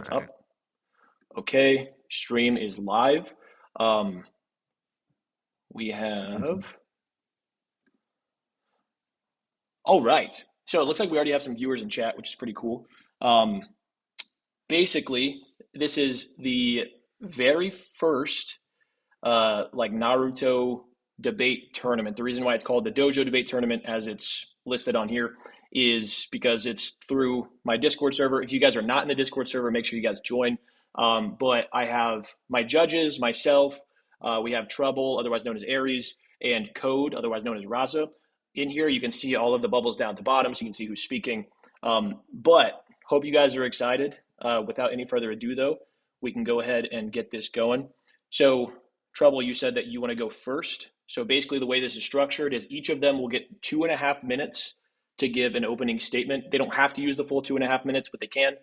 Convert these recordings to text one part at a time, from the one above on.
It's All right. up. Okay, stream is live. Um, we have. Mhm. All right. So it looks like we already have some viewers in chat, which is pretty cool. Um, Basically, this is the very first like Naruto debate tournament. The reason why it's called the Dojo debate tournament, as it's listed on here, is because it's through my Discord server. If you guys are not in the Discord server, make sure you guys join. But I have my judges, myself. We have Trouble, otherwise known as Aries, and Code, otherwise known as Raza. In here, you can see all of the bubbles down at the bottom, so you can see who's speaking. But hope you guys are excited. Without any further ado, though, we can go ahead and get this going. So, Trouble, you said that you want to go first. So basically, the way this is structured is each of them will get 2.5 minutes to give an opening statement. They don't have to use the full 2.5 minutes, but they can.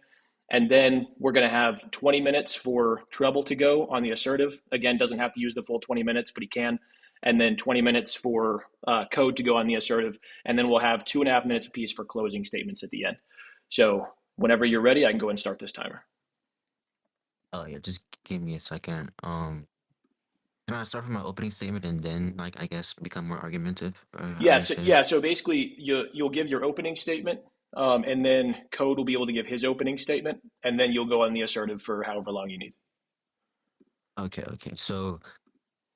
And then we're going to have 20 minutes for Trouble to go on the assertive. Again, doesn't have to use the full 20 minutes, but he can. And then 20 minutes for Code to go on the assertive. And then we'll have 2.5 minutes apiece for closing statements at the end. So whenever you're ready, I can go and start this timer. Oh yeah, just give me a second. Can I start from my opening statement and then, like, I guess, become more argumentative, or how Yeah, you so say it? yeah, so basically you'll give your opening statement, and then Code will be able to give his opening statement, and then you'll go on the assertive for however long you need. Okay, okay. So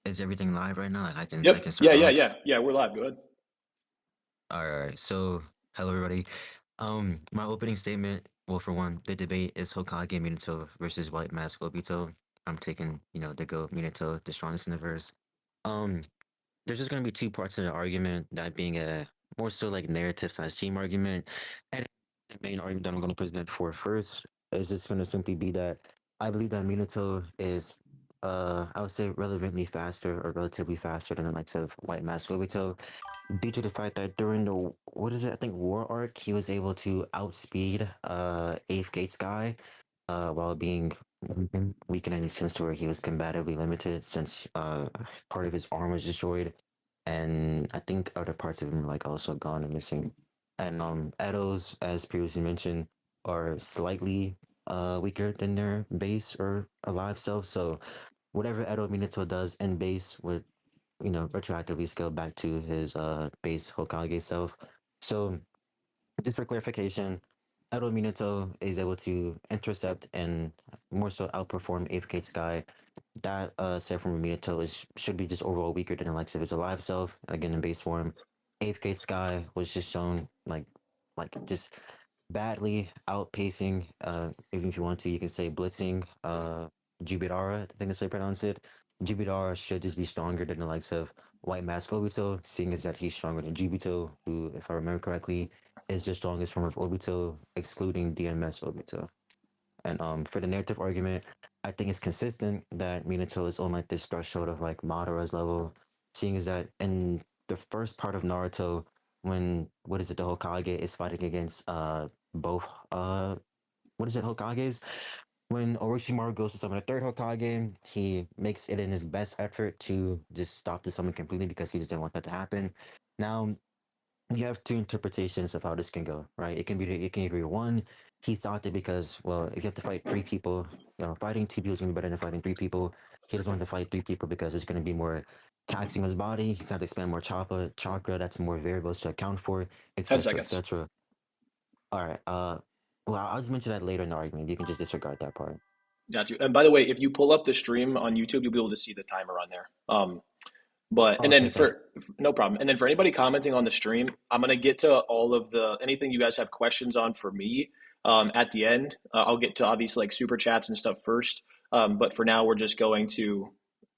is everything live right now? Like, I can Yep. start Yeah, yeah, off. yeah, yeah. We're live. Go ahead. All right. So hello everybody. My opening statement. Well, for one, the debate is Hokage Minato versus White Mask Obito. I'm taking, the GOAT Minato, the strongest in the verse. Um, there's just gonna be two parts to the argument. That being a more so like narrative size team argument, and the main argument that I'm gonna present for first is just gonna simply be that I believe that Minato is, I would say, relevantly faster or relatively faster than the likes of White Mask Obito, due to the fact that during the what is it? I think War arc, he was able to outspeed Eighth Gate's guy, while being weakened in the sense to where he was combatively limited since part of his arm was destroyed, and I think other parts of him like also gone and missing. And Edos, as previously mentioned, are slightly weaker than their base or alive self. So whatever Edo Minato does in base would, retroactively scale back to his base Hokage self. So just for clarification, Edo Minato is able to intercept and more so outperform AFK Sky. That set from Minato should be just overall weaker than the likes of his alive self. Again, in base form, AFK Sky was just shown like just badly outpacing. Even if you want to, you can say blitzing. Jubidara, I think that's how you pronounce it. Jubidara should just be stronger than the likes of White Mask Obito, seeing as that he's stronger than Jubito, who, if I remember correctly, is the strongest form of Obito, excluding DMS Obito. And for the narrative argument, I think it's consistent that Minato is on like this threshold of like Madara's level, seeing as that in the first part of Naruto, when what is it, the Hokage is fighting against both what is it, Hokages? When Orochimaru goes to summon a third Hokage, he makes it in his best effort to just stop the summon completely because he just didn't want that to happen. Now, you have two interpretations of how this can go, right? It can either be one, he stopped it because, well, if you have to fight three people, fighting two people is gonna be better than fighting three people. He doesn't want to fight three people because it's gonna be more taxing his body. He's gonna have to expand more chakra, that's more variables to account for, 10 etc. seconds. etc. All right. Well, I'll just mention that later in the argument. You can just disregard that part. Got you. And by the way, if you pull up the stream on YouTube, you'll be able to see the timer on there. But Oh, and okay, then thanks. for no problem. And then for anybody commenting on the stream, I'm gonna get to all of the anything you guys have questions on for me at the end. I'll get to obviously like super chats and stuff first. But for now, we're just going to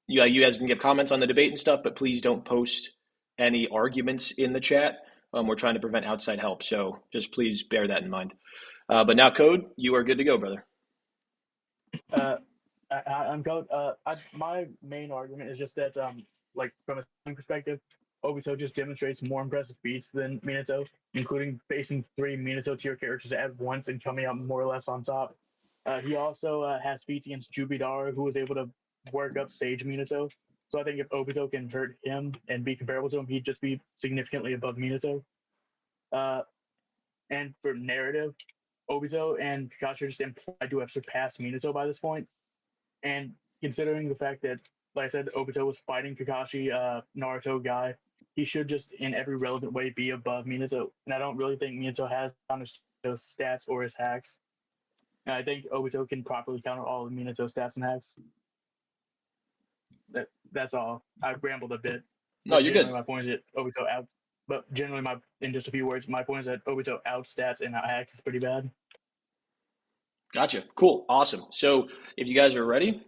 you guys can give comments on the debate and stuff, but please don't post any arguments in the chat. We're trying to prevent outside help, so just please bear that in mind. But now, Code, you are good to go, brother. Uh, I'm going. My main argument is just that, like from a skill perspective, Obito just demonstrates more impressive feats than Minato, including facing three Minato tier characters at once and coming out more or less on top. He also has feats against Jubidara, who was able to work up Sage Minato. So I think if Obito can hurt him and be comparable to him, he'd just be significantly above Minato. Uh, and for narrative, Obito and Kakashi are just implied to have surpassed Minato by this point. And considering the fact that, like I said, Obito was fighting Kakashi, Naruto guy, he should just in every relevant way be above Minato. And I don't really think Minato has Minato's stats or his hacks. And I think Obito can properly counter all of Minato's stats and hacks. That's all. I've rambled a bit, No, but you're generally good. my point is that Obito out. But generally, my in just a few words, my point is that Obito out stats and out hacks is pretty bad. Gotcha. Cool. Awesome. So if you guys are ready,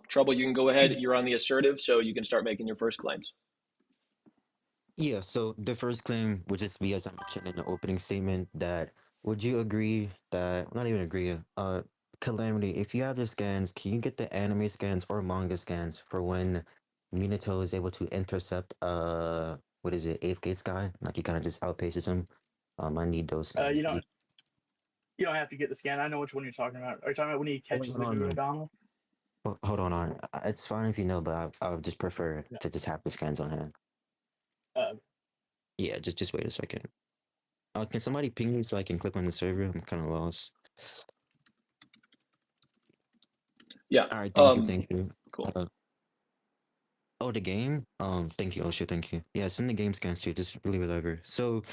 Trouble, you can go ahead. You're on the assertive, so you can start making your first claims. Yeah, so the first claim would just be, as I mentioned in the opening statement, that would you agree that, not even agree, Calamity, if you have the scans, can you get the anime scans or manga scans for when Minato is able to intercept, what is it, Eighth Gates guy? Like he kind of just outpaces him. I need those Uh, scans. you don't you don't have to get the scan. I know which one you're talking about. Are you talking about when he Oh, wait, catches hold the on. Gurudama? Hold on. It's fine if you know, but I would just prefer Yeah. to just have the scans on hand. Uh, Yeah, just wait a second. Can somebody ping me so I can click on the server? I'm kind of lost. Yeah. All right, Um, thank you. cool. Uh, oh, the game? Thank you. Oh shit, thank you. Yeah, it's in the game scans too. Just really whatever. So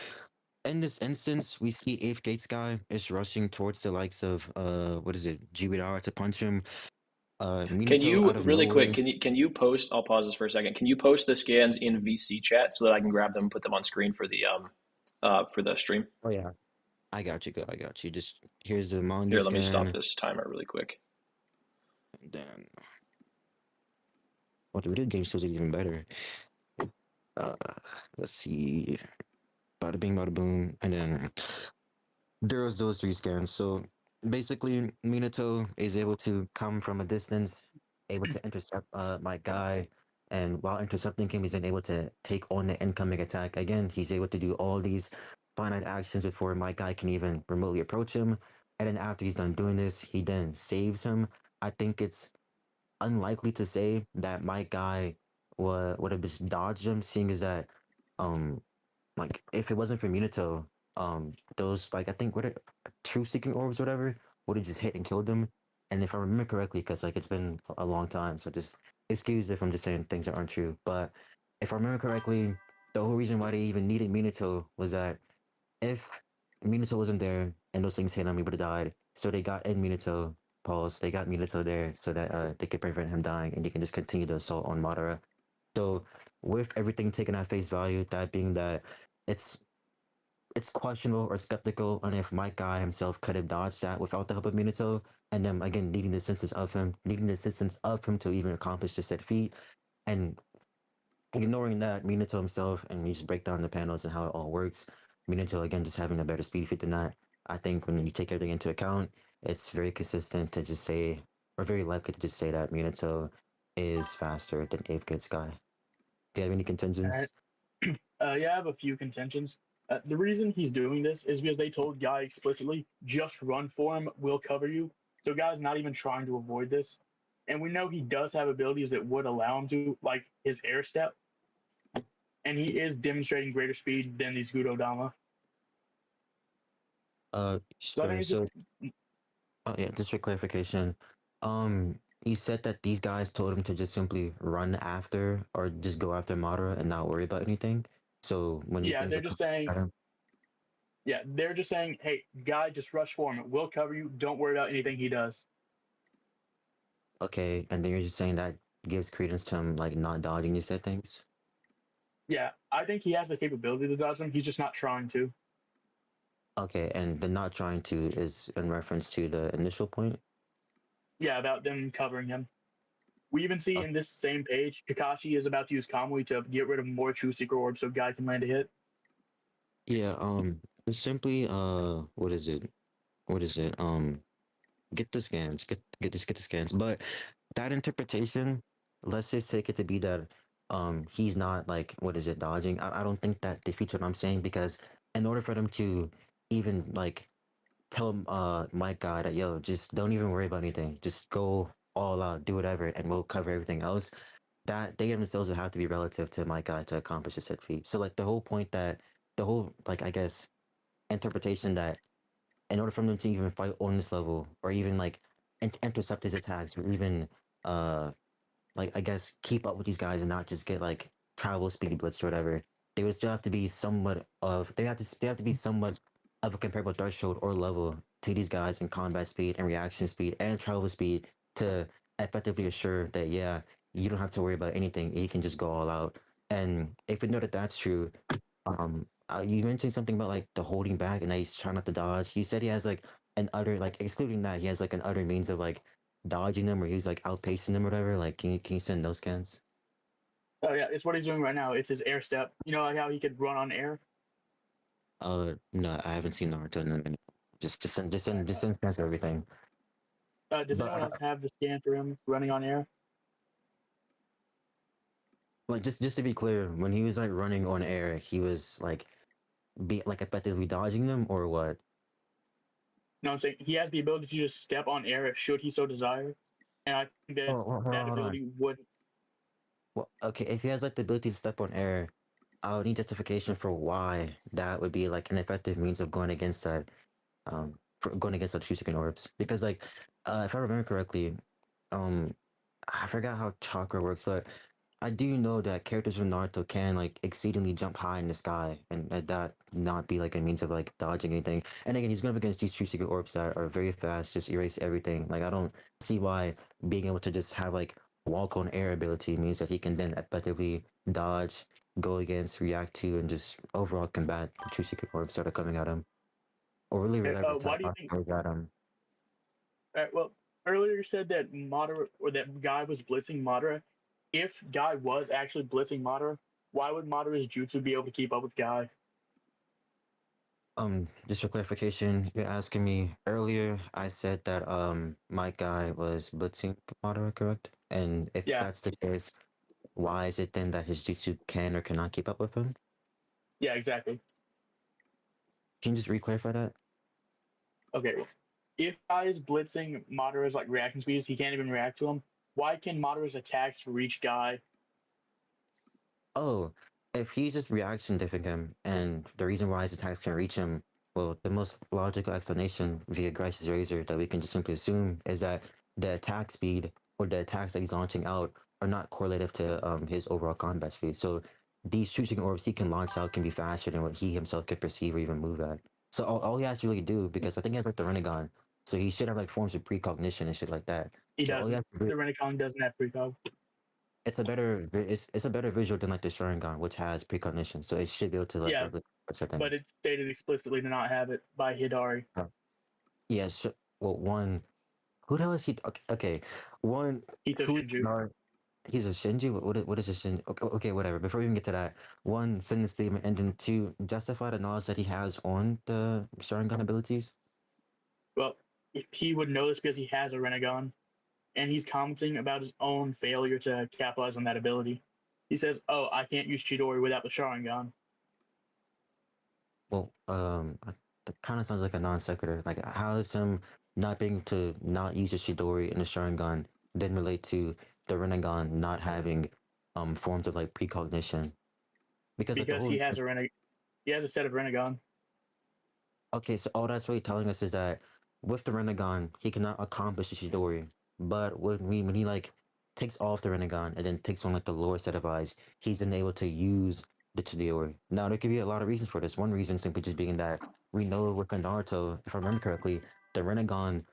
in this instance, we see Eighth Gates guy is rushing towards the likes of what is it, Jibidara to punch him. Can Minato you out of really quick? nowhere. Can you post? I'll pause this for a second. Can you post the scans in VC chat so that I can grab them, and put them on screen for the stream? Oh yeah, I got you. Good, I got you. Just here's the manga Here, let me stop scan. this timer really quick. And then what the video game shows it even better. Uh, let's see. Bada bing, bada boom, and then there was those three scans. So basically, Minato is able to come from a distance, able to intercept my guy, and while intercepting him, he's then able to take on the incoming attack. Again, he's able to do all these finite actions before my guy can even remotely approach him. And then after he's done doing this, he then saves him. I think it's unlikely to say that my guy would have just dodged him, seeing as that um like if it wasn't for Minato, those like I think what are truth seeking orbs or whatever would have just hit and killed him. And if I remember correctly, because like it's been a long time, so just excuse if I'm just saying things that aren't true. But if I remember correctly, the whole reason why they even needed Minato was that if Minato wasn't there and those things hit him, he would have died. So they got in Minato, pause. They got Minato there so that they could prevent him dying, and they can just continue the assault on Madara. So with everything taken at face value, that being that it's it's questionable or skeptical on if my guy himself could have dodged that without the help of Minato, and then again needing the assistance of him to even accomplish the said feat, and ignoring that, Minato himself, and you just break down the panels and how it all works. Minato again just having a better speed feat than that. I think when you take everything into account, it's very consistent to just say, or very likely to just say that Minato is faster than Eighth Grade Sky. Do you have any all contentions? right. Yeah, I have a few contentions. The reason he's doing this is because they told Guy explicitly, just run for him, we'll cover you. So Guy's not even trying to avoid this. And we know he does have abilities that would allow him to, like his air step, and he is demonstrating greater speed than these Gudodama. So I think Sure. it's just So, yeah, just for clarification, you said that these guys told him to just simply run after or just go after Madara and not worry about anything. So when these yeah, things they're were just coming saying at him, yeah, they're just saying, hey, Guy, just rush for him. We'll cover you. Don't worry about anything he does. okay, and then you're just saying that gives credence to him like not dodging you said things. Yeah, I think he has the capability to dodge them. He's just not trying to. Okay, and the not trying to is in reference to the initial point. Yeah, about them covering him. We even see Uh, in this same page, Kakashi is about to use Kamui to get rid of more true secret orbs so Guy can land a hit. yeah, it's simply what is it? What is it? Get the scans, get the scans. But that interpretation, let's just take it to be that he's not like what is it dodging. I don't think that defeats what I'm saying because in order for them to even like tell my guy that yo just don't even worry about anything, just go all out, do whatever, and we'll cover everything else. That they themselves would have to be relative to my guy to accomplish a set feat. So like the whole point that the whole like I guess interpretation that in order for them to even fight on this level, or even like intercept his attacks, or even uh like I guess keep up with these guys and not just get like travel speed blitz or whatever. They would still have to be somewhat of they have to be somewhat of a comparable threshold or level to these guys in combat speed and reaction speed and travel speed to effectively assure that yeah, you don't have to worry about anything. You can just go all out. And if we know that that's true, you mentioned something about like the holding back and that he's trying not to dodge. You said he has like an other like excluding that he has like an other means of like dodging them or he's like outpacing them or whatever. Like, can you send those scans? Oh yeah, it's what he's doing right now. It's his air step. You know, like how he could run on air. No, I haven't seen Naruto in a minute. Just send scans of everything. Does But anyone else have the scan for him running on air? like just to be clear, when he was like running on air, he was like be like effectively dodging them or what? No, I'm saying he has the ability to just step on air should he so desire, and I think that Oh, that hold on. ability would. Well, okay, if he has like the ability to step on air, I would need justification for why that would be like an effective means of going against that, for going against the Fusion orbs. Because like, if I remember correctly, um, I forgot how chakra works, but I do know that characters from Naruto can like exceedingly jump high in the sky, and that not be like a means of like dodging anything. And again, he's going up against these true secret orbs that are very fast, just erase everything. Like I don't see why being able to just have like walk on air ability means that he can then effectively dodge, go against, react to, and just overall combat the true secret orbs that are coming at him, or really whatever Why attack do you think? goes at him. Well, earlier you said that Madara or that Guy was blitzing Madara. If Guy was actually blitzing Madara, why would Madara's jutsu be able to keep up with Guy? Just for clarification, you're asking me earlier, I said that my guy was blitzing Madara, correct? And if Yeah, that's the case, why is it then that his jutsu can or cannot keep up with him? yeah, exactly. Can you just re-clarify that? Okay, if Guy is blitzing Madara's like reaction speeds, he can't even react to him. Why can Madara's attacks reach Guy? Oh, if he's just reaction diffing him, and the reason why his attacks can reach him, well, the most logical explanation via Grice's razor that we can just simply assume is that the attack speed or the attacks that he's launching out are not correlative to his overall combat speed. So these shooting orbs he can launch out can be faster than what he himself can perceive or even move at. So all he has to really do, because I think he has like the Renegon, so he should have like forms of precognition and shit like that. He So all he doesn't. has to do, The Renekton doesn't have precog. it's a better visual than like the Sharingan, which has precognition, so it should be able to like Yeah, replicate certain but things. it's stated explicitly to not have it by Hidari. Uh, Yeah, well, one, who the hell is he? Okay, okay. One, Ito who is Shinju. Nar? He's a Shinji. What is a Shinji? Okay, okay, whatever. Before we even get to that, one, send the statement, and then two, justify the knowledge that he has on the Sharingan abilities. Well, he would know this because he has a Renegon, and he's commenting about his own failure to capitalize on that ability. He says, "Oh, I can't use Chidori without the Sharingan." Well, that kind of sounds like a non sequitur. Like, how is him not being to not use a Shidori and a Sharingan then relate to the Rinnegan not having forms of like precognition? Because like the Because whole he has a set of Renegon. okay, so all that's really telling us is that with the Rinnegan, he cannot accomplish the Shidori. But when he like takes off the Rinnegan and then takes on like the lower set of eyes, he's then able to use the Chidori. Now there could be a lot of reasons for this. One reason simply just being that we know with Naruto, if I remember correctly, the Rinnegan,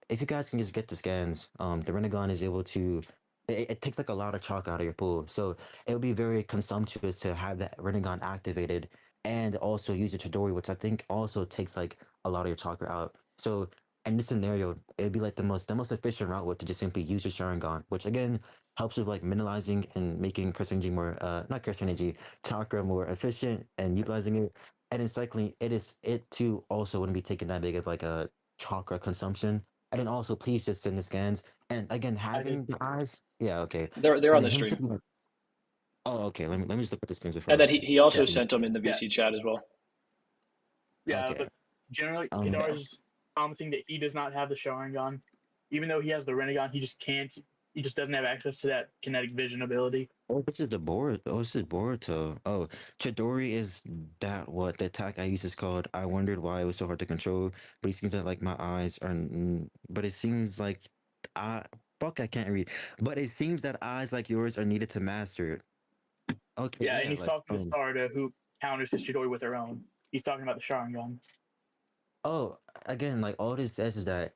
if you guys can just get the scans, the Rinnegan is able to it takes like a lot of chalk out of your pool. So it would be very consumptuous to have that Rinnegan activated and also use the Chidori, which I think also takes like a lot of your chakra out. So in this scenario, it'd be like the most efficient route would to just simply use your Sharingan, which again helps with like minimalizing and making curse energy more not curse energy, chakra more efficient and utilizing it. And in cycling, it too also wouldn't be taking that big of like a chakra consumption. And then also please just send the scans. And again, I did. having the eyes, yeah, okay. They're on And the him stream. sitting oh, okay. Let me just look at the scans And before then he I also continue. sent them in the Yeah, VC chat as well. yeah, Okay. but generally Yeah. Hidari's commenting that he does not have the Sharingan, even though he has the Renegon. He just can't he just doesn't have access to that kinetic vision ability. Oh, this is the board. Oh, this is Boruto. Oh, Chidori is that what the attack I used is called. I wondered why it was so hard to control, but it seems that like my eyes are. But it seems like I fuck I can't read. But it seems that eyes like yours are needed to master it. Okay, Yeah, and yeah, he's like talking to Sarada, who counters his Chidori with her own. He's talking about the Sharingan. oh, again, like all this says is that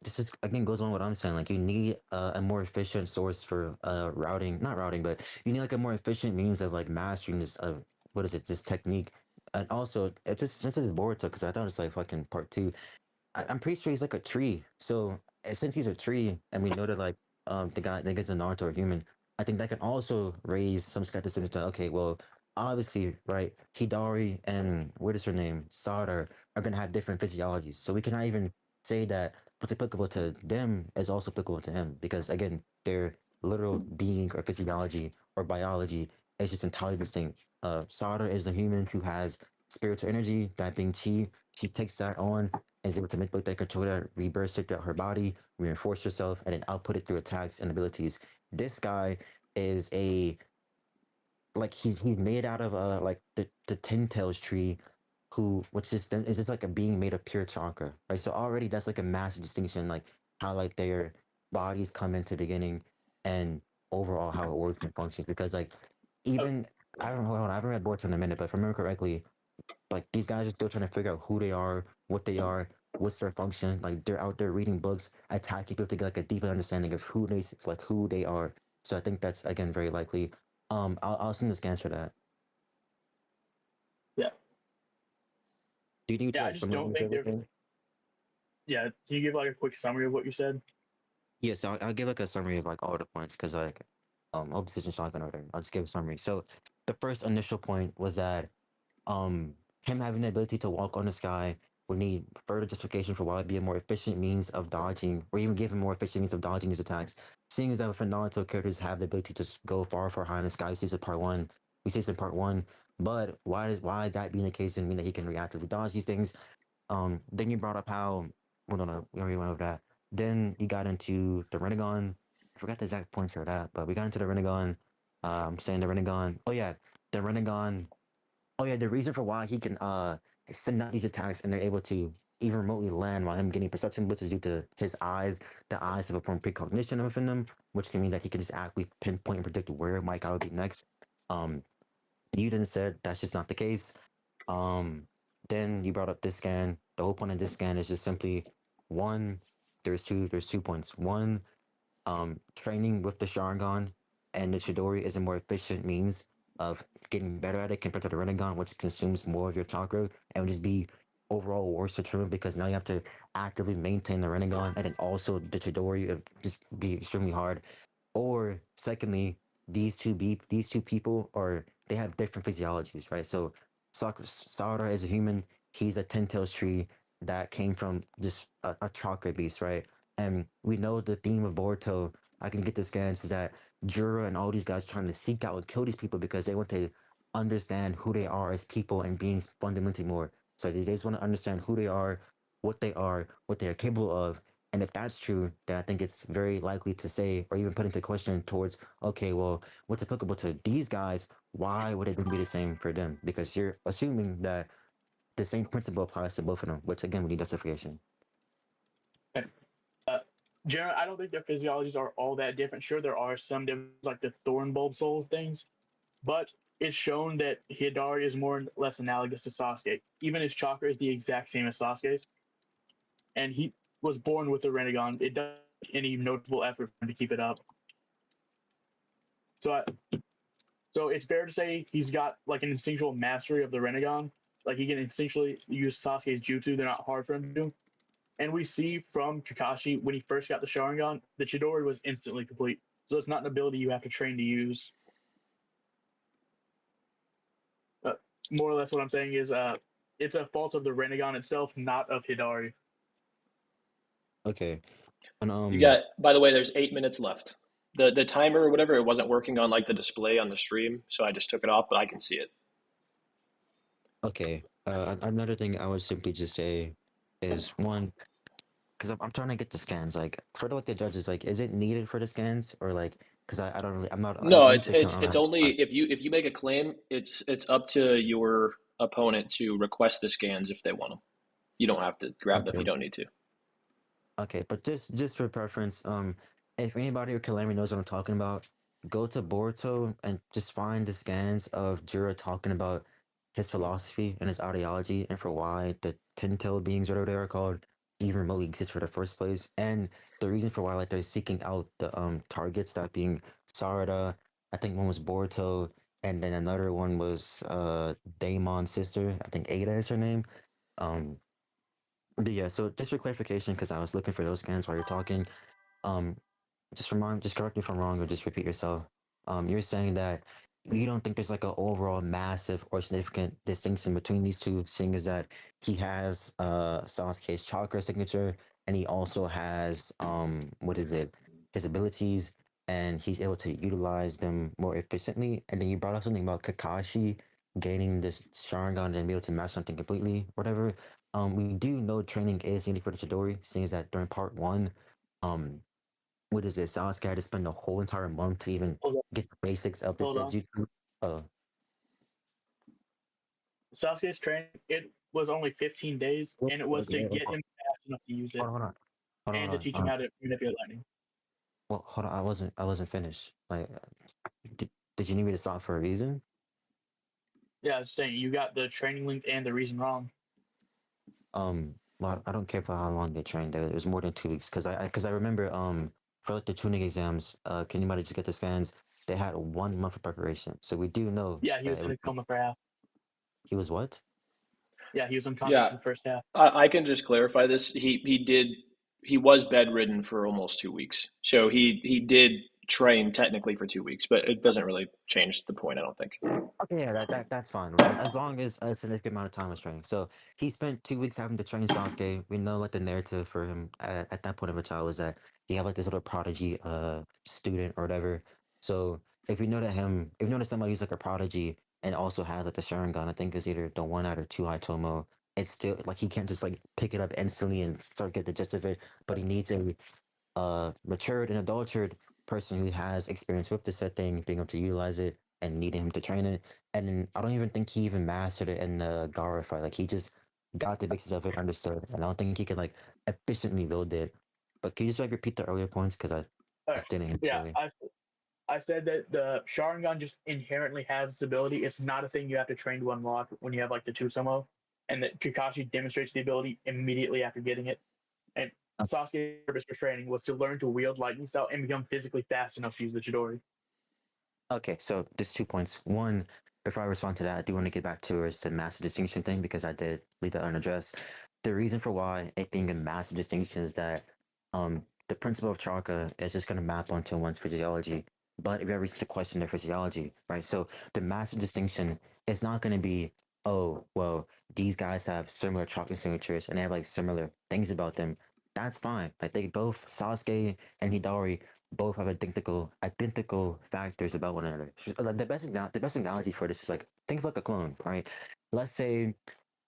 this is again goes on what I'm saying. Like you need a more efficient source for routing, not routing, but you need like a more efficient means of like mastering this. What is it? This technique, and also it just since it's Boruto, because I thought it's like fucking part two. I'm pretty sure he's like a tree. So since he's a tree, and we know that like the guy that gets a Naruto or human, I think that can also raise some skepticism that okay, well, obviously, right, Hidari and what is her name, Sada, are gonna have different physiologies. So we cannot even say that what's applicable to them is also applicable to him because again, their literal being or physiology or biology is just entirely distinct. Sada is a human who has spiritual energy, that being chi. She takes that on is able to manipulate that control that rebirth throughout her body, reinforce herself, and then output it through attacks and abilities. This guy is a like he's made out of like the Ten Tails tree, who which is just like a being made of pure chakra, right? So already that's like a massive distinction, like how like their bodies come into beginning and overall how it works and functions. Because like Oh, even I don't know, hold on, I haven't read Boruto in a minute, but if I remember correctly, like these guys are still trying to figure out who they are, what they are, what's their function. Like they're out there reading books, attacking people to get like a deeper understanding of who they are. So I think that's again very likely. I'll send the scans for that. yeah. Do you need to Yeah, I like just summarize don't think they're. everything? Yeah, can you give like a quick summary of what you said? Yes, I'll give like a summary of like all the points because like all decisions not in order. I'll just give a summary. So the first initial point was that um him having the ability to walk on the sky would need further justification for why it'd be a more efficient means of dodging, or even give him more efficient means of dodging his attacks. Seeing as that with Naruto characters have the ability to go far, far high in the sky, we see this in part one. We see this in part one. But why is that being the case and mean that he can reactively dodge these things? Then you brought up how well no, we already went over that. Then you got into the Renegon. I forgot the exact points for that, but we got into the Renegon. I'm saying the Renegon. Oh yeah, the Renegon. Oh yeah, the reason for why he can send out these attacks and they're able to even remotely land while him getting perception blitz is due to his eyes. The eyes have a form of precognition within them, which can mean that he can just actively pinpoint and predict where Mike will be next. Um, Uden said that's just not the case. Um, then you brought up this scan. The whole point of this scan is just simply one. There's two points. One, training with the Sharingan and the Chidori is a more efficient means of getting better at it compared to the Rinnegan, which consumes more of your chakra and would just be overall worse determined because now you have to actively maintain the Rinnegan and then also the Chidori would just be extremely hard. Or secondly, these two people are they have different physiologies, right? So Sarada is a human. He's a ten tails tree that came from just a chakra beast, right? And we know the theme of Boruto. I can get the scans is that Jura and all these guys trying to seek out and kill these people because they want to understand who they are as people and beings fundamentally more. So they just want to understand who they are, what they are capable of, and if that's true, then I think it's very likely to say or even put into question towards, okay, well, what's applicable to these guys? Why would it then be the same for them? Because you're assuming that the same principle applies to both of them, which again, we need justification. Okay. Uh, Generally, I don't think their physiologies are all that different. Sure, there are some differences, like the thorn bulb souls things, but it's shown that Hidari is more or less analogous to Sasuke. Even his chakra is the exact same as Sasuke's, and he was born with the Renegon. It doesn't take any notable effort for him to keep it up. So, so it's fair to say he's got like an instinctual mastery of the Renegon. Like he can instinctually use Sasuke's jutsu. They're not hard for him to do. And we see from Kakashi when he first got the Sharingan, the Chidori was instantly complete. So it's not an ability you have to train to use. Uh, More or less, what I'm saying is, it's a fault of the Renegon itself, not of Hidari. Okay. And You got, by the way, there's 8 minutes left. The timer or whatever, it wasn't working on like the display on the stream, so I just took it off, but I can see it. okay. Another thing I would simply just say is one, because I'm trying to get the scans. Like for like the judges, like is it needed for the scans or like because I don't really I'm not No, I'm it's used to it's count. it's only if you make a claim, it's up to your opponent to request the scans if they want them. You don't have to grab them. You Okay. don't need to. Okay, but just for preference, if anybody or Calamity knows what I'm talking about, go to Boruto and just find the scans of Jiro talking about his philosophy and his ideology and for why the ten-tailed beings, whatever they are called, even remotely exist for the first place, and the reason for why like they're seeking out the targets, that being Sarada, I think one was Boruto, and then another one was Daemon's sister, I think Ada is her name. Um, but yeah, so just for clarification, because I was looking for those scans while you're talking, um, just correct me if I'm wrong or just repeat yourself. You're saying that you don't think there's like an overall massive or significant distinction between these two, seeing as that he has Sasuke's chakra signature and he also has what is it, his abilities, and he's able to utilize them more efficiently. And then you brought up something about Kakashi gaining this Sharingan and be able to match something completely, whatever. We do know training is needed for the Chidori, seeing as that during part one, um, what is it? Sasuke had to spend a whole entire month to even Hold on. get the basics of this Hold on. jutsu. Uh, Sasuke's training, it was only 15 days, Hold and it was to on, get him fast enough to use it hold on, hold on, and to hold teach him on. how to manipulate lightning. Well, hold on. I wasn't finished. Like, did you need me to stop for a reason? Yeah, I was saying you got the training length and the reason wrong. Well, I don't care for how long they trained. It was more than 2 weeks because I remember for like the tuning exams, can anybody just get the scans? They had 1 month of preparation, so we do know Yeah, he that was in a coma for half. he was what? Yeah, he was unconscious Yeah, in the first half. I can just clarify this. He was bedridden for almost 2 weeks, so he did train technically for 2 weeks, but it doesn't really change the point. I don't think. Okay, yeah, that's fine. As long as a significant amount of time was training. So he spent 2 weeks having to train Sasuke. We know like the narrative for him at that point of a child was that he had like this little prodigy student or whatever. So if you know that somebody who's like a prodigy and also has like the Sharingan, I think is either the one eye or two eye Tomo, it's still like he can't just like pick it up instantly and start get the gist of it, but he needs a matured and adulterated person who has experience with the said thing, being able to utilize it and needing him to train it. And then I don't even think he even mastered it in the Gara fight. Like he just got the basics of it, understood. And I don't think he could like efficiently build it. But can you just like repeat the earlier points? Because I All right. just didn't hear Yeah, clearly. I said that the Sharingan just inherently has this ability. It's not a thing you have to train to unlock when you have like the Susumo, and that Kakashi demonstrates the ability immediately after getting it. And Sasuke's purpose for training was to learn to wield lightning style and become physically fast enough to use the Chidori. Okay, so just 2 points. One, before I respond to that, I do want to get back to is the massive distinction thing because I did leave that unaddressed. The reason for why it being a massive distinction is that the principle of chakra is just going to map onto one's physiology. But if you ever to question their physiology, right? So the massive distinction is not going to be, oh, well, these guys have similar chakra signatures and they have like similar things about them. That's fine. Like they both, Sasuke and Hidari, both have identical factors about one another. Like, the best analogy for this is like think of like a clone, right? Let's say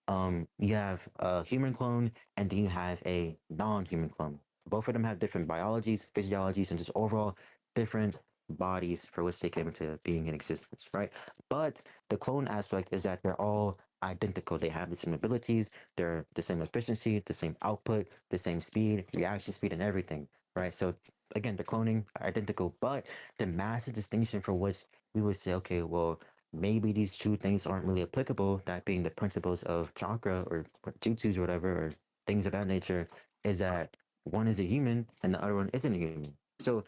you have a human clone and then you have a non-human clone. Both of them have different biologies, physiologies, and just overall different bodies for which they came into being in existence, right? But the clone aspect is that they're all identical. They have the same abilities, they're the same efficiency, the same output, the same speed, reaction speed, and everything, right? So again, the cloning are identical, but the massive distinction for which we would say, okay, well, maybe these two things aren't really applicable, that being the principles of chakra or jutsus or whatever, or things of that nature, is that one is a human and the other one isn't a human. So,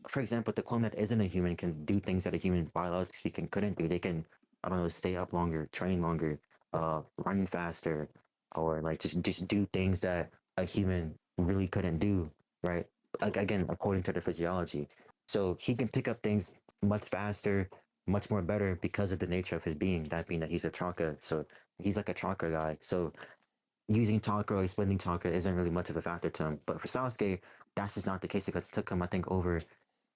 for example, the clone that isn't a human can do things that a human, biologically speaking, couldn't do. They can, I don't know, stay up longer, train longer, run faster, or like just do things that a human really couldn't do, right? Like again, according to the physiology. So he can pick up things much faster, much more better because of the nature of his being. That being that he's a chakra, so he's like a chakra guy. So using chakra or expending chakra isn't really much of a factor to him. But for Sasuke, that's just not the case because it took him, I think, over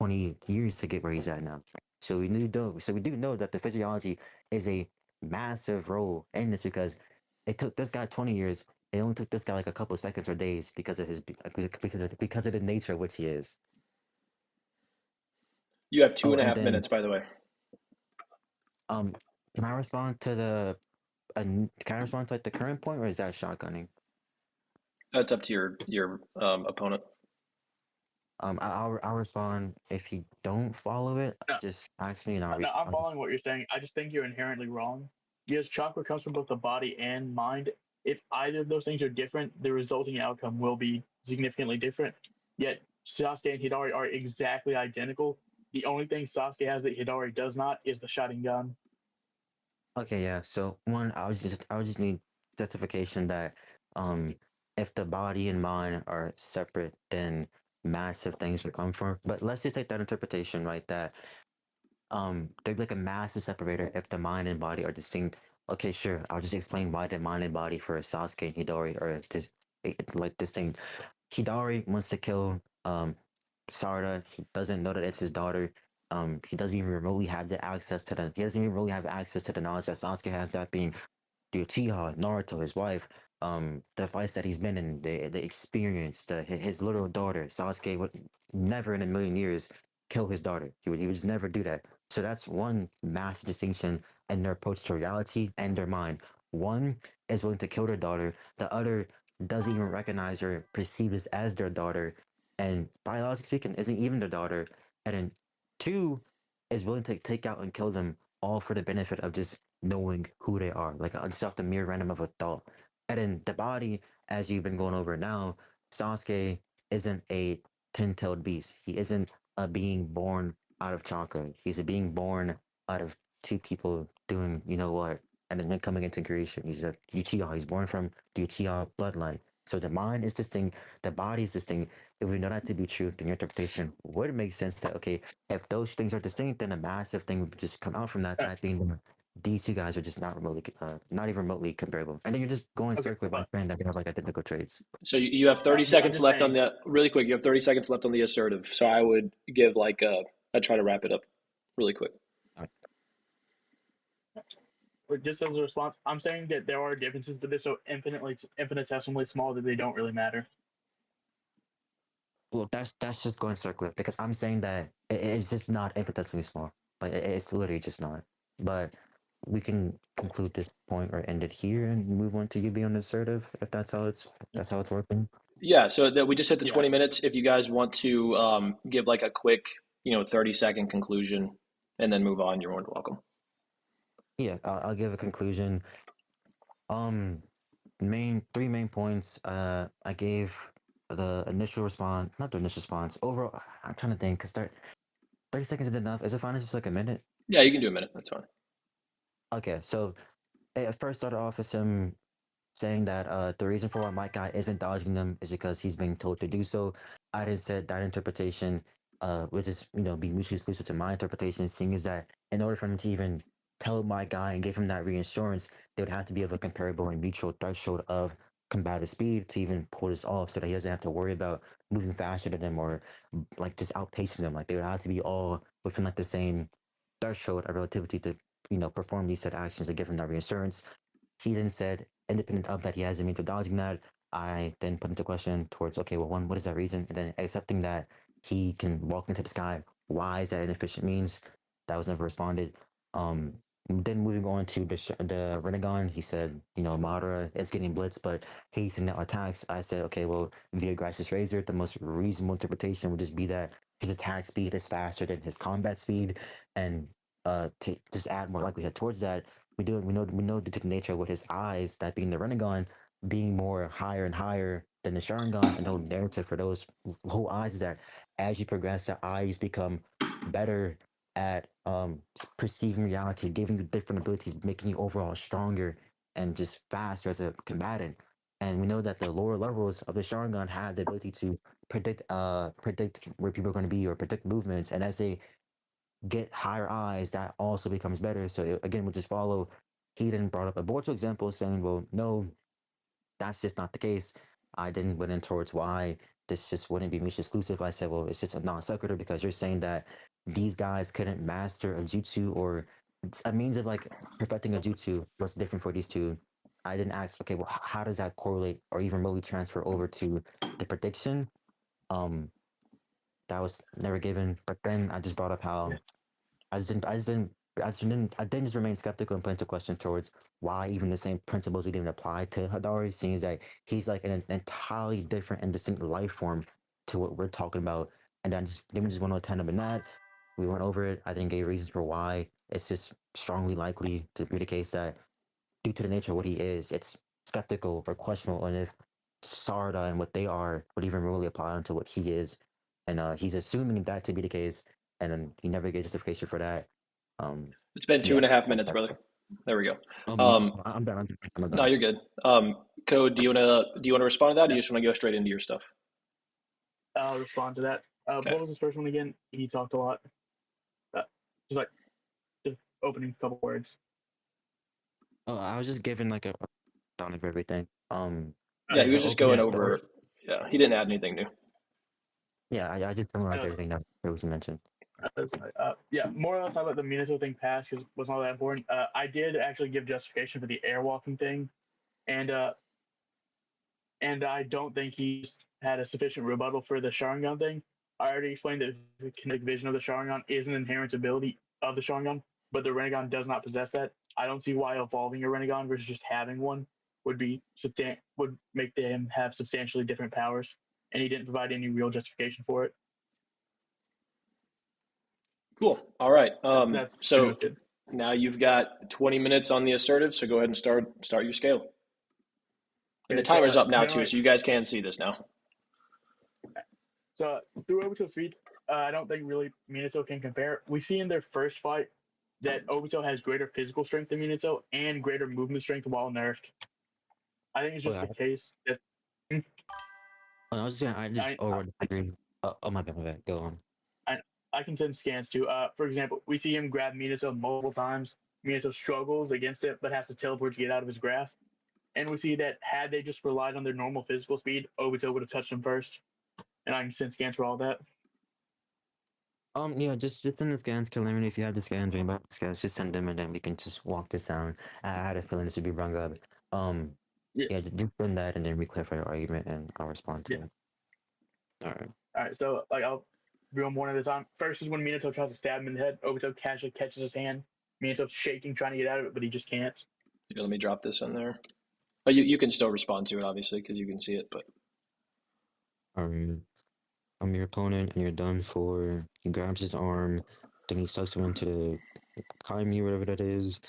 20 years to get where he's at now. So we do know that the physiology is a massive role in this because it took this guy 20 years It only took this guy like a couple seconds or days because of his because of the nature of which he is. You have two Oh, and a and half then minutes, by the way. um, can I respond to the can I respond to like the current point, or is that shotgunning? That's up to your opponent. I'll respond if you don't follow it. No, Just ask me and I'll no, read. I'm following what you're saying. I just think you're inherently wrong. Yes, chakra comes from both the body and mind. If either of those things are different, the resulting outcome will be significantly different. Yet Sasuke and Hidari are exactly identical. The only thing Sasuke has that Hidari does not is the Sharingan. Okay, yeah. So one, I would just need justification that um if the body and mind are separate, then massive things will come from. But let's just take that interpretation, right? That there'd be like a massive separator if the mind and body are distinct. Okay, sure. I'll just explain why the mind and body for Sasuke and Hidori are like distinct. Hidari wants to kill Sarada. He doesn't know that it's his daughter. He doesn't even remotely have the access to the. He doesn't even really have access to the knowledge that Sasuke has. That being the Uchiha, Naruto, his wife, the fights that he's been in, the experience, his little daughter, Sasuke would never in a million years kill his daughter. He would just never do that. So that's one massive distinction in their approach to reality and their mind. One is willing to kill their daughter. The other doesn't even recognize or perceive this as their daughter, and biologically speaking, isn't even their daughter. And then two is willing to take out and kill them all for the benefit of just knowing who they are, like just off the mere random of a thought. And then the body, as you've been going over now, Sasuke isn't a ten-tailed beast. He isn't a being born out of chakra. He's a being born out of two people doing, you know what, and then coming into creation. He's a Uchiha. He's born from the Uchiha bloodline. So the mind is distinct, the body is distinct. If we know that to be true, then your interpretation would make sense that okay, if those things are distinct, then a massive thing would just come out from that. That being these two guys are just not even remotely comparable. And then you're just going Okay, circular by saying that they have like identical traits. So you have 30 I'm seconds just left on saying. the really quick. You have 30 seconds left on the assertive. So I would give like I'd try to wrap it up really quick. Just as a response, I'm saying that there are differences, but they're so infinitesimally small that they don't really matter. Well, that's just going circular because I'm saying that it's just not infinitesimally small. Like it's literally just not. But we can conclude this point or end it here and move on to you being assertive if that's how it's working. Yeah, so that we just hit the Yeah. 20 minutes. If you guys want to give like a quick, 30-second conclusion and then move on, you're more than welcome. Yeah, I'll give a conclusion. Um, three main points. I gave the initial response, not the initial response. Overall, I'm trying to think. Cause 30 seconds is enough. Is it fine if it's like a minute? Yeah, you can do a minute. That's fine. Okay, so it first started off as him saying that the reason for why my guy isn't dodging them is because he's being told to do so. I did said that interpretation, which is be mutually exclusive to my interpretation, seeing is that in order for him to even tell my guy and give him that reassurance, they would have to be of a comparable and mutual threshold of combative speed to even pull this off, so that he doesn't have to worry about moving faster than them or like just outpacing them. Like they would have to be all within like the same threshold of relativity to perform these set actions to give him that reassurance. He then said, independent of that, he has a means of dodging that. I then put into question towards, okay, well, one, what is that reason? And then accepting that he can walk into the sky. Why is that inefficient means? That was never responded. Um, then moving on to the Renegon, he said, Madara is getting blitzed, but hastening out attacks. I said, okay, well, via Gracious Razor, the most reasonable interpretation would just be that his attack speed is faster than his combat speed, and to just add more likelihood towards that, we know the nature with his eyes, that being the Renegon, being more higher and higher than the Sharingan, and the whole narrative for those whole eyes is that as you progress, the eyes become better at perceiving reality, giving you different abilities, making you overall stronger and just faster as a combatant. And we know that the lower levels of the Sharingan have the ability to predict where people are going to be or predict movements. And as they get higher eyes, that also becomes better. So again, we just follow. He then brought up a Boruto example, saying, "Well, no, that's just not the case." I then went in towards why this just wouldn't be mutually exclusive. I said, "Well, it's just a non sequitur because you're saying that these guys couldn't master a jutsu or a means of like perfecting a jutsu. What's different for these two?" I didn't ask, okay, well, how does that correlate or even really transfer over to the prediction? Um, that was never given. But then I just brought up how Yes. I just didn't, I then just remain skeptical and put into question towards why even the same principles would even apply to Hadari, seeing as that he's like an entirely different and distinct life form to what we're talking about. And then we just went on a tandem in that. We went over it. I didn't give reasons for why. It's just strongly likely to be the case that due to the nature of what he is, it's skeptical or questionable on if Sarda and what they are would even really apply onto what he is. And he's assuming that to be the case, and then he never gets justification for that. It's been two Yeah. and a half minutes, brother. There we go. My, Um, I'm done. I'm no, done. you're good. Code, do you wanna respond to that, or Yeah, you just wanna go straight into your stuff? I'll respond to that. Okay. What was his first one again? He talked a lot. Uh, just like just opening a couple words. Oh, I was just giving like a down of everything. Yeah, he The was just opening, going Yeah, the over. Yeah, he didn't add anything new. yeah, I just summarized uh, everything that was mentioned. yeah, more or less I let the Minato thing pass because it wasn't all that important. I did actually give justification for the airwalking thing, and uh, and I don't think he's had a sufficient rebuttal for the Sharingan thing. I already explained that the kinetic vision of the Sharingan is an inherent ability of the Sharingan, but the Rinnegan does not possess that. I don't see why evolving a Rinnegan versus just having one would make them have substantially different powers, and he didn't provide any real justification for it. Cool. All right. That's pretty So much it. now you've got 20 minutes on the assertive. So go ahead and start your scale. And the Okay, so timer's up now too, generally, so you guys can see this now. so through Obito's feats, I don't think really Minato can compare. We see in their first fight that Obito has greater physical strength than Minato and greater movement strength while nerfed. I think it's Oh, just the case that I was just, I just I over disagree. Oh, my bad. Go on. I, I can send scans to. For example, we see him grab Minato multiple times. Minato struggles against it, but has to teleport to get out of his grasp. And we see that had they just relied on their normal physical speed, Obito would have touched him first. And I can send scans for all that. Yeah, just send the scans, Calamity. If you have the scans, bring back the scans, just send them, and then we can just walk this down. I had a feeling this would be rung up. Um, Yeah, yeah, just send that, and then we clarify your argument, and I'll respond yeah. to it. All right. All right, so like I'll do them one at a time. First is when Minato tries to stab him in the head. Obito casually catches his hand. Minato's shaking, trying to get out of it, but he just can't. Here, let me drop this in there. But you can still respond to it, obviously, because you can see it. But All right. I'm your opponent, and you're done for. He grabs his arm, then he sucks him into the Kaimi, whatever that is.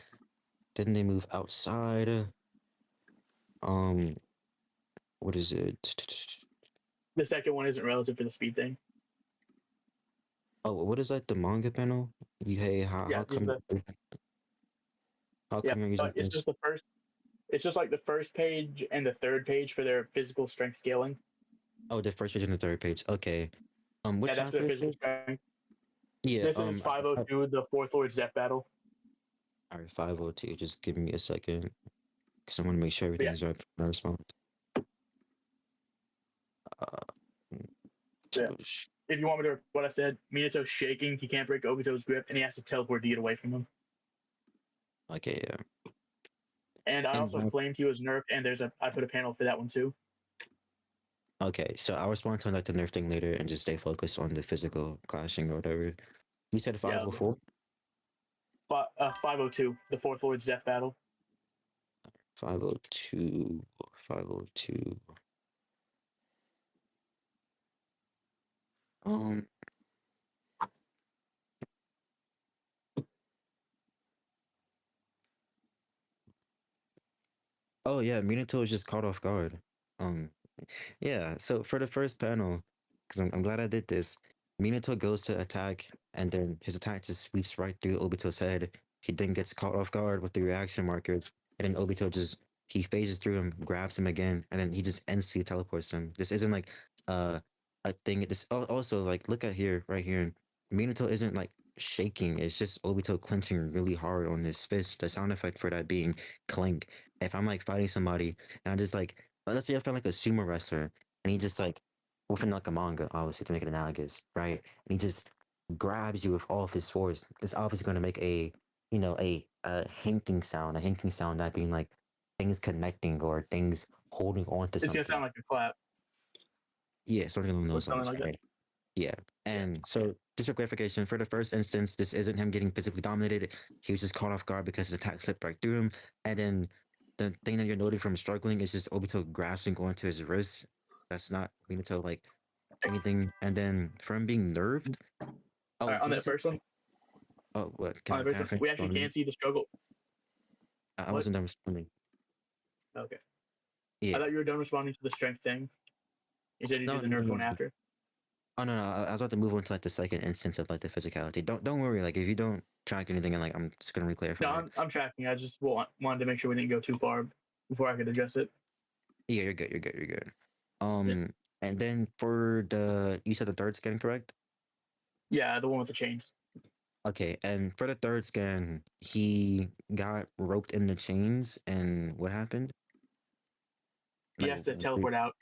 Then they move outside. Um, what is it? The second one isn't relative for the speed thing. Oh, what is that? The manga panel? You hey, Yeah, just the how yeah. come you're using It's this? just the first. It's just like the first page and the third page for their physical strength scaling. Oh, the first page and the third page. Okay. What Yeah, that's for chapter their is physical this? strength. Yeah. This is 502, the Fourth Lord's Death Battle. All right, 502. Just give me a second, because I want to make sure But yeah, everything's right before I respond. Uh, yeah. so sh- If you want me to, what I said, Minato's shaking. He can't break Obito's grip, and he has to teleport to get away from him. okay, yeah. And I And also claimed he was nerfed, and I put a panel for that one too. okay, so I'll respond to like the nerf thing later and just stay focused on the physical clashing or whatever. You said Yeah, 504? 502, the Fourth Lord's Death Battle. 502. 502. Um. Oh yeah, Minato is just caught off guard. Um. Yeah, so for the first panel, because I'm glad I did this, Minato goes to attack, and then his attack just sweeps right through Obito's head. He then gets caught off guard with the reaction markers, and then Obito just he phases through him, grabs him again, and then he just instantly teleports him. This isn't like uh a thing. This also like look at here, right here. Minato isn't like shaking. It's just Obito clenching really hard on his fist. The sound effect for that being clink. If I'm like fighting somebody and I just like let's say I found like a sumo wrestler and he just like within like a manga, obviously to make it analogous, right? And he just grabs you with all of his force. It's obviously going to make a hinking sound, that being like things connecting or things holding on to It's gonna something. sound like a clap Yeah, something along or those something lines, like that. right? Yeah. Yeah. And so, just for clarification, for the first instance, this isn't him getting physically dominated. He was just caught off guard because his attack slipped right through him. And then the thing that you're noting from struggling is just Obito grasping onto his wrist. That's not Minato like anything. And then from being nerfed. All Oh, right, on what that is it? first one, Oh, what? on the Can first I one, finish we actually responding? can see the struggle. I What? wasn't done responding. Okay. I Yeah. thought you were done responding to the strength thing. You said you do No, the no, nerfed no, one no. after. Oh no, no, I was about to move on to like the second instance of like the physicality. Don't worry. Like if you don't track anything, and like I'm just gonna No, re-clarify. I'm tracking. I just wanted to make sure we didn't go too far before I could address it. Yeah, you're good. You're good. You're good. Yeah, And then for the you said the third scan, correct? yeah, the one with the chains. Okay, and for the third scan, he got roped in the chains, and what happened? He Like, has to teleport out.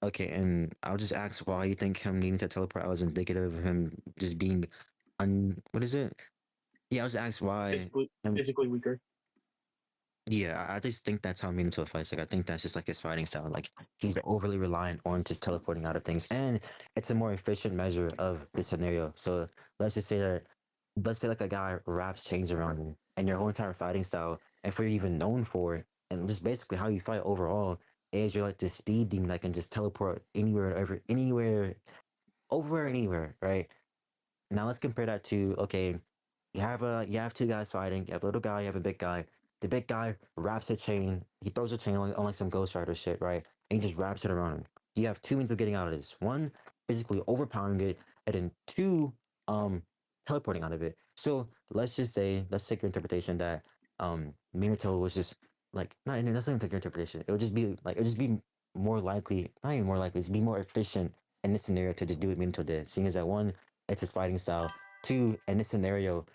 okay, and I'll just ask why you think him needing to teleport out was indicative of him just being what is it? Yeah, I'll just ask why. Physically weaker. Yeah, I just think that's how Minato fights. Like, I think that's just like his fighting style. Like, he's overly reliant on just teleporting out of things, and it's a more efficient measure of the scenario. So let's just say that, let's say like a guy wraps chains around you, and your whole entire fighting style, if you're even known for it, and just basically how you fight overall, is you're like the speed demon that can just teleport anywhere, ever, anywhere, over anywhere, right? Now let's compare that to, okay, you have two guys fighting. You have a little guy, you have a big guy. The big guy wraps a chain. He throws a chain on like some Ghost Rider shit, right? And he just wraps it around him. You have two means of getting out of this. One, physically overpowering it, and then two, teleporting out of it. So let's just say, let's take your interpretation that Minato was just like not. That's not even your interpretation. It would just be like it would just be more likely, not even more likely, it's be more efficient in this scenario to just do what Minato did. Seeing as that one, it's his fighting style. Two, in this scenario,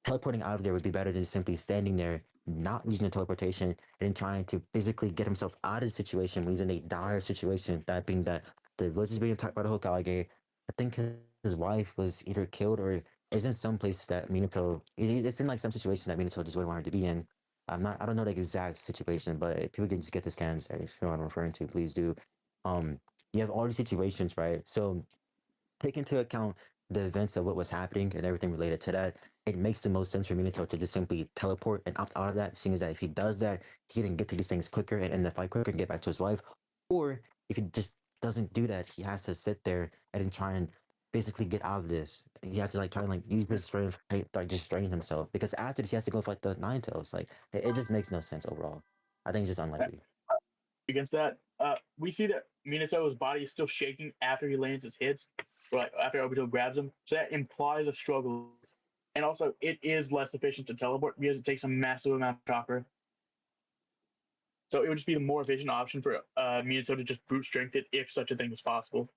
teleporting out of there would be better than simply standing there, not using the teleportation, and trying to physically get himself out of the situation when he's in a dire situation. That being that the village is being attacked by the Hokage. I think his wife was either killed or is in some place that Minato. It's in like some situation that Minato just wouldn't want her to be in. I don't know the exact situation, but people can just get the scans. If you know what I'm referring to, please do. Um, you have all these situations, right? So take into account the events of what was happening and everything related to that, it makes the most sense for Minato to just simply teleport and opt out of that, seeing as that if he does that, he can get to these things quicker and end the fight quicker and get back to his wife. Or if he just doesn't do that, he has to sit there and then try and basically get out of this. He has to like try and like use his strength, like just strain himself. Because after this, he has to go fight the Nine Tails. Like it just makes no sense overall. I think it's just unlikely. Against that, we see that Minato's body is still shaking after he lands his hits, right after Obito grabs him. So that implies a struggle. And also, it is less efficient to teleport because it takes a massive amount of chakra. So it would just be the more efficient option for Minato to just brute strength it if such a thing is possible.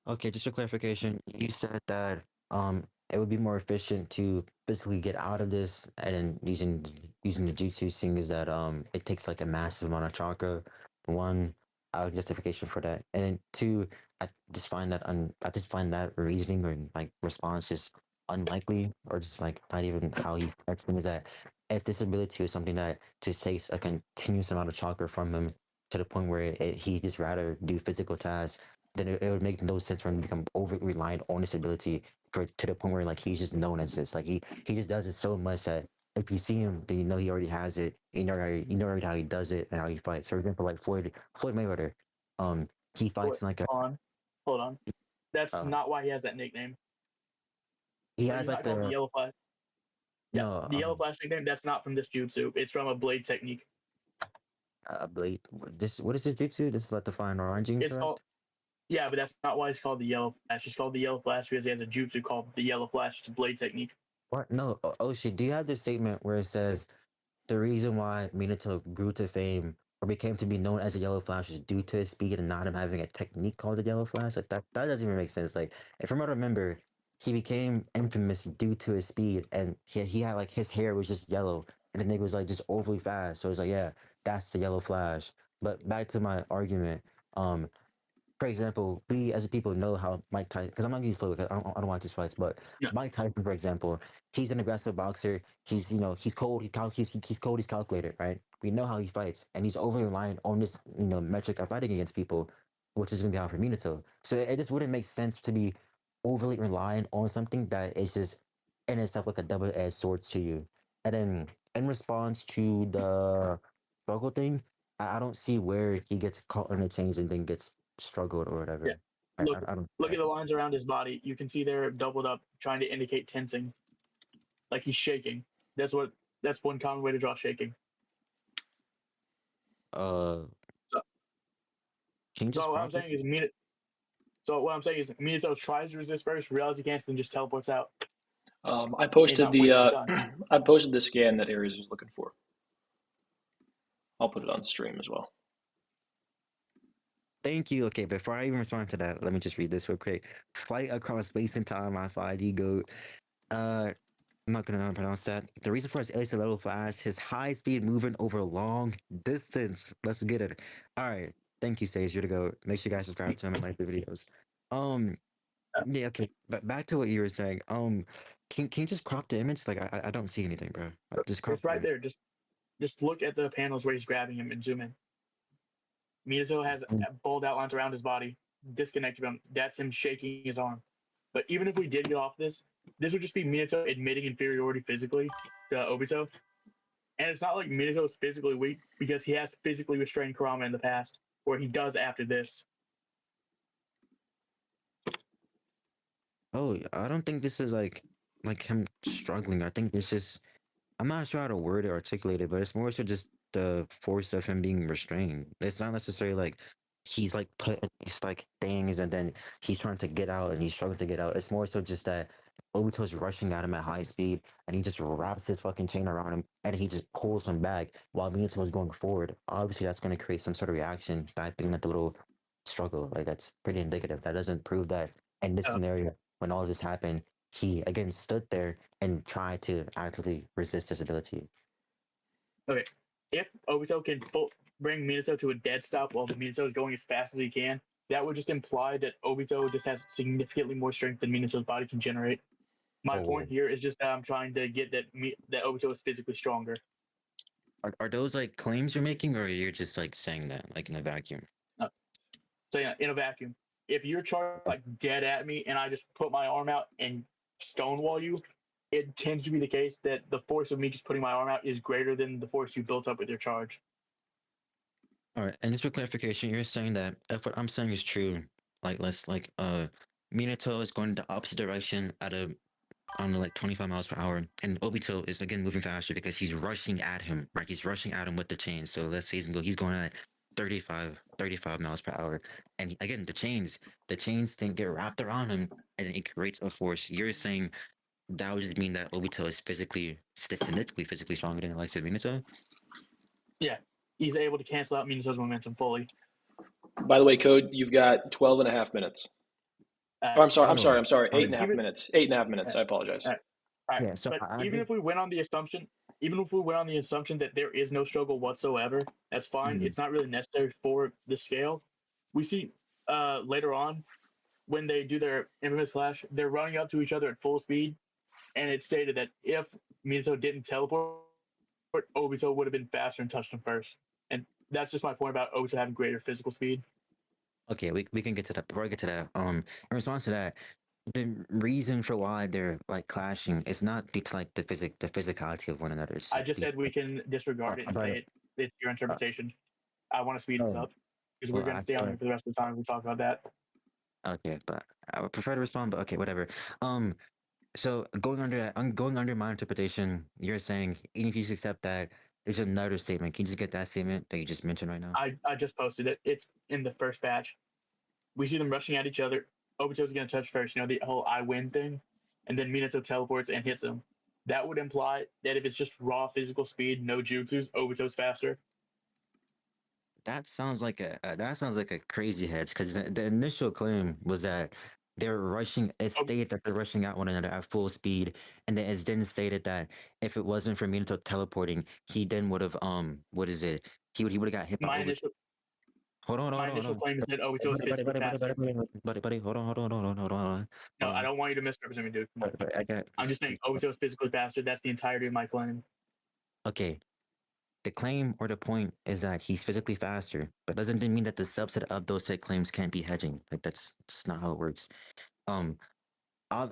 Okay, just for clarification, you said that it would be more efficient to basically get out of this and then using the jutsu, seeing is that it takes like a massive amount of chakra. One, I would justification for that, and then two, I just find that reasoning or like response just unlikely, or just like not even how he fights things. That if this ability is something that just takes a continuous amount of chakra from him to the point where he just rather do physical tasks, then it would make no sense for him to become overly reliant on this ability for to the point where like he's just known as this. Like he just does it so much that if you see him, then you know he already has it. You know already how he does it and how he fights. For example, like Floyd Mayweather, he Wait, fights in like a hold on. That's uh, not why he has that nickname. he So has he's like not called the the Yellow Flash. Yeah, no the Yellow Flash nickname, that's not from this jutsu. It's from a blade technique. blade. What is this jutsu? This is like the fine oranging, It's called, correct? yeah, but that's not why it's called the Yellow Flash. It's called the Yellow Flash because he has a jutsu called the Yellow Flash. It's a blade technique. What? No. Oh shit. Do you have this statement where it says the reason why Minato grew to fame or became to be known as a Yellow Flash is due to his speed and not him having a technique called the Yellow Flash? Like that doesn't even make sense. Like if I remember, he became infamous due to his speed and he had like his hair was just yellow and the nigga was like just overly fast. So it's like, yeah, that's the Yellow Flash. But back to my argument, um, for example, we as a people know how Mike Tyson, because I'm not gonna slow because I don't watch his fights, but Yeah. Mike Tyson, for example, he's an aggressive boxer. He's he's cold. He's cold. He's calculated, right? We know how he fights, and he's overly reliant on this metric of fighting against people, which is gonna be hard for Minato. So it just wouldn't make sense to be overly reliant on something that is just in itself like a double-edged sword to you. And then in response to the struggle thing, I don't see where he gets caught in a change and then gets struggled or Yeah. whatever. Look, I don't. look at the lines around his body. You can see they're doubled up, trying to indicate tensing, like he's shaking. That's what. That's one common way to draw shaking. Uh, So, can you just so what I'm crop it? saying is, So what I'm saying is, Minato tries to resist first, realizes he can't, then just teleports out I and posted not the wasting time. I posted the scan that Aries was looking for. I'll put it on stream as well. Thank you. Okay, before I even respond to that, let me just read this real quick. Flight across space and time, my 5D goat. Uh, I'm not gonna pronounce that. The reason for his ace level flash, his high speed moving over long distance. Let's get it. All right. Thank you, Sage. You're the goat. Make sure you guys subscribe to him and like the videos. Um, yeah, okay. But back to what you were saying. Can you just crop the image? Like I don't see anything, bro. Like, just crop It's the right image. there. Just look at the panels where he's grabbing him and zoom in. Minato has bold outlines around his body, disconnected from him. That's him shaking his arm. But even if we did get off this would just be Minato admitting inferiority physically to Obito. And it's not like Minato is physically weak because he has physically restrained Kurama in the past, or he does after this. Oh, I don't think this is like him struggling. I think this is I'm not sure how to word it or articulate it, but it's more so just the force of him being restrained. It's not necessarily like he's like putting these like things and then he's trying to get out and he's struggling to get out. It's more so just that Obito's rushing at him at high speed and he just wraps his fucking chain around him and he just pulls him back while Minato is going forward. Obviously, that's going to create some sort of reaction. But I think that the little struggle, like that's pretty indicative. That doesn't prove that in this Uh, scenario, when all this happened, he again stood there and tried to actively resist his ability. okay, if Obito can bring Minato to a dead stop while Minato is going as fast as he can, that would just imply that Obito just has significantly more strength than Minato's body can generate. My point Oh, here is just that I'm trying to get that Obito is physically stronger. are those like claims you're making, or you're just like saying that like in a vacuum? Uh, so yeah, in a vacuum, if you're charged like dead at me and I just put my arm out and stonewall you, it tends to be the case that the force of me just putting my arm out is greater than the force you built up with your charge. All right, and just for clarification, you're saying that if what I'm saying is true, like let's like Minato is going the opposite direction at a on like 25 miles per hour, and Obito is again moving faster because he's rushing at him, right? He's rushing at him with the chain. So let's say he's going at 35 miles per hour, and again the chains then get wrapped around him, and it creates a force. You're saying that would just mean that Obito is statistically physically stronger than Alexa Minato. Yeah, he's able to cancel out Minato's momentum fully. By the way, Code, you've got 12 and a half minutes. Uh, Oh, I'm sorry. I'm Oh, sorry. I'm sorry. Eight sorry. and a half even minutes. 8.5 minutes. uh, I apologize. uh, all right, Yeah, so but I agree. even if we went on the assumption that there is no struggle whatsoever, that's fine. Mhm. It's not really necessary for the scale. We see later on when they do their infamous clash, they're running up to each other at full speed, and it's stated that if Minato didn't teleport, Obito would have been faster and touched him first. And that's just my point about Obito having greater physical speed. Okay, we can get to that. Before I get to that, in response to that, the reason for why they're like clashing is not due to like the physicality of one another. It's I just just said we can disregard it and but say it's your uh, interpretation. I want to speed this oh, up because we're well, going to I stay on thought here for the rest of the time. We talk about that. okay, but I would prefer to respond. But okay, whatever. Um, so going under that, I'm going under my interpretation. You're saying even if you just accept that, there's another statement. Can you just get that statement that you just mentioned right now? I just posted it. It's in the first batch. We see them rushing at each other. Obito's going to touch first, the whole I win thing. And then Minato teleports and hits him. That would imply that if it's just raw physical speed, no jutsus, Obito's faster. That sounds like a crazy hedge because the initial claim was that they're rushing. It Oh, stated that they're rushing out one another at full speed, and then it's then stated that if it wasn't for Minato teleporting, he then would have what is it? He would have got hit by my over. initial Hold on, My hold on, hold initial on. claim is that Obito is Buddy, physically faster. buddy, hold on, hold on, hold on, hold on, No, hold I on. don't want you to misrepresent me, dude. Come on. I got. I'm just saying Obito is physically faster. That's the entirety of my claim. Okay, the claim or the point is that he's physically faster, but doesn't mean that the subset of those said claims can't be hedging. Like that's not how it works. Um,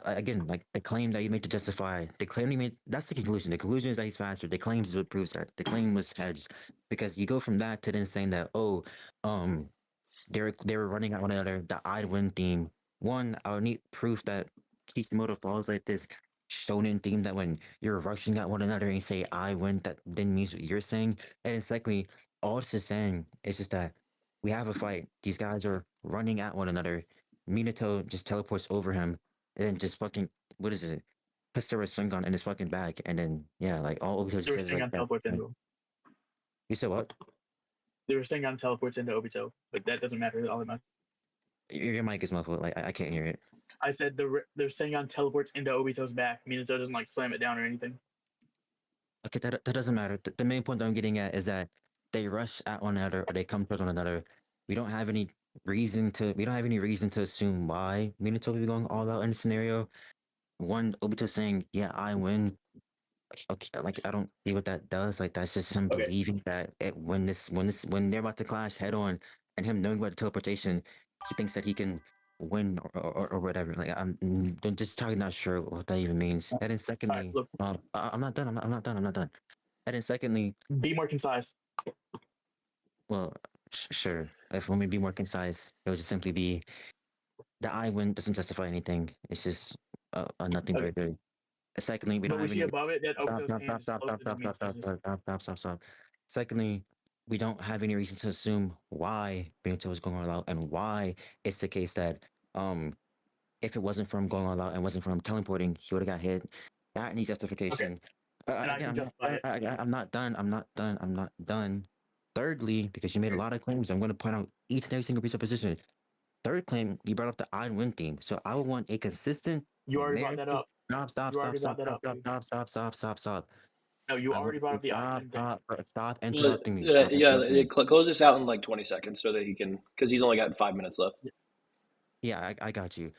again, like the claim that you made to justify the claim you made, that's the conclusion. The conclusion is that he's faster. The claim is what proves that. The claim was hedged because you go from that to then saying that, oh, um, they were running at one another. The I'd win theme. One, I would need proof that Kishimoto follows like this shonen theme that when you're rushing at one another and you say I win, that then means what you're saying. And then secondly, all this is saying is just that we have a fight. These guys are running at one another. Minato just teleports over him and then just fucking what is it? Puts the Rasengan in his fucking bag and then yeah, like all Obito They just were says is staying like on that. teleports into him. You said what? They were staying on teleports into Obito, but that doesn't matter all that much. Your mic is muffled. Like I can't hear it. I said they're staying on teleports into Obito's back. Minato doesn't like slam it down or anything. Okay, that doesn't matter. The main point that I'm getting at is that they rush at one another or they come towards one another. We don't have any reason to assume why Minato will be going all out in the scenario. One, Obito saying, "Yeah, I win." Okay, like I don't see what that does. Like that's just him Okay, believing that when they're about to clash head on, and him knowing about the teleportation, he thinks that he can win or whatever. Like I'm just totally not sure what that even means. And then all right. secondly, Look, I'm not done. I'm not done. And then secondly, be more concise. well, sure. If let me be more concise, it would just simply be the I win doesn't justify anything. It's just a nothing Okay. burger. Secondly, we don't But we have see any. above it that Stop! Obito's Stop! hand Stop! is Stop! closer Stop! than Stop! Stop! Stop! Minato's. Stop! Stop! Stop! Stop! Secondly, we don't have any reason to assume why Benito is going all out and why it's the case that um if it wasn't from going all out and wasn't from teleporting, he would have got hit. That needs Okay, justification. and I Again, can justify it. I'm not done. I'm not done. I'm not done. Thirdly, because you made a lot of claims, I'm going to point out each and every single piece of position. Third claim, you brought up the I win theme. So I would want a consistent You already brought that narrative. up. Stop, stop, You stop, already brought stop, that stop, up, stop, dude. stop, stop, stop, stop, stop. No, you I want already brought you up the I stop, win thing. stop Well, interrupting me. Stop yeah, interrupting me. close this out in like 20 seconds so that he can, because he's only got 5 minutes left. Yeah, I got you.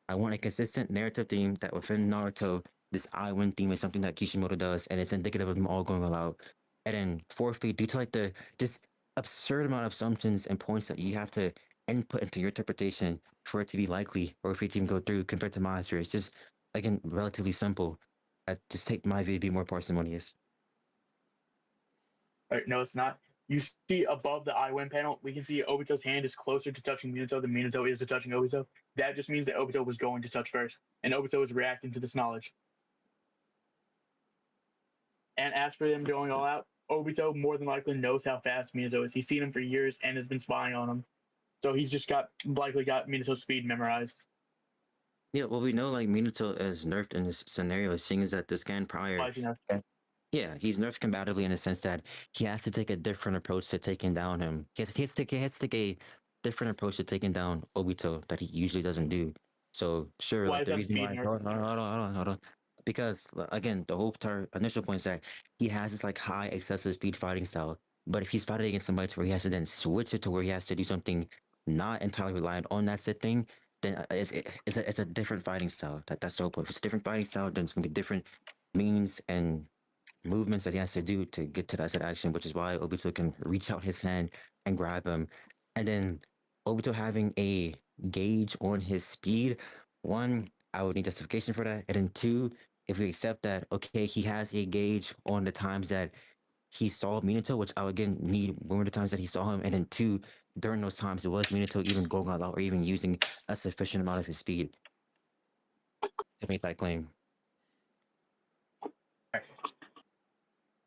I want a consistent narrative theme that within Naruto, this I win theme is something that Kishimoto does, and it's indicative of them all going all out. And then fourthly, due to like the just absurd amount of assumptions and points that you have to input into your interpretation for it to be likely or for it to even go through compared to my answer, it's just again relatively simple. I just take my view to be more parsimonious. All right, no, it's not. You see above the I win panel, we can see Obito's hand is closer to touching Minato than Minato is to touching Obito. That just means that Obito was going to touch first, and Obito was reacting to this knowledge. And as for them going all out, Obito more than likely knows how fast Minato is. He's seen him for years and has been spying on him. So he's just likely got Minato's speed memorized. Yeah, well, we know like Minato is nerfed in this scenario, seeing as that the scan prior. Why, you know, Yeah, he's nerfed combatively in the sense that he has to take a different approach to taking down him. He has to take a different approach to taking down Obito that he usually doesn't do. So sure, why like is the that a reason speed why nerf? hold on. Because again, the whole initial point is that he has this like high excessive speed fighting style. But if he's fighting against somebody to where he has to then switch it to where he has to do something not entirely reliant on that set thing, then it's a different fighting style. That's the whole point. If it's a different fighting style, then it's gonna be different means and movements that he has to do to get to that set action, which is why Obito can reach out his hand and grab him. And then Obito having a gauge on his speed, one, I would need justification for that. And then two, if we accept that, okay, he has a gauge on the times that he saw Minato, which I would again need one of the times that he saw him. And then two, during those times, it was Minato even going all out or even using a sufficient amount of his speed to make that claim.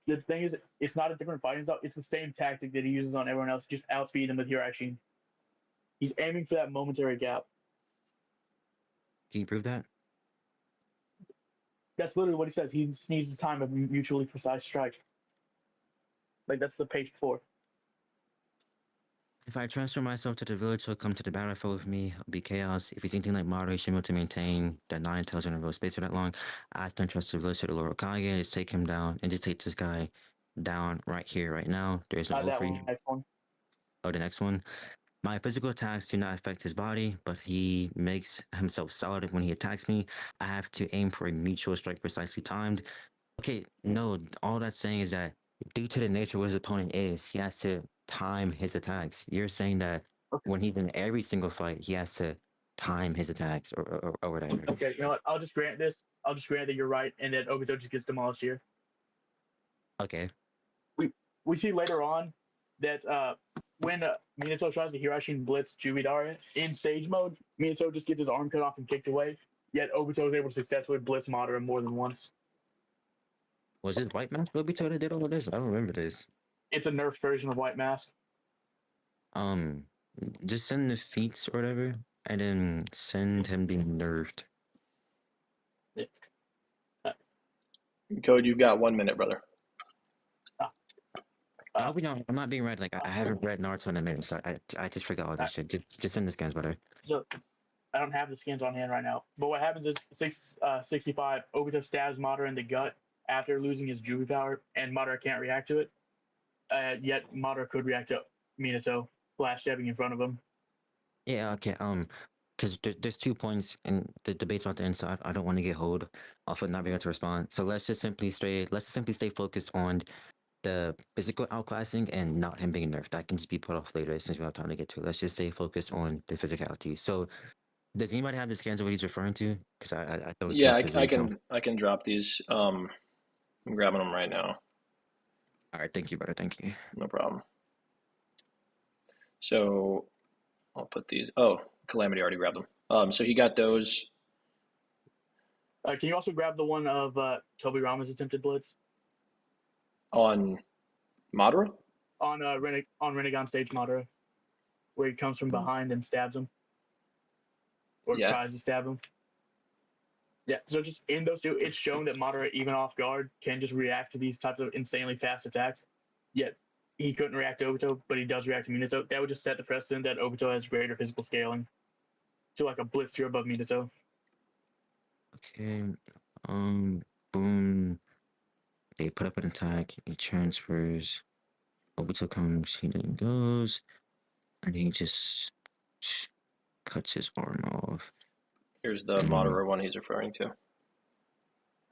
The thing is, it's not a different fighting style. It's the same tactic that he uses on everyone else, just outspeed them with Hiraishin. He's aiming for that momentary gap. Can you prove that? That's literally what he says. He needs the time of mutually precise strike. Like that's the page before. If I transfer myself to the village, he'll come to the battlefield with me. It'll be chaos. If he's anything like moderation, to maintain that nine tails in a row space for that long, I have to entrust the village to the Lord Kage, just take him down, and just take this guy down right here, right now. There's an Not O that for one. you. Next one. Oh, the next one. My physical attacks do not affect his body, but he makes himself solid when he attacks me. I have to aim for a mutual strike precisely timed. Okay, no, all that's saying is that due to the nature of what his opponent is, he has to time his attacks. You're saying that Okay. when he's in every single fight, he has to time his attacks or whatever. Okay, you know what? I'll just grant this. I'll just grant that you're right, and that Obito just gets demolished here. Okay. We we see later on that when Minato tries to Hirashin Blitz Jubidara in Sage mode, Minato just gets his arm cut off and kicked away. Yet Obito is able to successfully Blitz Madara more than once. Was it White Mask Obito that did all of this? I don't remember this. It's a nerfed version of White Mask. Um, just send the feats or whatever, and then send him being nerfed. Code, you've got 1 minute, brother. I hope you know I'm not being read. Like I haven't read Naruto in a minute, so I just forgot all this shit. Just send the scans, brother. So I don't have the skins on hand right now. But what happens is 65, Obito stabs Madara in the gut after losing his Jubi power, and Madara can't react to it. Yet Madara could react to Minato flash stabbing in front of him. Yeah, okay. Because there's 2 points in the debate's about to end, so I don't want to get hold off of not being able to respond. So let's just simply stay focused on the physical outclassing and not him being nerfed. That can just be put off later since we don't have time to get to it. Let's just stay focused on the physicality. So does anybody have the scans of what he's referring to? Because I don't Yeah, trust his recount. I can drop these. I'm grabbing them right now. All right, thank you, brother. Thank you. No problem. So I'll put these. Oh, Calamity already grabbed them. So he got those. Can you also grab the one of Tobirama's attempted blitz On Madara? on Renegon stage Madara, where he comes from behind and stabs him, or Yeah. tries to stab him? Yeah, so just in those two, it's shown that Madara, even off guard, can just react to these types of insanely fast attacks. Yet he couldn't react to Obito, but he does react to Minato. That would just set the precedent that Obito has greater physical scaling to like a blitz tier above Minato. Okay. Boom. They put up an attack. He transfers. Obito comes. He then goes, and he just cuts his arm off. Here's the Madara one he's referring to.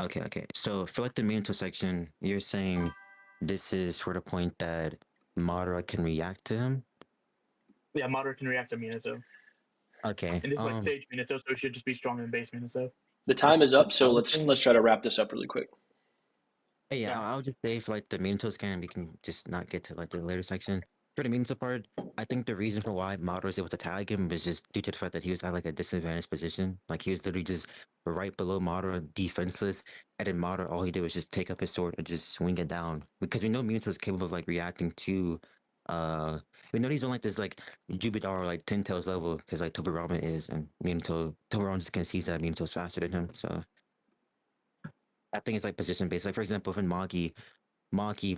Okay. So for like the Minato section, you're saying this is for the point that Madara can react to him? Yeah, Madara can react to Minato. Okay. And this is like Sage Minato, so it should just be stronger than base Minato. The time is up, so let's try to wrap this up really quick. Yeah, I'll just say for like the Minato scan, we can just not get to like the later section. For the Minato part, I think the reason for why Madara was able to tag him was just due to the fact that he was at like a disadvantaged position. Like he was literally just right below Madara, defenseless, and then Madara, all he did was just take up his sword and just swing it down. Because we know Minato is capable of like reacting to, we know he's on like this like Jubidar like Ten Tails level because like Tobirama is, and Tobirama just can see that Minato's faster than him. So I think it's like position based. Like for example, when Maki,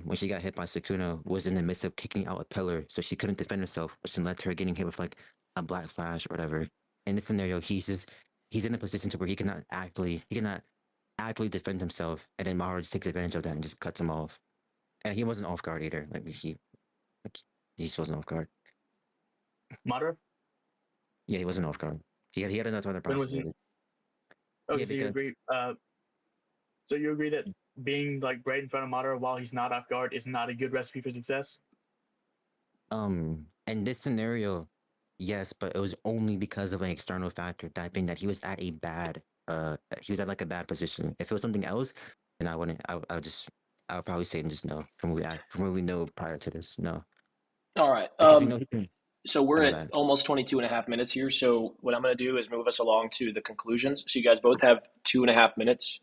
when she got hit by Sukuna, was in the midst of kicking out a pillar, so she couldn't defend herself, which led to her getting hit with like a black flash or whatever. In this scenario, he's in a position to where he cannot actually defend himself, and then Madara just takes advantage of that and just cuts him off. And he wasn't off guard either. He just wasn't off guard. Madara? Yeah, he wasn't off guard. He had enough other When was he? possibilities. Okay, Yeah, so you because agree? So you agree that being like right in front of Madara while he's not off guard is not a good recipe for success? in this scenario, yes, but it was only because of an external factor, that being that he was at he was at like a bad position. If it was something else, then I wouldn't. I would probably say just no. From what we know prior to this, no, All right. because we know he can. So we're My at bad. almost 22 and a half minutes here. So what I'm going to do is move us along to the conclusions. So you guys both have 2.5 minutes.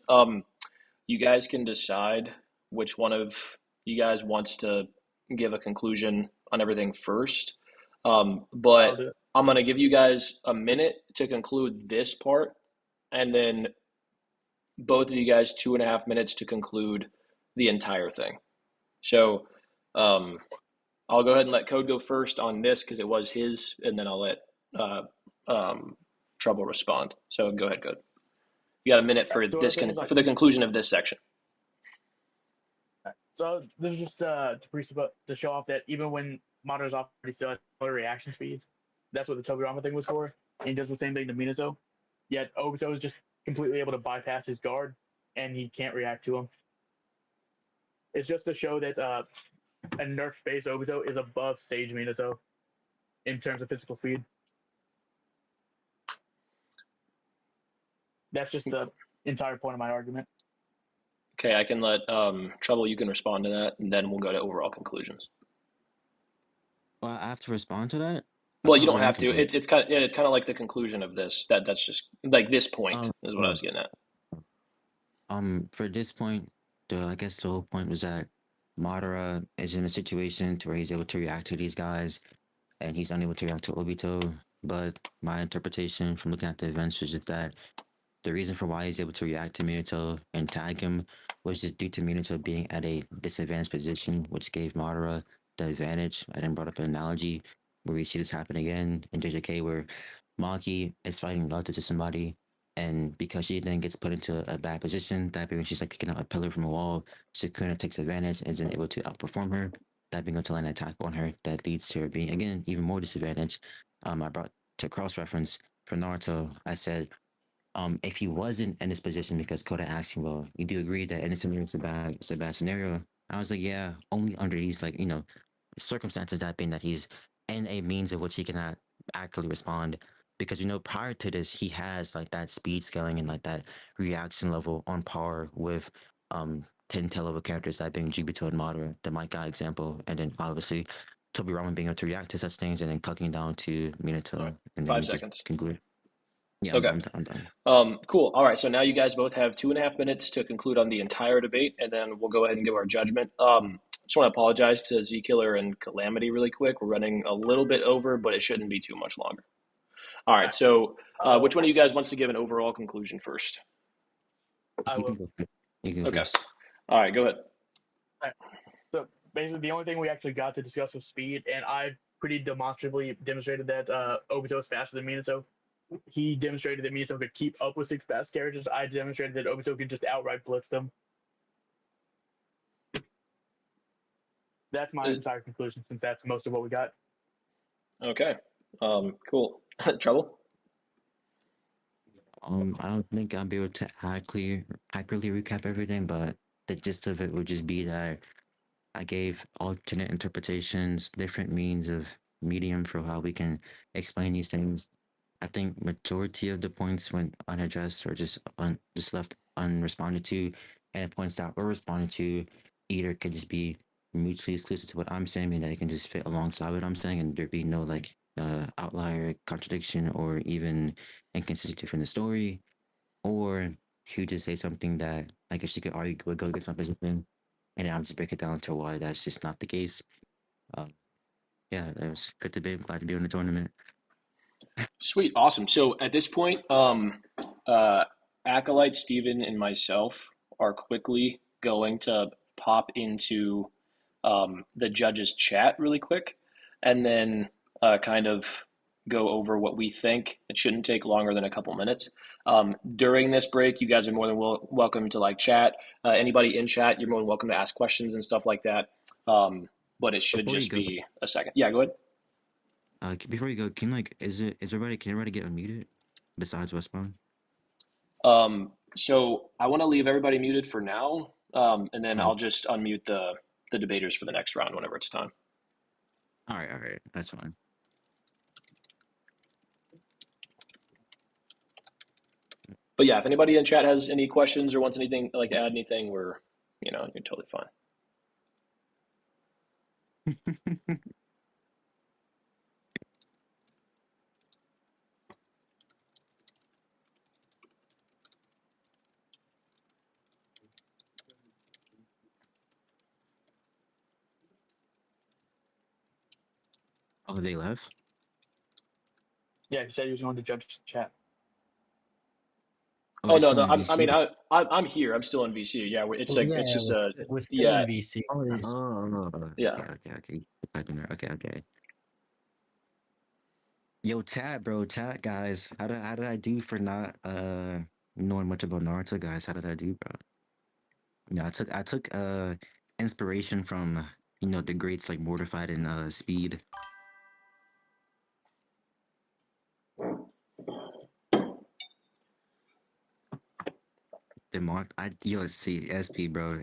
You guys can decide which one of you guys wants to give a conclusion on everything first. But I'm going to give you guys a minute to conclude this part, and then both of you guys 2.5 minutes to conclude the entire thing. So I'll go ahead and let Code go first on this because it was his, and then I'll let Trouble respond. So go ahead, Code. You got a minute for this for the conclusion of this section. So this is just to show off that even when Madara's already still has reaction speeds. That's what the Tobirama thing was for. And he does the same thing to Minato. Yet Obito is just completely able to bypass his guard, and he can't react to him. It's just to show that a nerf based Obito is above Sage Minato in terms of physical speed. That's just the entire point of my argument. Okay, I can let Trouble. You can respond to that, and then we'll go to overall conclusions. Well, I have to respond to that. Well, you don't have to. It's kind of like the conclusion of this. That's just like this point is what I was getting at. For this point, I guess the whole point was that Madara is in a situation to where he's able to react to these guys, and he's unable to react to Obito. But my interpretation from looking at the events was just that the reason for why he's able to react to Minato and tag him was just due to Minato being at a disadvantaged position, which gave Madara the advantage. I then brought up an analogy where we see this happen again in JJK, where Maki is fighting Naruto to somebody, and because she then gets put into a bad position, that being she's like kicking out a pillar from a wall, Sukuna takes advantage and is then able to outperform her, that being able to land an attack on her that leads to her being, again, even more disadvantaged. I brought to cross-reference for Naruto, I said, if he wasn't in this position, because Koda asked him, well, you do agree that innocent scenario it's a bad scenario? I was like, yeah, only under these, like, circumstances, that being that he's in a means of which he cannot accurately respond. Because, prior to this, he has like that speed scaling and like that reaction level on par with 10 tail level characters, that being Jibito and Madara, the Might Guy example. And then obviously Tobirama being able to react to such things and then cucking down to Minato. Right. And then 5 we seconds. just conclude. Yeah, Okay. I'm done. Cool. All right. So now you guys both have 2.5 minutes to conclude on the entire debate, and then we'll go ahead and give our judgment. Just want to apologize to Z Killer and Calamity really quick. We're running a little bit over, but it shouldn't be too much longer. All right. So, which one of you guys wants to give an overall conclusion first? I will. Okay. All right. Go ahead. All right. So basically, the only thing we actually got to discuss was speed, and I pretty demonstrably demonstrated that Obito is faster than Minato. He demonstrated that Minato could keep up with 6 fast characters. I demonstrated that Obito could just outright blitz them. That's my entire conclusion, since that's most of what we got. Okay. Cool. Trouble? I don't think I'll be able to accurately recap everything, but the gist of it would just be that I gave alternate interpretations, different means of medium for how we can explain these things. I think majority of the points went unaddressed or just left unresponded to, and points that were responded to either could just be mutually exclusive to what I'm saying, meaning that it can just fit alongside what I'm saying, and there be no like outlier, contradiction, or even inconsistency from the story, or he would just say something that, like, if she could argue would go against my position, and then I'll just break it down to why that's just not the case. Yeah, that was good debate. I'm glad to be in the tournament. Sweet, awesome. So at this point, Acolyte, Steven, and myself are quickly going to pop into the judges' chat really quick, and then kind of go over what we think. It shouldn't take longer than a couple minutes. During this break, you guys are more than welcome to like chat. Anybody in chat, you're more than welcome to ask questions and stuff like that. But it should just be a second. Yeah, go ahead. Before you go, can everybody get unmuted besides Westbound? So I want to leave everybody muted for now, and then I'll just unmute the debaters for the next round whenever it's time. All right, that's fine. But yeah, if anybody in chat has any questions or wants anything, like to add anything, you're totally fine. Oh, they left? Yeah, he said he was going to judge chat. Oh no, I'm here. I'm still in VC. Yeah, it's like it's just we're still in VC. Yeah. Okay. Yo, chat, bro, chat, guys. How did I do for not knowing much about Naruto, guys? How did I do, bro? Yeah, I took inspiration from the greats like Mortified and Speed. See, SP, bro,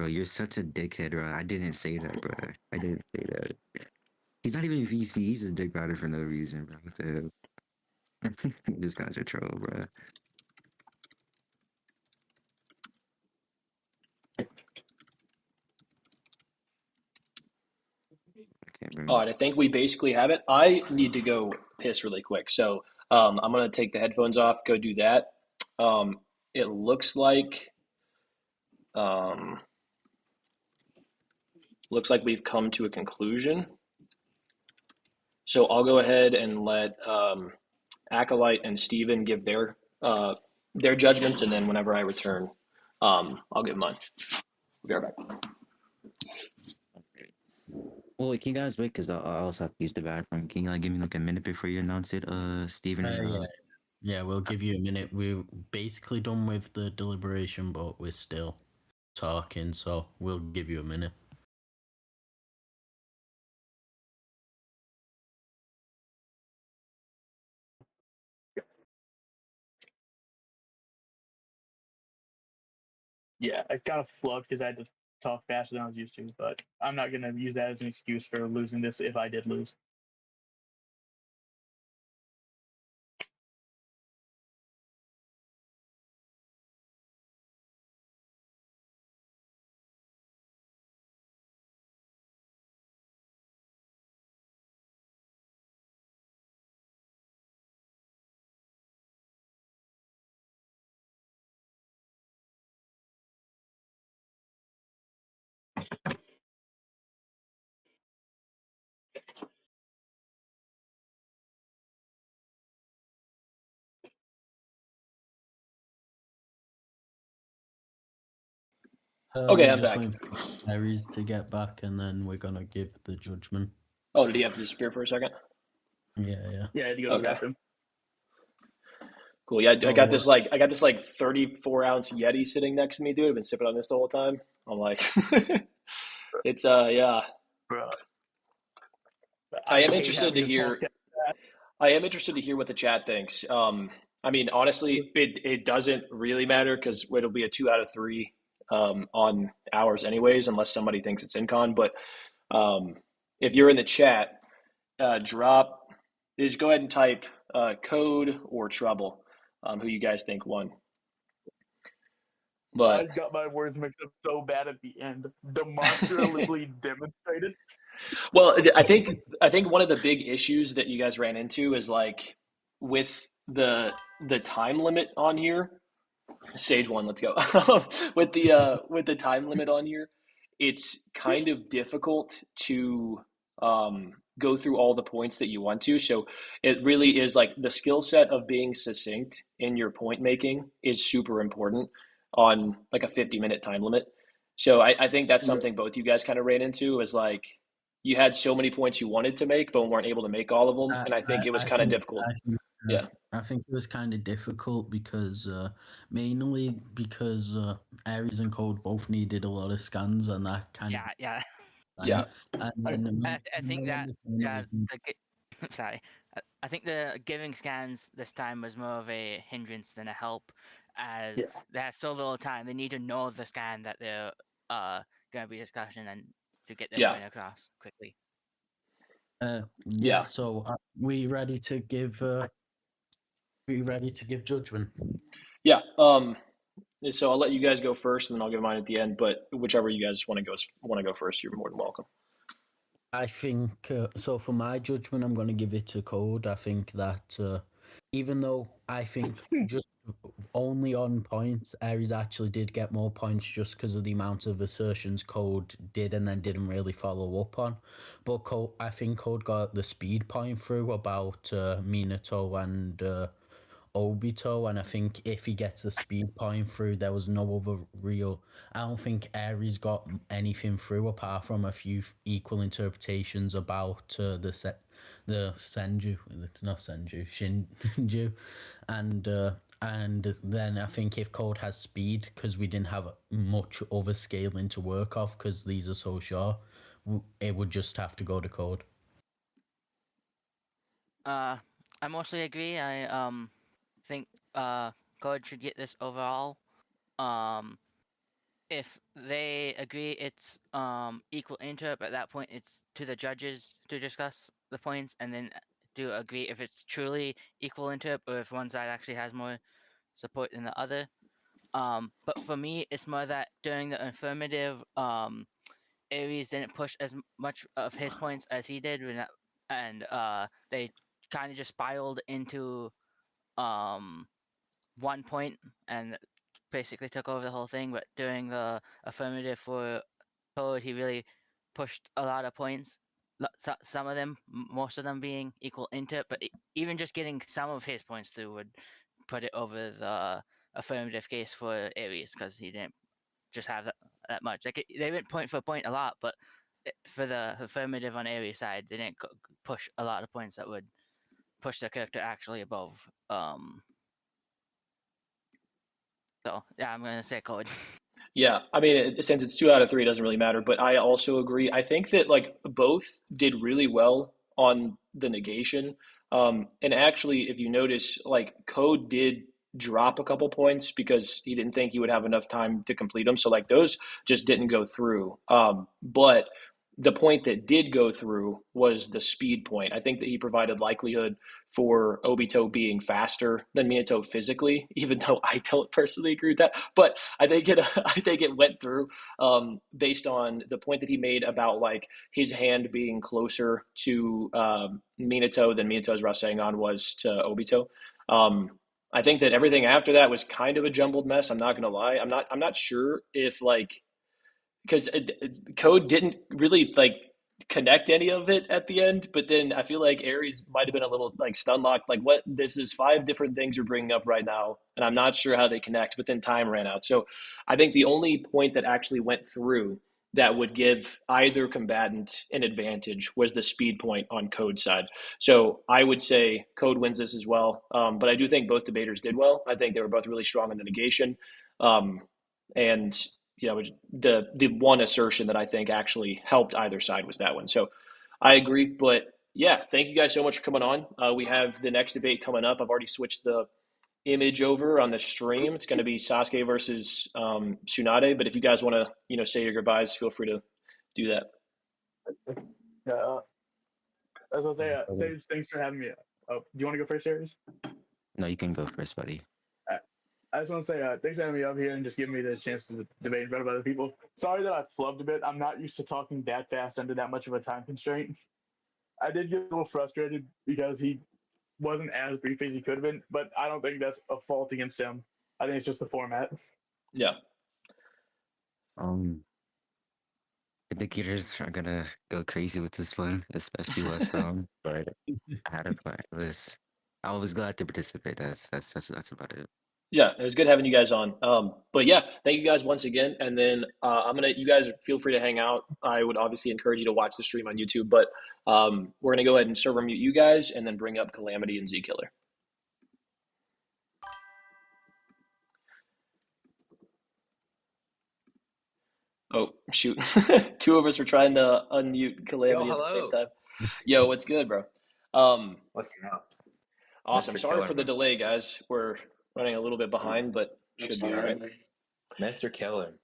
you're such a dickhead, bro. I didn't say that, bro. I didn't say that. He's not even VC. He's a dick rider for no reason, bro. What the hell? This guy's a troll, bro. I can't All remember. right, I think we basically have it. I need to go piss really quick, so I'm gonna take the headphones off, go do that. It um, looks like we've come to a conclusion. So I'll go ahead and let Acolyte and Steven give their judgments, and then whenever I return, I'll give mine. We'll be right back. Well, wait, can you guys wait? Because I also have to use the bathroom. Can you give me like a minute before you announce it, Steven and Yeah, we'll give you a minute. We're basically done with the deliberation, but we're still talking, so we'll give you a minute. Yeah, I kind of flubbed because I had to talk faster than I was used to, but I'm not going to use that as an excuse for losing this if I did lose. Okay, We're I'm just back. waiting for Aries to get back, and then we're gonna give the judgment. Oh, did he have to disappear for a second? Yeah. Yeah, I had to go to the Okay. bathroom. Cool. Yeah, I got So, this like 34-ounce Yeti sitting next to me, dude. I've been sipping on this the whole time. I'm like, it's yeah. Bro, I I am hate interested to having to talk hear. to that. I am interested to hear what the chat thinks. I mean, honestly, it doesn't really matter because it'll be a 2 out of 3 on ours anyways, unless somebody thinks it's incon. But if you're in the chat, just go ahead and type code or trouble. Who you guys think won? I But got my words mixed up so bad at the end. Demonstrably demonstrated. well, I think one of the big issues that you guys ran into is like with the time limit on here. Sage one, let's go. With the time limit on here, it's kind of difficult to go through all the points that you want to. So it really is like the skill set of being succinct in your point making is super important on like a 50-minute time limit. So I think that's something both you guys kind of ran into is like you had so many points you wanted to make, but weren't able to make all of them. And I think it was kind of difficult. Yeah. I think it was kind of difficult because mainly because Aries and Code both needed a lot of scans, and that kind of Yeah. Yeah. And then I think that sorry. I think the giving scans this time was more of a hindrance than a help, as they have so little time. They need to know the scan that they're going to be discussing and to get their Yeah. point across quickly. Yeah. So we ready to give judgment? Yeah. So I'll let you guys go first, and then I'll give mine at the end. But whichever you guys want to go first, you're more than welcome. I think so. For my judgment, I'm going to give it to Code. I think that even though I think just only on points, Aries actually did get more points just because of the amount of assertions Code did and then didn't really follow up on. But I think Code got the speed point through about Minato and Obito, and I think if he gets a speed point through, there was no other real. I don't think Aries got anything through apart from a few equal interpretations about the Senju, not Senju, Shinju, and then I think if Code has speed, because we didn't have much other scaling to work off, because these are so short, it would just have to go to Code. I mostly agree. I think Code should get this overall. If they agree it's equal interp, at that point it's to the judges to discuss the points and then to agree if it's truly equal interp or if one side actually has more support than the other. But for me, it's more that during the affirmative, Aries didn't push as much of his points as he did, and they kind of just spiraled into 1 point and basically took over the whole thing. But during the affirmative for Code, he really pushed a lot of points. Some of them, most of them being equal interp, but even just getting some of his points through would put it over the affirmative case for Aries because he didn't just have that much. Like they went point for point a lot, but for the affirmative on Aries side, they didn't push a lot of points that would push the character actually above. So yeah, I'm gonna say Code. Yeah, I mean, since it's 2 out of 3, it doesn't really matter. But I also agree. I think that like both did really well on the negation. And actually, if you notice, like Code did drop a couple points because he didn't think he would have enough time to complete them. So like those just didn't go through. But the point that did go through was the speed point. I think that he provided likelihood for Obito being faster than Minato physically, even though I don't personally agree with that. But I think it I think it went through based on the point that he made about like his hand being closer to Minato than Minato's Rasengan was to Obito. I think that everything after that was kind of a jumbled mess. I'm not gonna lie. I'm not sure if like because Code didn't really like connect any of it at the end. But then I feel like Aries might have been a little like stun locked. Like, what? This is 5 different things you're bringing up right now, and I'm not sure how they connect. But then time ran out. So I think the only point that actually went through that would give either combatant an advantage was the speed point on Code side. So I would say Code wins this as well. But I do think both debaters did well. I think they were both really strong in the negation. And the one assertion that I think actually helped either side was that one. So I agree. But yeah, thank you guys so much for coming on. We have the next debate coming up. I've already switched the image over on the stream. It's going to be Sasuke versus Tsunade. But if you guys want to, say your goodbyes, feel free to do that. Yeah, as I was say, Sage, thanks for having me. Do you want to go first, Aries? No, you can go first, buddy. I just want to say thanks for having me up here and just giving me the chance to debate in front of other people. Sorry that I flubbed a bit. I'm not used to talking that fast under that much of a time constraint. I did get a little frustrated because he wasn't as brief as he could have been, but I don't think that's a fault against him. I think it's just the format. Yeah. Indicators are gonna go crazy with this one, especially last round. But I had a plan. I was glad to participate. That's about it. Yeah, it was good having you guys on. But yeah, thank you guys once again. And then you guys feel free to hang out. I would obviously encourage you to watch the stream on YouTube, but we're gonna go ahead and server mute you guys and then bring up Calamity and Z Killer. Oh shoot, 2 of us were trying to unmute Calamity at the same time. Yo, what's good, bro? What's up? Awesome. Mr. Sorry Killer, for the delay, guys. We're running a little bit behind, but should be all right. Mr. Killer.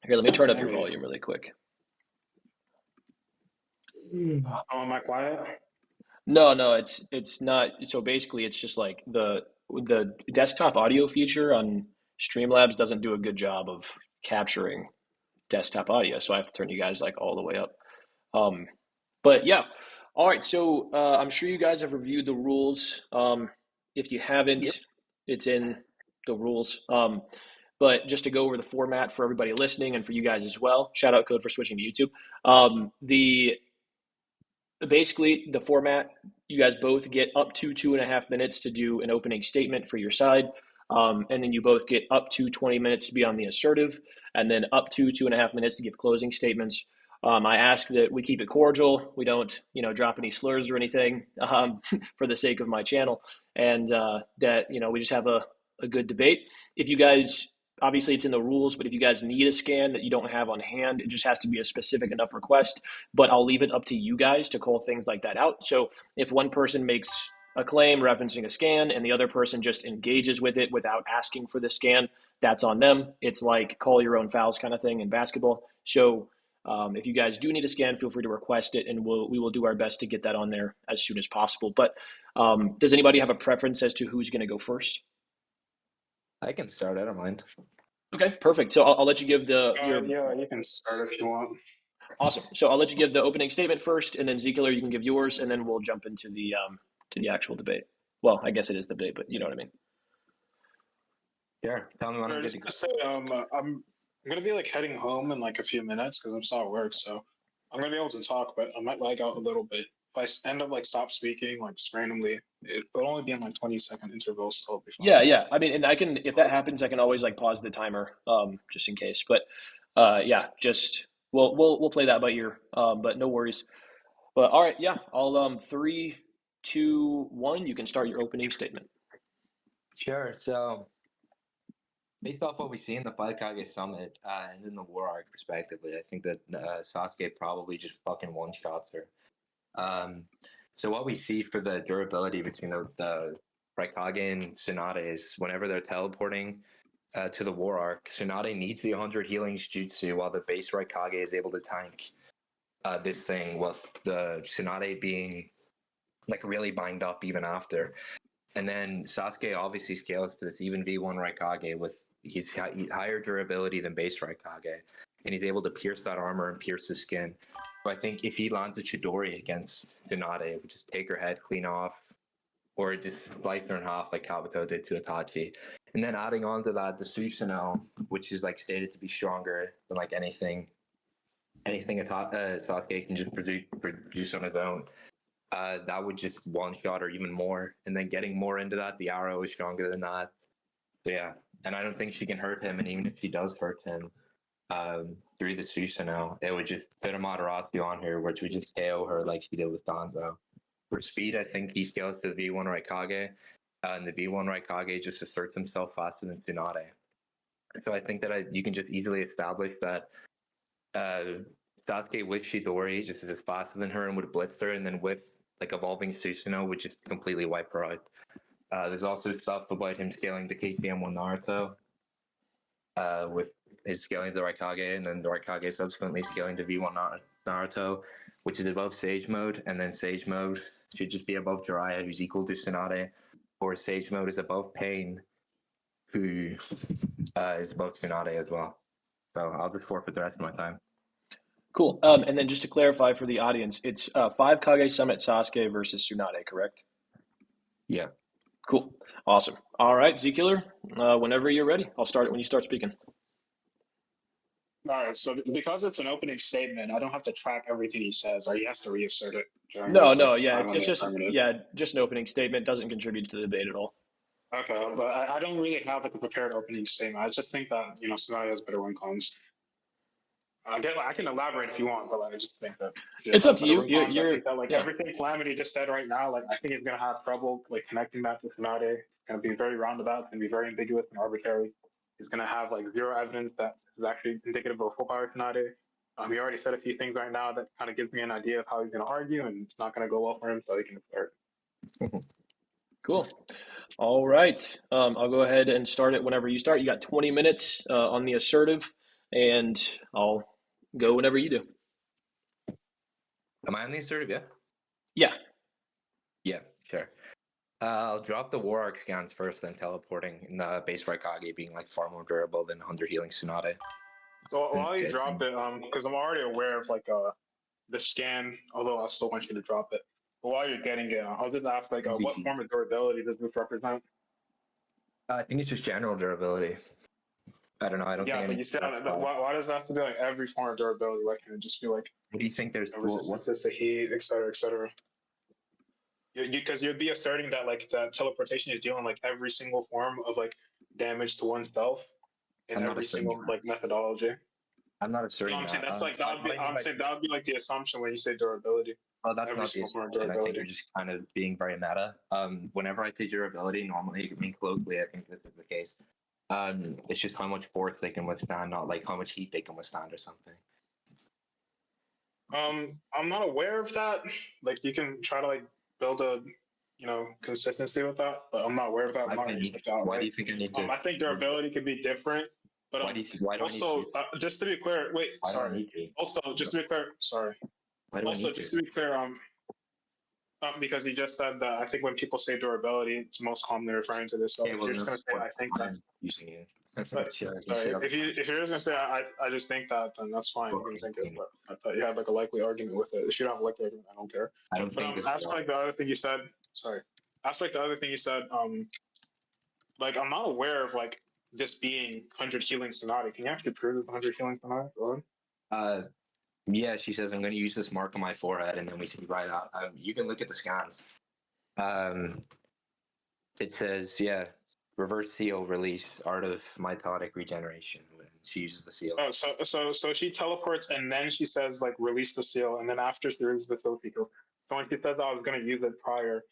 Here, let me turn up your volume really quick. Oh, am I quiet? No, it's not. So basically, it's just like the desktop audio feature on Streamlabs doesn't do a good job of capturing desktop audio, so I have to turn you guys like all the way up. But yeah, all right. So I'm sure you guys have reviewed the rules. If you haven't, it's in the rules. But just to go over the format for everybody listening and for you guys as well, shout out Code for switching to YouTube. Basically, the format, you guys both get up to 2.5 minutes to do an opening statement for your side. And then you both get up to 20 minutes to be on the assertive, and then up to 2.5 minutes to give closing statements. I ask that we keep it cordial. We don't, drop any slurs or anything for the sake of my channel, and that, we just have a good debate. If you guys obviously it's in the rules, but if you guys need a scan that you don't have on hand, it just has to be a specific enough request. But I'll leave it up to you guys to call things like that out. So if one person makes a claim referencing a scan and the other person just engages with it without asking for the scan, that's on them. It's like call your own fouls kind of thing in basketball. So if you guys do need a scan, feel free to request it, and we will do our best to get that on there as soon as possible. But does anybody have a preference as to who's going to go first? I can start. I don't mind. Okay, perfect. So I'll let you give Yeah, you can start if you want. Awesome. So I'll let you give the opening statement first, and then Ezekiel, you can give yours, and then we'll jump into the actual debate. Well, I guess it is the debate, but you know what I mean. Sure. Tell me when I'm good to go. Say, I'm gonna be like heading home in like a few minutes because I'm still at work, so I'm gonna be able to talk, but I might lag out a little bit. If I end up like stop speaking like just randomly, it'll only be in like 20-second intervals, so it'll be fine. Yeah. I mean, and I can, if that happens, I can always like pause the timer, just in case. But yeah, just we'll play that by ear. But no worries. But all right, yeah, I'll 3, 2, 1. You can start your opening statement. Sure. So, based off what we see in the Five Kage Summit and in the War Arc, respectively, I think that Sasuke probably just fucking one-shots her. So what we see for the durability between the Raikage and Tsunade is whenever they're teleporting to the War Arc, Tsunade needs the 100 healings jutsu while the base Raikage is able to tank this thing, with the Tsunade being like really bind up even after. And then Sasuke obviously scales to this even V1 Raikage with he's higher durability than base Raikage, and he's able to pierce that armor and pierce the skin. So I think if he lands a Chidori against Tsunade, it would just take her head clean off, or just slice her in half like Kabuto did to Itachi. And then adding on to that, the Susanoo, which is like stated to be stronger than like anything Sasuke can just produce on his own. That would just one shot or even more. And then getting more into that, the arrow is stronger than that. So yeah, and I don't think she can hurt him. And even if she does hurt him through the Susanoo, it would just put a Moderatio on her, which would just KO her like she did with Danzo. For speed, I think he scales to the V1 Raikage, and the V1 Raikage just asserts himself faster than Tsunade. So I think that you can just easily establish that Sasuke with Chidori just is faster than her and would blitz her, and then with like evolving Susanoo would just completely wipe her out. There's also stuff about him scaling the KTM1 Naruto, with his scaling the Raikage, and then the Raikage subsequently scaling to V1 Naruto, which is above Sage Mode, and then Sage Mode should just be above Jiraiya, who's equal to Tsunade, or Sage Mode is above Pain, who is above Tsunade as well. So I'll just forfeit the rest of my time. Cool. And then just to clarify for the audience, it's 5 Kage Summit Sasuke versus Tsunade, correct? Yeah. Cool. Awesome. All right, Ezekiel, whenever you're ready, I'll start it when you start speaking. All right, so because it's an opening statement, I don't have to track everything he says, or he has to reassert it. Just an opening statement. Doesn't contribute to the debate at all. Okay, but I don't really have like a prepared opening statement. I just think that Tsunade has better win cons. I can elaborate if you want, but I just think that it's up to you. I think that everything Calamity just said right now, I think he's gonna have trouble connecting that to Tsunade. It's gonna be very roundabout. It's gonna be very ambiguous and arbitrary. He's gonna have zero evidence that is actually indicative of full power Tsunade. He already said a few things right now that kind of gives me an idea of how he's gonna argue, and it's not gonna go well for him. So he can start. Cool. All right. I'll go ahead and start it whenever you start. You got 20 minutes on the assertive, and I'll go whenever you do. Am I on the assertive? Yeah. Yeah. Yeah. Sure. I'll drop the War Arc scans first, then teleporting, and the base Raikage being far more durable than 100 healing Tsunade. So while you drop it, because I'm already aware of the scan, although I still want you to drop it. But while you're getting it, I'll just ask what form of durability does this represent? I think it's just general durability. I don't know. I don't think. Yeah, but you said why does it have to be every form of durability? Why can't it just be What do you think? There's resistance to heat, et cetera, et cetera. Because you'd be asserting that that teleportation is dealing every single form of damage to oneself in every single methodology. I'm not asserting that. I'm saying that would be the assumption when you say durability. Well, that's not the assumption. I think you're just kind of being very meta. Whenever I say durability, normally I mean closely. I think this is the case. It's just how much force they can withstand, not like how much heat they can withstand or something. I'm not aware of that. Like, you can try to like build a, consistency with that, but I'm not aware of that. I'm not researched out. Why do you think I need to? I think durability could be different, but why do I also need to? just to be clear, wait, Why do I sorry. need to? Also, just to be clear, sorry. Why do I Also, need just to? to be clear, because you just said that I think when people say durability, it's most commonly referring to this. So Okay, if well, you're just gonna that's say what I think that, I'm using it. but Sure, sorry, sure. if you're just gonna say I just think that, then that's fine. You can think it. Okay. But I thought you had like a likely argument with it. If you don't have a likely argument, I don't care. I don't But think this as is for like the other thing you said, sorry. As for like the other thing you said, like I'm not aware of like this being 100 healing Tsunade. Can you actually prove this 100 healing Tsunade? Yeah, she says I'm going to use this mark on my forehead, and then we see right out. You can look at the scans. It says, yeah, reverse seal release, art of mitotic regeneration. When she uses the seal. Oh, so she teleports and then she says like release the seal, and then after she releases the seal, she goes. So when she says I was going to use it prior,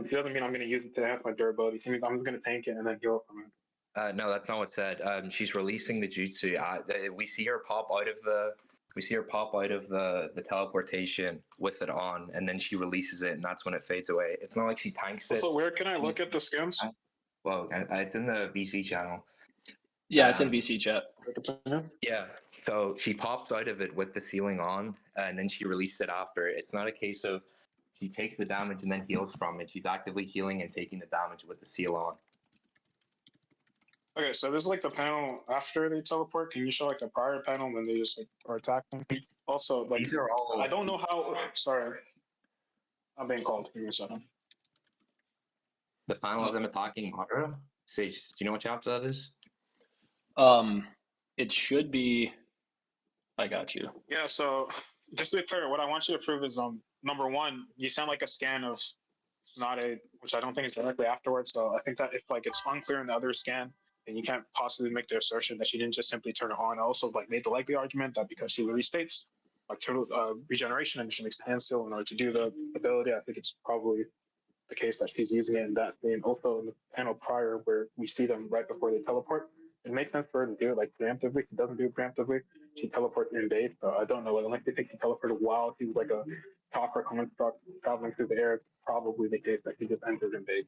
she doesn't mean I'm going to use it to enhance my durability. She means I'm just going to tank it and then heal from it. No, that's not what it said. She's releasing the jutsu. We see her pop out of the teleportation with it on, and then she releases it, and that's when it fades away. It's not like she tanks it. So where can I look at the scans? Well, it's in the VC channel. Yeah, it's in VC chat. Yeah. So she pops out of it with the sealing on, and then she released it after. It's not a case of she takes the damage and then heals from it. She's actively healing and taking the damage with the seal on. Okay, so this is like the panel after they teleport. Can you show like the prior panel when they just like are attacking? Also, like These are all. I don't know how. Sorry, I'm being called. Give me a second. The panel of them attacking Madara. Sage, do you know what chapter that is? It should be. I got you. Yeah. So just to be clear, what I want you to prove is number one, you sound like a scan of Tsunade, which I don't think is directly afterwards. So I think that if like it's unclear in the other scan, then you can't possibly make the assertion that she didn't just simply turn it on. I also like made the likely argument that because she restates like total regeneration and she makes the hand seal in order to do the ability, I think it's probably the case that she's using it in that scene. Also in the panel prior where we see them right before they teleport, it makes sense for her to do it like preemptively. She doesn't do it preemptively. She teleports in base, so I don't know. Unless they think she teleported while she was like a talker construct traveling through the air, it's probably the case that she just entered in base.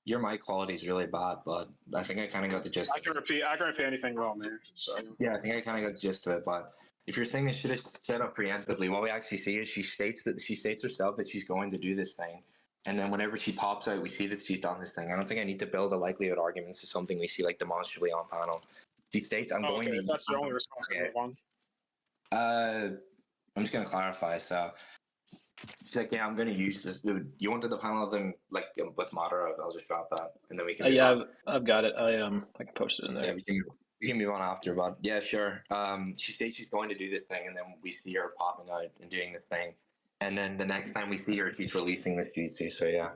Your mic quality is really bad, but I think I kind of got the gist. I can repeat anything wrong, man. So yeah, I think I kind of got the gist of it. But if you're saying this should have set up preemptively, what we actually see is she states herself that she's going to do this thing, and then whenever she pops out, we see that she's done this thing. I don't think I need to build a likelihood argument to something we see like demonstrably on panel. She states, "I'm going to." If that's your only response, okay. Move on. I'm just gonna clarify. So she's like, "Yeah, I'm gonna use this." Dude, you wanted the panel of them like with Madara? I'll just drop that, and then we can. Yeah, I've got it. I can post it in there. Yeah, we can move on after, but yeah, sure. She states she's going to do this thing, and then we see her popping out and doing this thing, and then the next time we see her, she's releasing this jutsu. So yeah,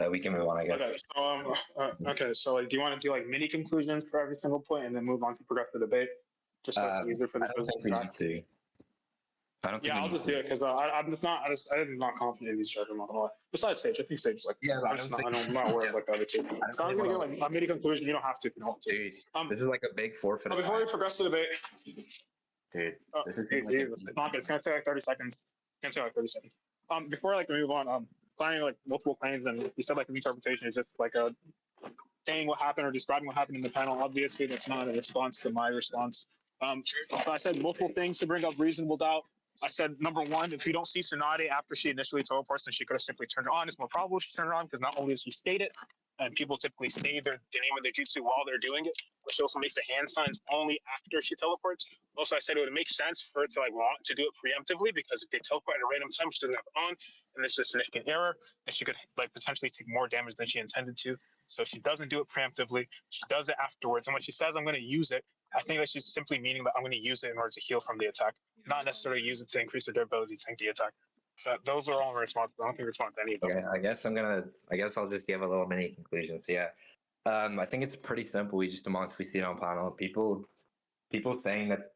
we can move on, I guess. Okay, so like, do you want to do like mini conclusions for every single point, and then move on to progressive debate, just so it's easier for the I don't think we need to. I don't think I'll just do it because I'm just not. I'm not confident in these judges. I'm not gonna lie. Besides Sage, I think Sage is like. Yeah, I'm not aware of like the other two. So I'm gonna get like a mini conclusion. You don't have to if you don't want to. Dude, this is like a big forfeit. Before we progress to debate, dude, this is it's not good. It's gonna take like 30 seconds. It's gonna take like 30 seconds. Before like we move on, finding like multiple claims, and you said like an interpretation is just like a saying what happened or describing what happened in the panel. Obviously, that's not a response to my response. So I said multiple things to bring up reasonable doubt. I said, number one, if you don't see Tsunade after she initially teleports, then she could have simply turned it on. It's more probable she turned it on because not only does she state it, and people typically say the name of the jutsu while they're doing it, but she also makes the hand signs only after she teleports. Also, I said it would make sense for her to like want to do it preemptively because if they teleport at a random time, she doesn't have it on, and there's a significant error, then she could like potentially take more damage than she intended to. So she doesn't do it preemptively. She does it afterwards. And when she says, I'm going to use it, I think that she's simply meaning that I'm going to use it in order to heal from the attack, not necessarily use it to increase her durability to tank the attack. So those are all my responses. I don't think we respond to any of them. Okay, I guess I'll just give a little mini conclusion. So yeah, I think it's pretty simple. We just demonstrably see it on panel. People saying that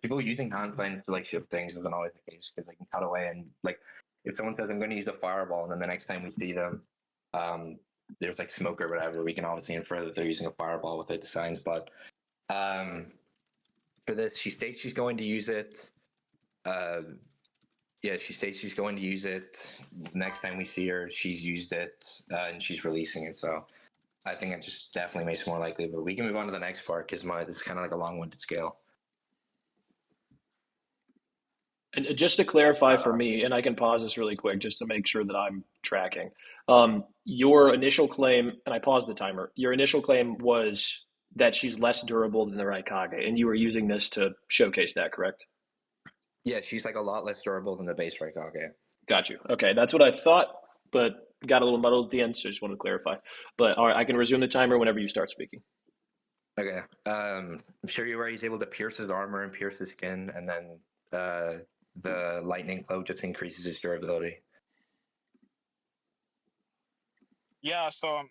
people using hand signs to like shift things isn't always the case because they can cut away and like if someone says I'm going to use a fireball and then the next time we see them, there's like smoke or whatever, we can obviously infer that they're using a fireball with its signs. But for this, she states she's going to use it. Yeah, she states she's going to use it. Next time we see her, she's used it and she's releasing it. So I think it just definitely makes it more likely. But we can move on to the next part because this is kind of like a long-winded scale. And just to clarify for me, and I can pause this really quick just to make sure that I'm tracking. Your initial claim, and I paused the timer, your initial claim was that she's less durable than the Raikage, and you were using this to showcase that, correct? Yeah, she's like a lot less durable than the base Raikage. Got you. Okay, that's what I thought, but got a little muddled at the end, so I just wanted to clarify. But all right, I can resume the timer whenever you start speaking. Okay. I'm sure you're aware he's able to pierce his armor and pierce his skin, and then the lightning cloak just increases his durability. Yeah, so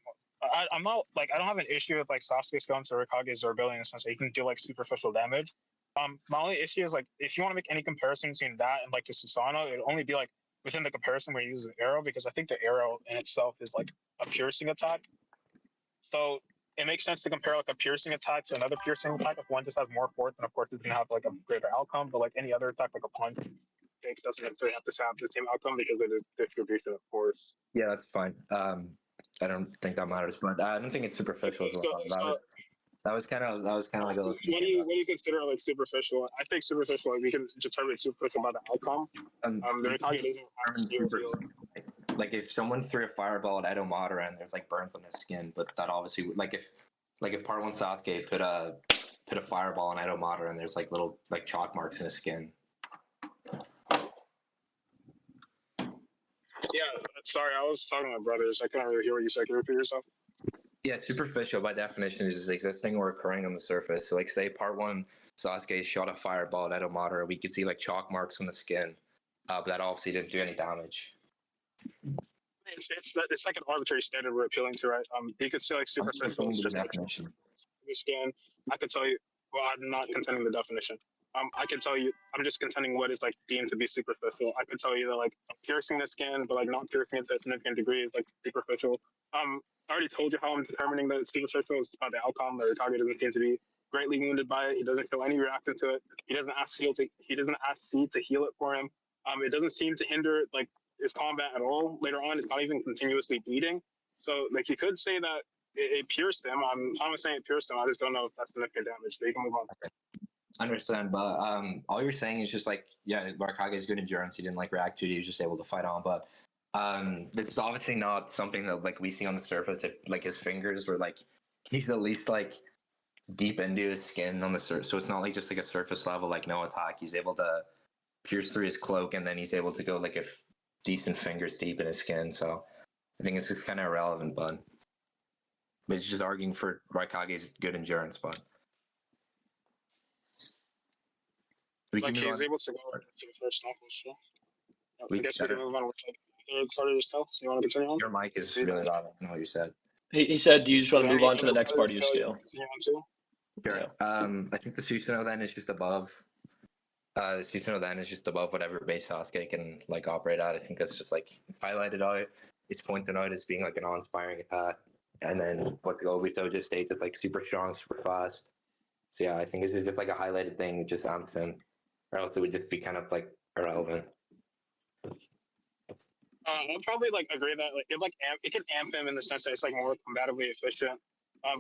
I'm not like I don't have an issue with like Sasuke's going to Rikage's durability in the sense that he can do like superficial damage. My only issue is like if you want to make any comparison between that and like the Susanoo, it'd only be like within the comparison where he uses the arrow, because I think the arrow in itself is like a piercing attack. So it makes sense to compare like a piercing attack to another piercing attack. If one just has more force, then of course it's gonna have like a greater outcome. But like any other attack, like a punch, it doesn't necessarily have to have the same outcome because of the distribution of force. Yeah, that's fine. I don't think that matters, but I don't think it's superficial as well. That was kind of like a. What do you consider like superficial? I think superficial. Like, we can determine superficial by the outcome. The Rikage doesn't actually feel. Like if someone threw a fireball at Edo Madara and there's like burns on his skin, but that obviously like if Part 1 Sasuke put a fireball on Edo Madara and there's like little like chalk marks in his skin. Yeah, sorry, I was talking to my brothers. I couldn't really hear what you said. Can you repeat yourself? Yeah, superficial by definition is existing or occurring on the surface. So like say Part 1 Sasuke shot a fireball at Edo Madara, we could see like chalk marks on the skin, but that obviously didn't do any damage. It's like an arbitrary standard we're appealing to, right? You could say like superficial is just definition. The skin. I could tell you. Well, I'm not contending the definition. I can tell you. I'm just contending what is like deemed to be superficial. I could tell you that like piercing the skin, but like not piercing it to a significant degree is like superficial. I already told you how I'm determining that it's superficial. It's about the outcome. The Rikage doesn't seem to be greatly wounded by it. He doesn't show any reaction to it. He doesn't ask C to heal it for him. It doesn't seem to hinder like his combat at all. Later on, it's not even continuously bleeding. So like you could say that it pierced him. I'm not saying it pierced him. I just don't know if that's significant damage. So you can move on. I understand, but all you're saying is just like, yeah, Rikage's good endurance. He didn't like react to it. He was just able to fight on. But it's obviously not something that like we see on the surface. If like his fingers were like, he's at least like deep into his skin on the surface. So it's not like just like a surface level, like no attack. He's able to pierce through his cloak, and then he's able to go like a decent fingers deep in his skin. So I think it's just kind of irrelevant, but it's just arguing for Raikage's good endurance, but. Like he's able to go to the first level, so I guess we can move on with like the third part of your stuff. So you want to continue on? Your mic is really loud. I don't know what you said. He said, do you just want to move on to the next part of your scale? Sure. Yeah. I think the Susanoo then is just above. The Susanoo then is just above whatever base Sasuke can like operate at. I think that's just like highlighted out. It's pointed out as being like an awe-inspiring attack, and then what the Obito just states is like super strong, super fast. So yeah, I think this is just like a highlighted thing. It just amps him, or else it would just be kind of like irrelevant. I'll probably like agree that like it can amp him in the sense that it's like more combatively efficient.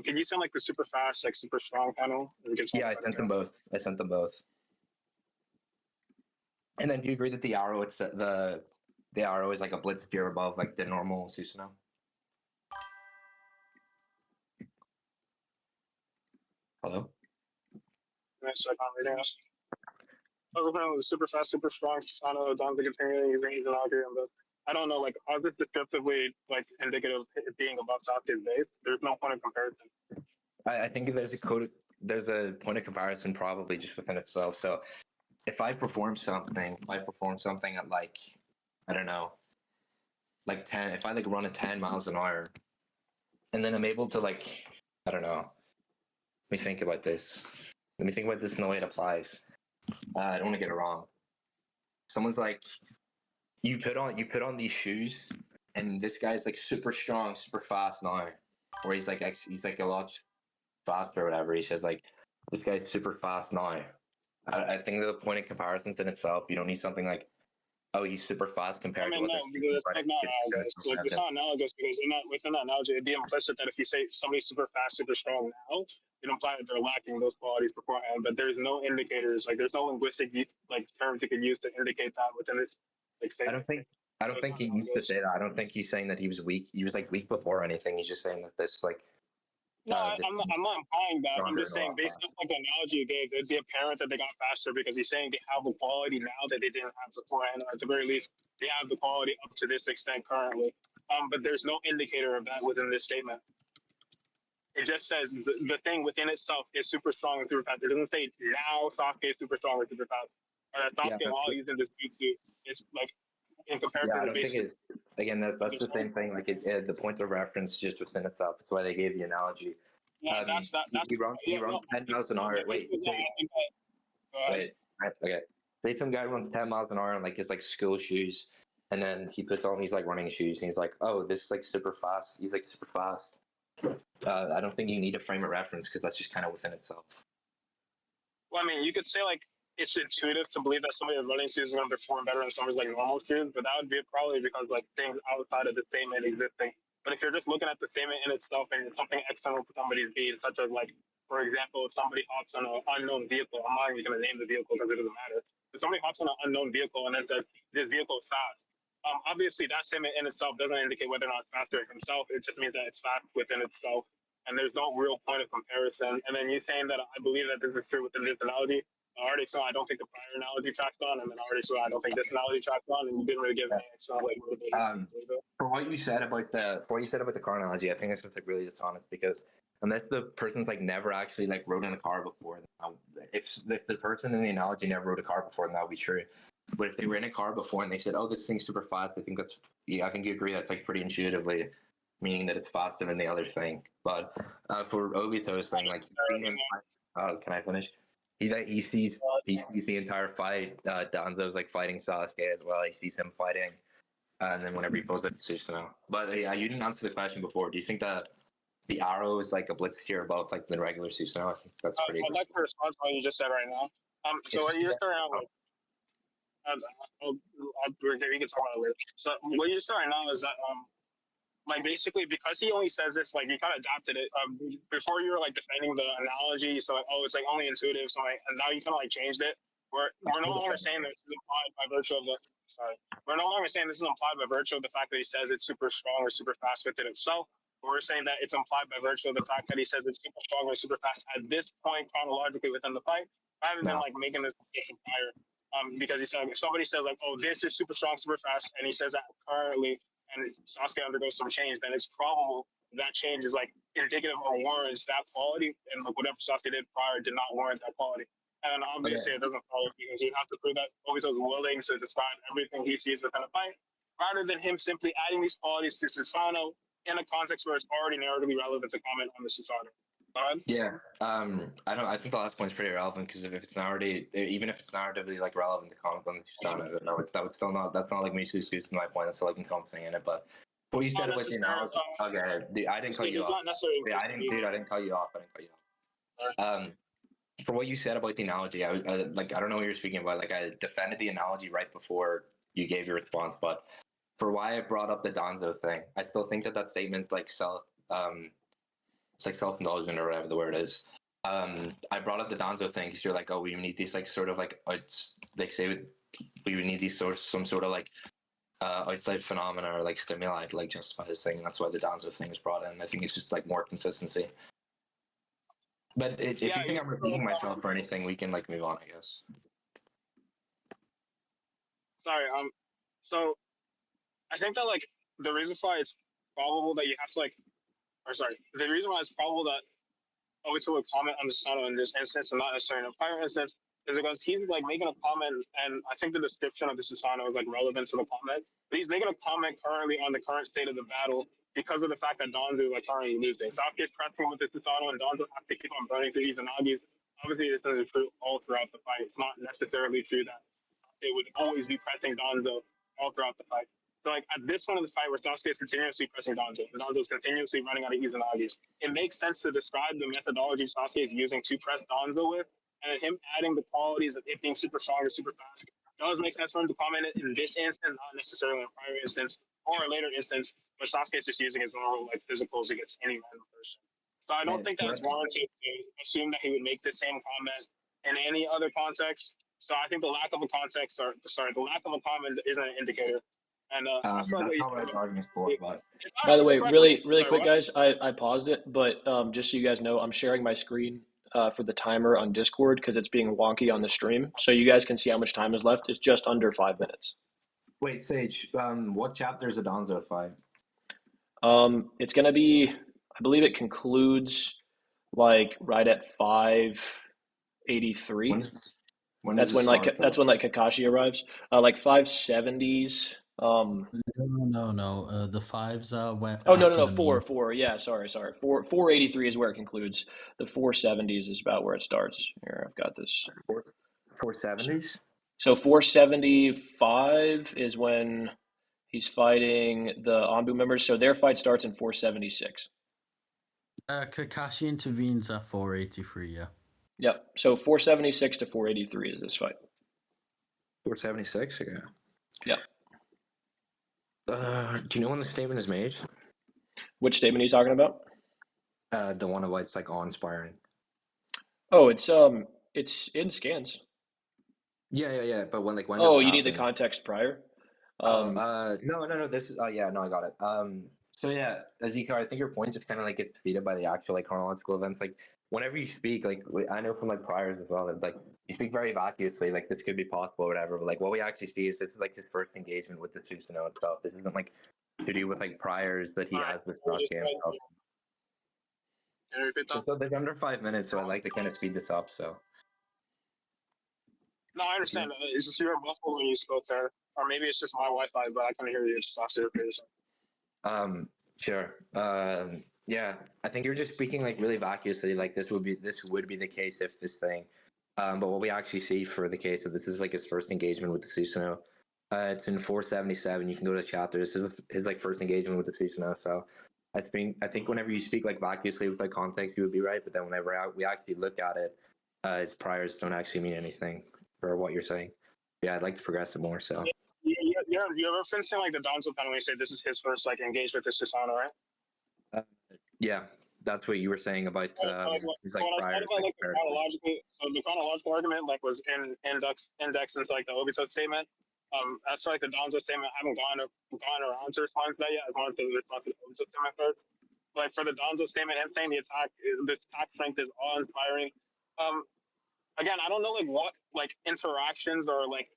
Can you send like the super fast, like super strong panel? Yeah, I sent them both. And then do you agree that the arrow, it's the arrow is like a blitz tier above like the normal Susanoo? Hello? Nice, I can't read this. The super fast, super strong Susanoo, don't think it's anything range and augury, but I don't know, like, are this descriptively like indicative of it being above Sasuke's base? There's no point of comparison. I think there's a point of comparison probably just within itself. So if I perform something at like, I don't know, like 10, if I like run at 10 miles an hour, and then I'm able to like, I don't know, let me think about this in the way it applies. I don't want to get it wrong. Someone's like, you put on these shoes and this guy's like super strong, super fast now, or he's like a lot faster or whatever. He says like this guy's super fast now. I think the point of comparisons in itself, you don't need something like, oh, he's super fast compared to no, others. because it's like not analogous. Like it's not analogous because within that analogy, it'd be implicit that if you say somebody's super fast, super strong now, it implies that they're lacking those qualities beforehand. But there's no indicators, like there's no linguistic like terms you could use to indicate that within this. Like, I don't think he used to say that. I don't think he's saying that he was weak. He was like weak before or anything. He's just saying that this like. No, I'm not implying that. I'm just saying, based on like the analogy you gave, it'd be apparent that they got faster because he's saying they have the quality now that they didn't have beforehand, or at the very least, they have the quality up to this extent currently. But there's no indicator of that within this statement. It just says the thing within itself is super strong and super fast. It doesn't say now Sasuke is super strong or super fast. Or that Sasuke, while using this jutsu, it's like in comparison I to don't think it. Again, that's the same thing. Like the point of reference just within itself. That's why they gave the analogy. Yeah, that's he runs 10 miles an hour. Wait. Okay. Say some guy runs 10 miles an hour in like his like school shoes, and then he puts on these like running shoes, and he's like, oh, this is like super fast. He's like super fast. I don't think you need a frame of reference because that's just kind of within itself. Well, I mean, you could say like it's intuitive to believe that somebody with running shoes is going to perform better than somebody's like normal shoes, but that would be probably because like things outside of the statement existing. But if you're just looking at the statement in itself and something external to somebody's being, such as like, for example, if somebody hops on an unknown vehicle, I'm not even going to name the vehicle because it doesn't matter. If somebody hops on an unknown vehicle and then says this vehicle is fast, obviously that statement in itself doesn't indicate whether or not it's faster himself. It just means that it's fast within itself, and there's no real point of comparison. And then you saying that I believe that this is true within this analogy. Already, so I don't think the prior analogy tracks on, and then already, so I don't think this analogy tracks on, and you didn't really give any extra like motivation. For what you said about the car analogy, I think it's just like really dishonest because unless the person's like never actually like rode in a car before, if the person in the analogy never rode a car before, then that would be true. But if they were in a car before and they said, "Oh, this thing's super fast," I think I think you agree that's like pretty intuitively, meaning that it's faster than the other thing. But for Obito's thing, like, can I finish? He sees the entire fight. Danzo's like fighting Sasuke as well. He sees him fighting, and then whenever he pulls up Susanoo. But yeah, you didn't answer the question before. Do you think that the arrow is like a blitz tier above like the regular Susanoo? I think that's pretty. I'd like to respond to what you just said right now. So what you just said right now, we can talk about it later. So what you just said right now is that like basically because he only says this, like you kind of adapted it. Before you were like defending the analogy, so like, oh, it's like only intuitive, so like, and now you kind of like changed it. We're no longer saying this is implied by virtue of the we're no longer saying this is implied by virtue of the fact that he says it's super strong or super fast within itself. We're saying that it's implied by virtue of the fact that he says it's super strong or super fast at this point chronologically within the fight, rather than like making this distinction prior. Because he said somebody says like, oh, this is super strong, super fast, and he says that currently, and Sasuke undergoes some change, then it's probable that change is like indicative or warrants that quality, and like whatever Sasuke did prior did not warrant that quality. And obviously it doesn't follow because you have to prove that Obito's willing to describe everything he sees within a fight, rather than him simply adding these qualities to Susanoo in a context where it's already narratively relevant to comment on the Susanoo. Yeah, I think the last point is pretty relevant because if it's already, even if it's narratively like relevant to comment on the Susanoo, that's not like me to excuse my point. That's still like encompassing in it. But what you said about the analogy, okay, I didn't cut you off. I didn't cut you off. For what you said about the analogy, I don't know what you're speaking about. Like I defended the analogy right before you gave your response, but for why I brought up the Danzo thing, I still think that statement like it's like self-indulgent or whatever the word is. I brought up the Danzo thing because you're like, oh, we need these like sort of like we would need these some sort of like outside phenomena or like stimuli to like justify this thing. And that's why the Danzo thing is brought in. I think it's just like more consistency. But if you think I'm repeating myself or anything, we can like move on, I guess. Sorry. So I think that like the reason why it's probable that you have to like, the reason why it's probable that Obito would comment on the Susanoo in this instance and not necessarily in a prior instance is because he's like making a comment, and I think the description of the Susanoo is like relevant to the comment. But he's making a comment currently on the current state of the battle because of the fact that Danzo is like currently losing. Sasuke is pressing with the Susanoo, and Danzo has to keep on burning through these Izanagi's. Obviously, this isn't true all throughout the fight. It's not necessarily true that it would always be pressing Danzo all throughout the fight. So like at this point of the fight where Sasuke is continuously pressing Danzo, and Danzo is continuously running out of Izanagi's, it makes sense to describe the methodology Sasuke is using to press Danzo with, and him adding the qualities of it being super strong or super fast. It does make sense for him to comment it in this instance, not necessarily in a prior instance or a later instance, but Sasuke is just using his normal like physicals against any random person. So I don't think that it's warranted to assume that he would make the same comment in any other context. So I think the lack of a context, or sorry, the lack of a comment isn't an indicator. And that's not what I was arguing for, but By the way, really sorry, quick, what? guys, I paused it, but just so you guys know, I'm sharing my screen for the timer on Discord because it's being wonky on the stream, so you guys can see how much time is left. It's just under 5 minutes. wait, Sage, what chapter is the Danzo fight? It's gonna be, I believe it concludes like right at 583. That's when Kakashi arrives. Like 570s. No. The fives are where. Oh no, four. Yeah, sorry. 483 is where it concludes. The 470s is about where it starts. Here, I've got this. 470s. So 475 is when he's fighting the Anbu members. So their fight starts in 476. Kakashi intervenes at 483. Yeah. Yep. So 476 to 483 is this fight. 476. Yeah. Yep. Do you know when the statement is made? Which statement are you talking about? The one of it's like awe-inspiring. Oh, it's in scans. Yeah. But when Oh, you need the context prior. No. This is. Yeah, no, I got it. So yeah, Azika, I think your point just kind of like gets defeated by the actual like chronological events. Like whenever you speak, like I know from like priors as well, that like you speak very vacuously, like this could be possible or whatever. But like what we actually see is this is like his first engagement with the Susanoo itself. This isn't like to do with like priors that he has with Sasuke and stuff. Can you repeat that? So there's under 5 minutes, so I like to kind of speed this up. So. No, I understand. It's just you're muffled when you spoke there, or maybe it's just my Wi-Fi, but I kind of hear you. It's just off Sure. Yeah, I think you're just speaking like really vacuously. Like this would be the case if this thing. But what we actually see for the case of this is like his first engagement with the Susanoo. It's in 477. You can go to the chapter. This is his like first engagement with the Susanoo. So I think whenever you speak like vacuously with like context, you would be right. But then whenever we actually look at it, his priors don't actually mean anything for what you're saying. Yeah, I'd like to progress it more. So. You're referencing like the Danzo panel when you say this is his first like engagement with Susanoo, right? Yeah, that's what you were saying about when I started about like the chronological argument like was indexed into like the Obito statement. That's like the Danzo statement. I haven't gone around to respond to that yet. I wanted to respond to the Obito statement first. Like for the Danzo statement, him saying the attack strength is awe-inspiring. Again, I don't know like what like interactions or like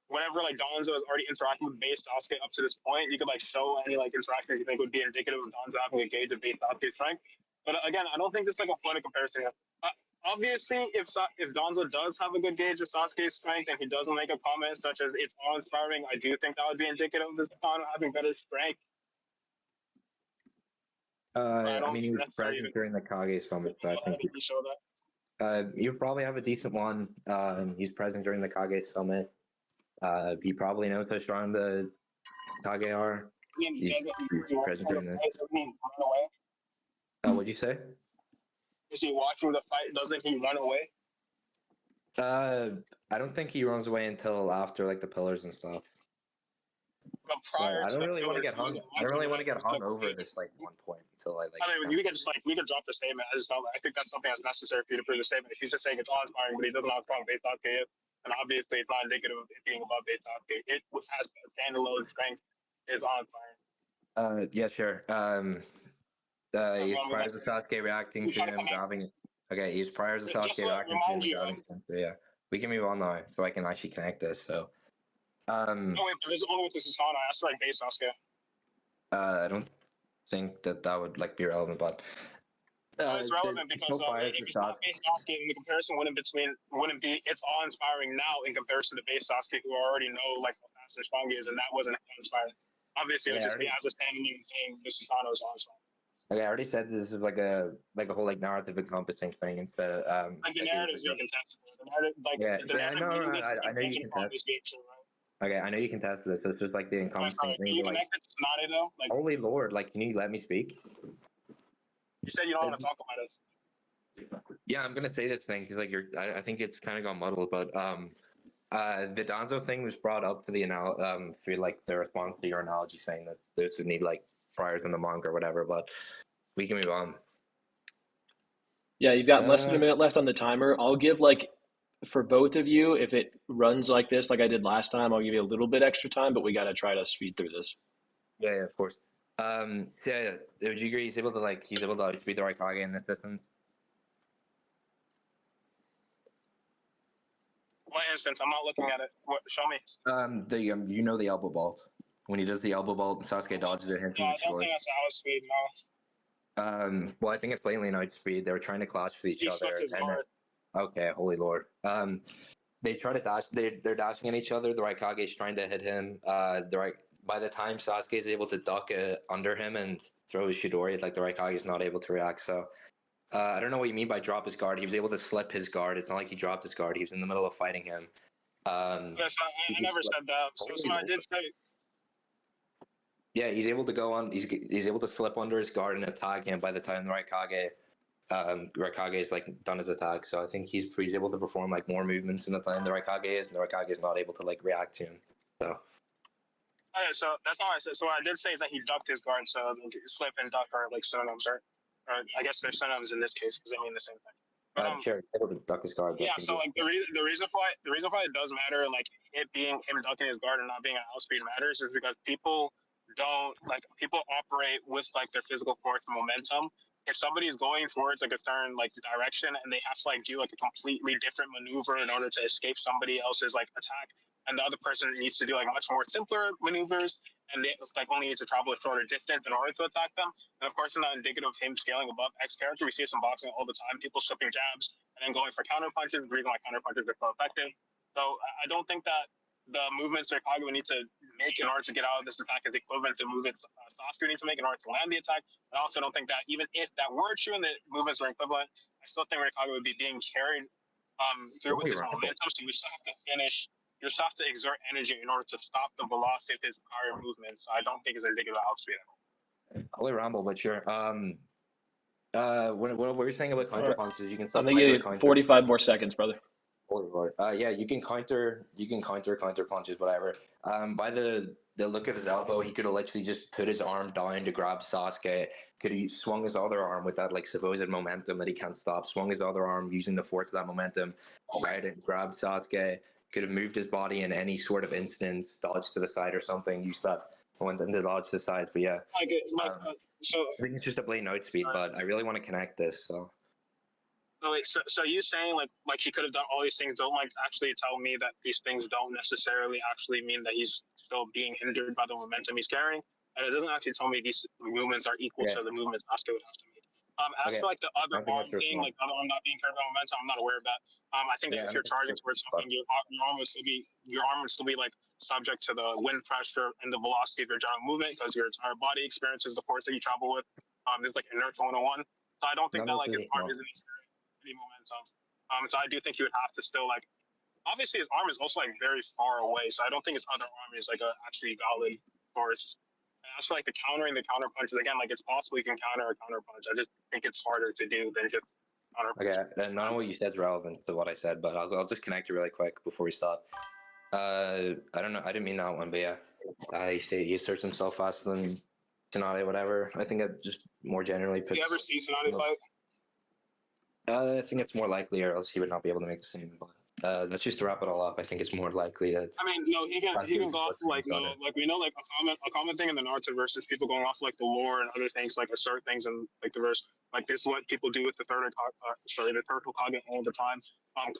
whenever like Danzo has already interacted with base Sasuke up to this point, you could like show any like interaction you think would be indicative of Danzo having a gauge of base Sasuke strength. But again, I don't think it's like a point of comparison here. Obviously, if Danzo does have a good gauge of Sasuke's strength and he doesn't make a comment such as it's awe-inspiring, I do think that would be indicative of this having better strength. I mean, he was present during the Kage Summit, so I think you show that. You probably have a decent one. He's present during the Kage Summit. He probably knows how strong the Kage are. He's present during this. What'd you say? Is he watching the fight? Doesn't he run away? I don't think he runs away until after like the pillars and stuff. But prior I don't really want to get hung. I don't really want to get hung over this like one point until I like. I mean, we could drop the statement. I think that's something that's necessary for you to prove the statement. If he's just saying it's awe-inspiring, but he doesn't have strong base Sasuke is, and obviously it's not indicative of it being above base Sasuke. It has standalone strength is awe-inspiring. Yeah, sure. He's prior to Sasuke reacting to him grabbing. Okay, he's prior to Sasuke reacting to him grabbing. So yeah, we can move on now, so I can actually connect this. So. No, wait, but there's only with the Susanoo. I asked for like base Sasuke. I don't think that would like be relevant, but it's relevant because if it's not base Sasuke, then the comparison wouldn't be it's awe-inspiring now in comparison to base Sasuke, who already know like how fast and strong he is, and that wasn't awe-inspiring. Obviously, it would just be as a standing saying the Susanoo is awe-inspiring. Okay, I already said this is like a whole like narrative encompassing thing instead of like the narratives you contest. I know you contest. I know you contest. Okay, I know you can test this. It's just like the Wait, encompassing sorry, can thing. you Like, connect it to Tsunade though? Like, holy lord! Like, can you let me speak? you said you don't want to talk about it. Yeah, I'm gonna say this thing because like I think it's kind of gone muddled, but the Donzo thing was brought up for for like the response to your analogy saying that those would need like friars in the monk or whatever, but we can move on. Yeah, you've got less than a minute left on the timer. I'll give like for both of you, if it runs like this, like I did last time, I'll give you a little bit extra time, but we got to try to speed through this. Yeah, of course. Yeah, would you agree he's able to outspeed the Raikage in this distance? What instance? I'm not looking at it. What? Show me. You know the elbow vault. When he does the elbow vault, Sasuke dodges it, hits him Yeah, with I don't Chidori. think that's outspeed. No, Well, I think it's blatantly an outspeed. They were trying to clash with each he other, slipped his and guard. okay, holy lord. They try to dash. They're dashing at each other. The Raikage is trying to hit him. By the time Sasuke is able to duck under him and throw his Chidori, like the Raikage is not able to react. So I don't know what you mean by drop his guard. He was able to slip his guard. It's not like he dropped his guard. He was in the middle of fighting him. Yes, I never said that. So I did say. Yeah, he's able to go on. He's able to slip under his guard and attack him. By the time the Raikage is like done his attack, so I think he's able to perform like more movements in the time the Raikage is, and the Raikage is not able to like react to him. So. Okay, so that's all I said. So what I did say is that he ducked his guard. So like, flip and duck are like synonyms, or I guess they're synonyms in this case because they mean the same thing. But Sure, able to duck his guard. yeah. So like the reason why it does matter, like it being him ducking his guard and not being an outspeed matters, is because people operate with like their physical force and momentum. If somebody is going towards like a certain like direction and they have to like do like a completely different maneuver in order to escape somebody else's like attack, and the other person needs to do like much more simpler maneuvers, and they like only need to travel a shorter distance in order to attack them. And of course, in the indicative of him scaling above X character, we see some boxing all the time. People slipping jabs and then going for counter punches, reason why counter punches are so effective. So I don't think that the movements Chicago would need to make in order to get out of this attack is equivalent to movements Sasuke needs to make in order to land the attack. I also don't think that even if that were true and the movements were equivalent, I still think Chicago would be being carried through with his momentum. So we still have to finish. You still have to exert energy in order to stop the velocity of his entire movement. So I don't think it's indicative of outspeed at all. Holy Rumble, but sure. What were you saying about counter punches? You can. I'm gonna give you 45 more seconds, brother. Yeah, you can counter punches, whatever. By the look of his elbow, he could have literally just put his arm down to grab Sasuke. Could he swung his other arm with that like supposed momentum that he can't stop? Swung his other arm using the force of that momentum, right, and grabbed Sasuke. Could have moved his body in any sort of instance, dodged to the side or something. Used that went into dodge to the side, but yeah. So I think it's just a blatant outspeed, but I really want to connect this, so. So you saying like he could have done all these things don't like actually tell me that these things don't necessarily actually mean that he's still being hindered by the momentum he's carrying, and it doesn't actually tell me these movements are equal to the movements Sasuke would have to make. As for like the other arm thing, like other arm not being carried by momentum, I'm not aware of that. I think that if you're charging towards something, your arm would still be like subject to the wind pressure and the velocity of your general movement because your entire body experiences the force that you travel with. It's like inertia 101. So I don't think that like his arm is any momentum. So I do think he would have to still like. Obviously, his arm is also like very far away, so I don't think his other arm is like a actually valid force. And as for like the counter punches, again, like it's possible you can counter a counter punch. I just think it's harder to do than just counter punch. Okay, none of what you said is relevant to what I said, but I'll just connect it really quick before we stop. I don't know. I didn't mean that one, but yeah, he asserts himself faster than Tsunade, whatever. I think it just more generally puts. You ever see Tsunade fight? I think it's more likely, or else he would not be able to make the same. But let's just to wrap it all up. I think it's more likely that. I mean, no, he can go off like we know like a common thing in the Naruto verse is people going off like the lore and other things like assert things and like the verse. Like this is what people do with the third Hokage all the time.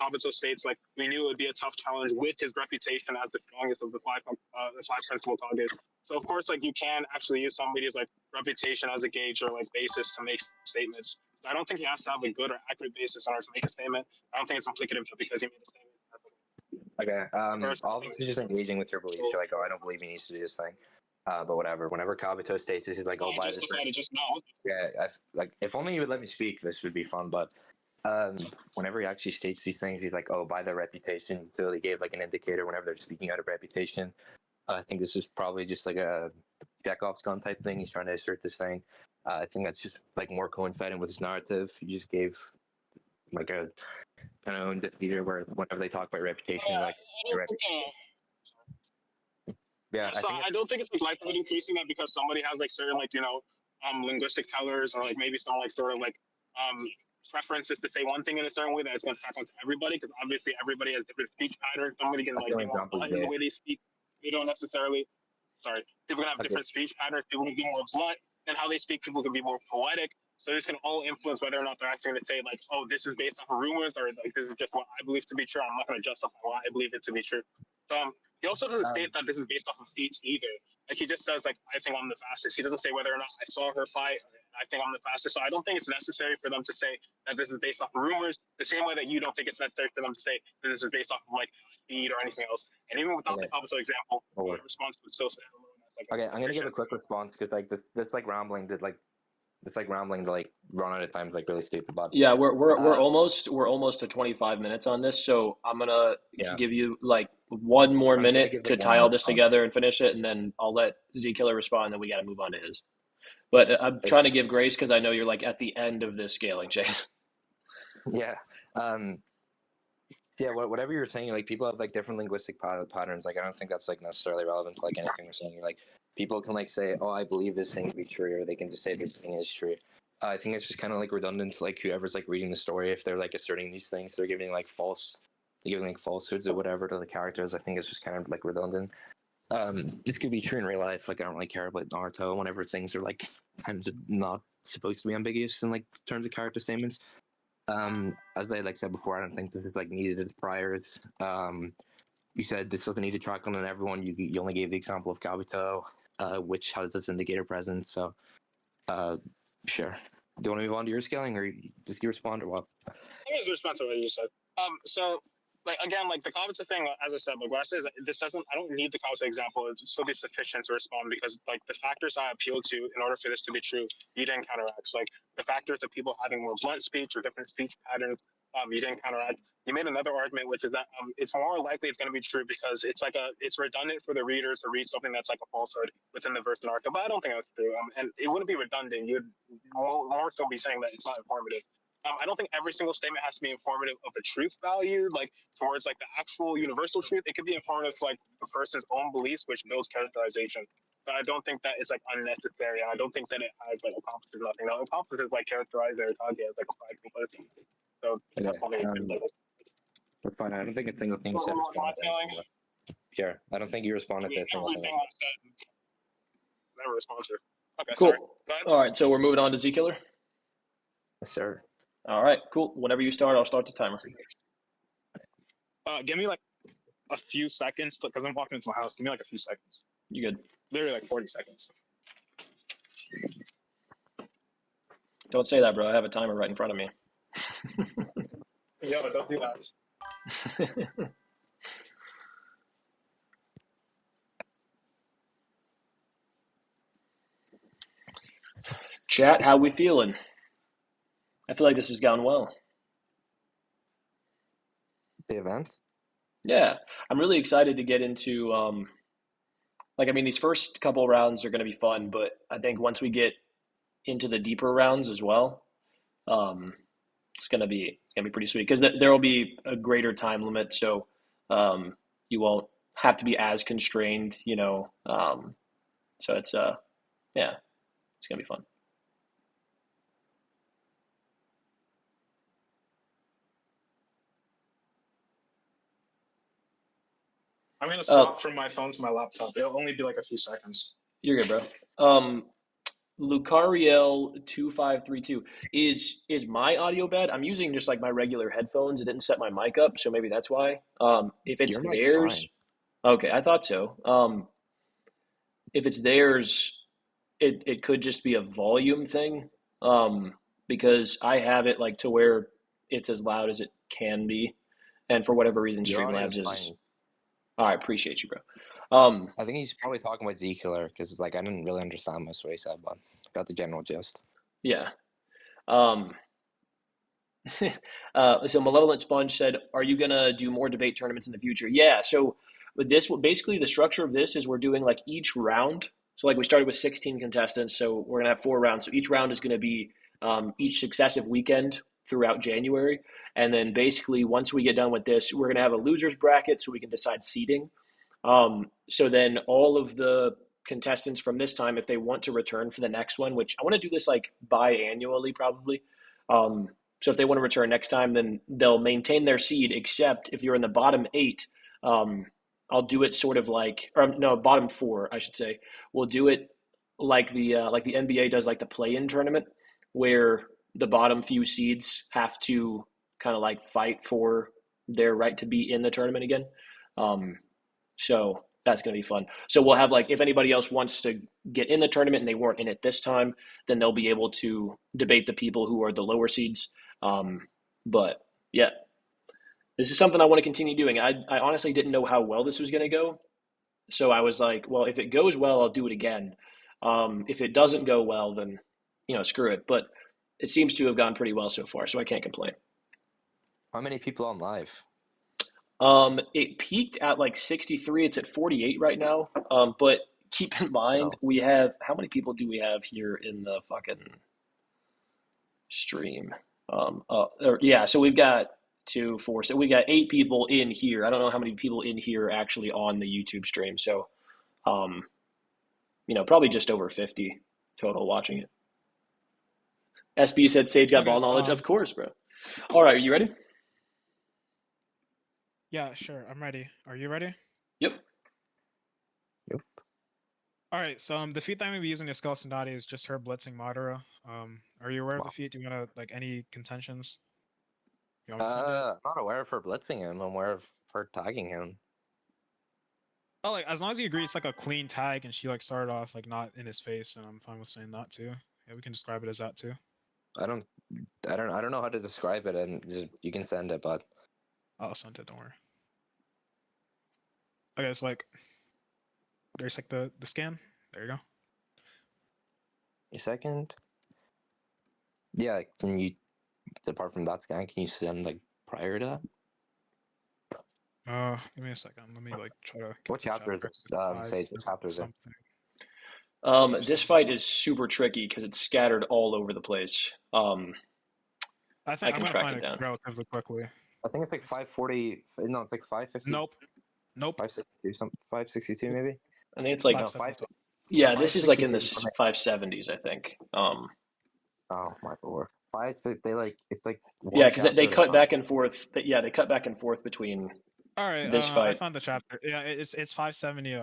Kabuto states like we knew it would be a tough challenge with his reputation as the strongest of the five principal Hokages. So of course, like you can actually use somebody's like reputation as a gauge or like basis to make statements. I don't think he has to have a good or accurate basis in order to make a statement. I don't think it's implicative because he made a statement. Okay. All this is just engaging with your beliefs. You're like, oh, I don't believe he needs to do this thing. But whatever. Whenever Kabuto states this, he's like, oh, by this. Just now. Yeah. Like, if only you would let me speak, this would be fun. But whenever he actually states these things, he's like, "Oh, by their reputation." So they gave like an indicator whenever they're speaking out of reputation. I think this is probably just like a Chekhov's gun type thing. He's trying to assert this thing. I think that's just like more coinciding with his narrative. He just gave like a kind of own defeater where whenever they talk about reputation, like I don't think, yeah, so I don't think it's like likelihood increasing that because somebody has like certain like linguistic tellers or like maybe some like sort of like preferences to say one thing in a certain way that it's going to pass on to everybody because obviously everybody has different speech patterns. Somebody can that's like the be only more example blunt you in the gave. way they speak. They don't necessarily. Sorry, people can have Okay. different speech patterns. People can be more blunt in how they speak. People can be more poetic. So this can all influence whether or not they're actually going to say like, oh, this is based off of rumors or like this is just what I believe to be true. I'm not going to justify why I believe it to be true. He also doesn't state that this is based off of feats either. Like he just says like I think I'm the fastest. He doesn't say whether or not I saw her fight. I think I'm the fastest. So I don't think it's necessary for them to say that this is based off of rumors. The same way that you don't think it's necessary for them to say that this is based off of like speed or anything else. And even without the Obito example, my response would still stand alone. Okay, I'm gonna give a quick response because like this like rambling did like it's like rambling to like run out of time is like really stupid. But Yeah, we're almost to 25 minutes on this, so I'm gonna give you like one more I'm just gonna minute give, to like, one tie all more this response. together and finish it, and then I'll let Z-Killer respond, and then we got to move on to his. But I'm trying to give grace because I know you're like at the end of this scaling, Chase. Yeah. Yeah, whatever you're saying, like people have like different linguistic patterns. Like I don't think that's like necessarily relevant to like anything we're saying. Like people can like say, "Oh, I believe this thing to be true," or they can just say this thing is true. I think it's just kind of like redundant to like whoever's like reading the story. If they're like asserting these things, they're giving like falsehoods or whatever to the characters. I think it's just kind of like redundant. This could be true in real life. Like I don't really care about Naruto whenever things are like kind of not supposed to be ambiguous in like terms of character statements. As I like said before, I don't think this is like needed as priors. You said this doesn't need to track on everyone. You only gave the example of Kabuto, which has this indicator present. So, sure. Do you want to move on to your scaling, or did you respond, or what? I think it's response to what you just said. So like again, like the Kabuto thing, as I said, like what I say is this doesn't. I don't need the Kabuto example. It still be sufficient to respond because like the factors I appeal to in order for this to be true, you didn't counteract. Like the factors of people having more blunt speech or different speech patterns, you didn't counteract. You made another argument, which is that it's more likely it's going to be true because it's redundant for the readers to read something that's like a falsehood within the verse and arc. But I don't think that's true. And it wouldn't be redundant. You'd more so be saying that it's not informative. I don't think every single statement has to be informative of a truth value, like towards like the actual universal truth. It could be informative to like a person's own beliefs, which builds characterization. But I don't think that it's like unnecessary, and I don't think that it has like accomplishes nothing. Now, it accomplishes like characterize their target as like a prideful person. So that's probably that's fine. I don't think a single thing said. Sure. I don't think you responded to a single thing. Everything I said, never responsive. Okay, Cool. sorry. Go ahead. All right, so we're moving on to Z-Killer. Yes, sir. All right, cool. Whenever you start, I'll start the timer. Give me like a few seconds because I'm walking into my house. Give me like a few seconds. You good? Literally like 40 seconds. Don't say that, bro. I have a timer right in front of me. Yo, don't do that. Chat, how we feeling? I feel like this has gone well. The event? Yeah, I'm really excited to get into these first couple rounds are going to be fun, but I think once we get into the deeper rounds as well, it's gonna be pretty sweet because there will be a greater time limit, so you won't have to be as constrained, so it's it's gonna be fun. I'm gonna swap from my phone to my laptop. It'll only be like a few seconds. You're good, bro. Lucariel 2532 is my audio bad? I'm using just like my regular headphones. It didn't set my mic up, so maybe that's why. If it's theirs, okay, I thought so. If it's theirs, it could just be a volume thing. Because I have it like to where it's as loud as it can be, and for whatever reason, Streamlabs is. I appreciate you, bro. I think he's probably talking about Z-Killer because like I didn't really understand most of what he said, but got the general gist. Yeah. So Malevolent Sponge said, "Are you gonna do more debate tournaments in the future?" Yeah. So with this, basically the structure of this is we're doing like each round. So like we started with 16 contestants, so we're gonna have 4 rounds. So each round is gonna be each successive weekend throughout January, and then basically once we get done with this, we're gonna have a losers bracket so we can decide seeding. So then all of the contestants from this time, if they want to return for the next one, which I want to do this like biannually probably. So if they want to return next time, then they'll maintain their seed, except if you're in the bottom 8, I'll do it sort of like, or no, bottom 4, I should say. We'll do it like the NBA does, like the play-in tournament, where the bottom few seeds have to kind of like fight for their right to be in the tournament again. So that's going to be fun. So we'll have like, if anybody else wants to get in the tournament and they weren't in it this time, then they'll be able to debate the people who are the lower seeds. But yeah, this is something I want to continue doing. I honestly didn't know how well this was going to go. So I was like, well, if it goes well, I'll do it again. If it doesn't go well, then, screw it. But it seems to have gone pretty well so far, so I can't complain. How many people on live? It peaked at like 63. It's at 48 right now. But keep in mind, Oh. we have, how many people do we have here in the fucking stream? So we've got 2, 4, so we got 8 people in here. I don't know how many people in here are actually on the YouTube stream. So, probably just over 50 total watching it. SB said Sage got ball knowledge. Of course, bro. All right, are you ready? Yeah, sure. I'm ready. Are you ready? Yep. All right. So the feat that I'm gonna be using to skull Tsunade is just her blitzing Madara. Are you aware of the feat? Do you want to any contentions? You want me to send it? I'm not aware of her blitzing him. I'm aware of her tagging him. Oh, as long as you agree, it's like a clean tag, and she started off not in his face, then I'm fine with saying that too. Yeah, we can describe it as that too. I don't know how to describe it, and you can send it, but I'll send it. Don't worry. Okay, it's there's the scan. There you go. a second. Yeah, can you? Apart from that scan, can you send prior to that? Give me a second. Let me try to. What chapter is it? Sage, what chapter is it? This fight is super tricky because it's scattered all over the place. I think I can I'm track find it down relatively quickly. I think it's 540. No, it's 550. Nope. 562. 562 maybe. I think it's like 570. Yeah, this is like in the 570s, I think. Oh my lord. It's like yeah, because they cut back and forth. Yeah, they cut back and forth between. All right, this fight. I found the chapter. Yeah, it's 570.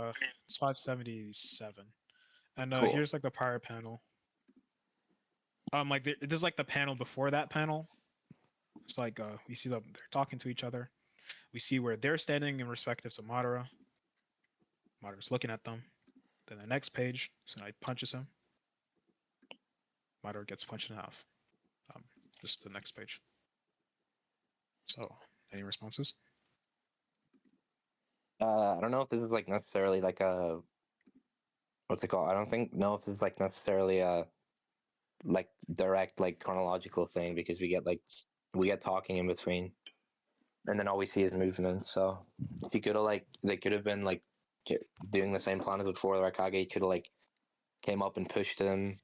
It's 577, and Cool. here's the prior panel. There's the panel before that panel. It's we see they're talking to each other. We see where they're standing in respective to Madara. Madara's looking at them. Then the next page, Tsunade punches him. Madara gets punched in half. Just the next page. So, any responses? I don't know if this is necessarily a what's it called? I don't know if this is necessarily a direct chronological thing, because we get talking in between, and then all we see is movement. So if you could have they could have been doing the same plan as before, the Raikage could have came up and pushed him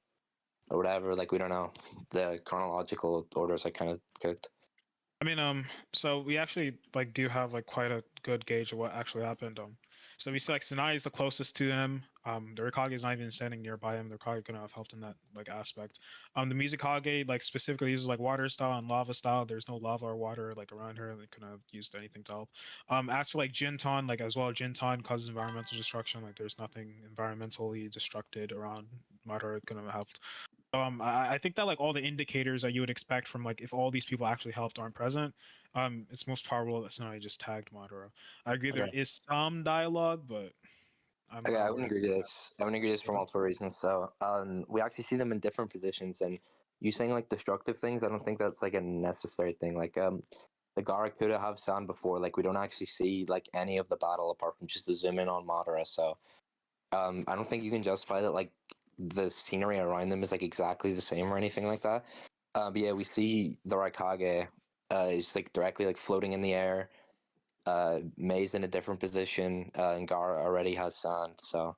or whatever. We don't know. The chronological orders are kind of cooked. I mean, so we actually do have quite a good gauge of what actually happened. So we see Tsunade is the closest to him. The Raikage is not even standing nearby him. The Raikage couldn't have helped in that aspect. The Mizukage specifically uses water style and lava style. There's no lava or water around her. They couldn't have used anything to help. As for Jinton, as well, Jinton causes environmental destruction. There's nothing environmentally destructed around Madara. Couldn't have helped. I think that all the indicators that you would expect from if all these people actually helped aren't present, it's most probable that Tsunade just tagged Madara. I agree there is some dialogue, but I wouldn't agree to this. I wouldn't agree to this for multiple reasons. So we actually see them in different positions, and you saying destructive things, I don't think that's a necessary thing. The Gara could have sound before, we don't actually see any of the battle apart from just the zoom in on Madara. So I don't think you can justify that the scenery around them is exactly the same or anything like that. But yeah, we see the Raikage is like directly like floating in the air. Mei's in a different position, and Gara already has sand. So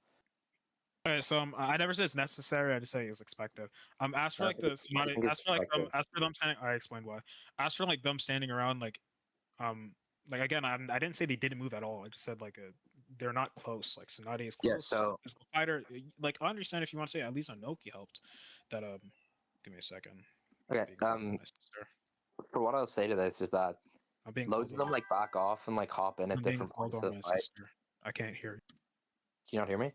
Okay, so I never said it's necessary. I just say it's expected. As for like the Tsunade, as for them standing, I explained why. As for like them standing around, like again, I didn't say they didn't move at all. I just said like they're not close. Like Tsunade is yeah, close. so Physical fighter, like I understand if you want to say at least Anoki helped. That give me a second. okay. For what I'll say to this is that I'm being loads of them like back off and like hop in at different points of the fight. sister. I can't hear you. Can you not hear me?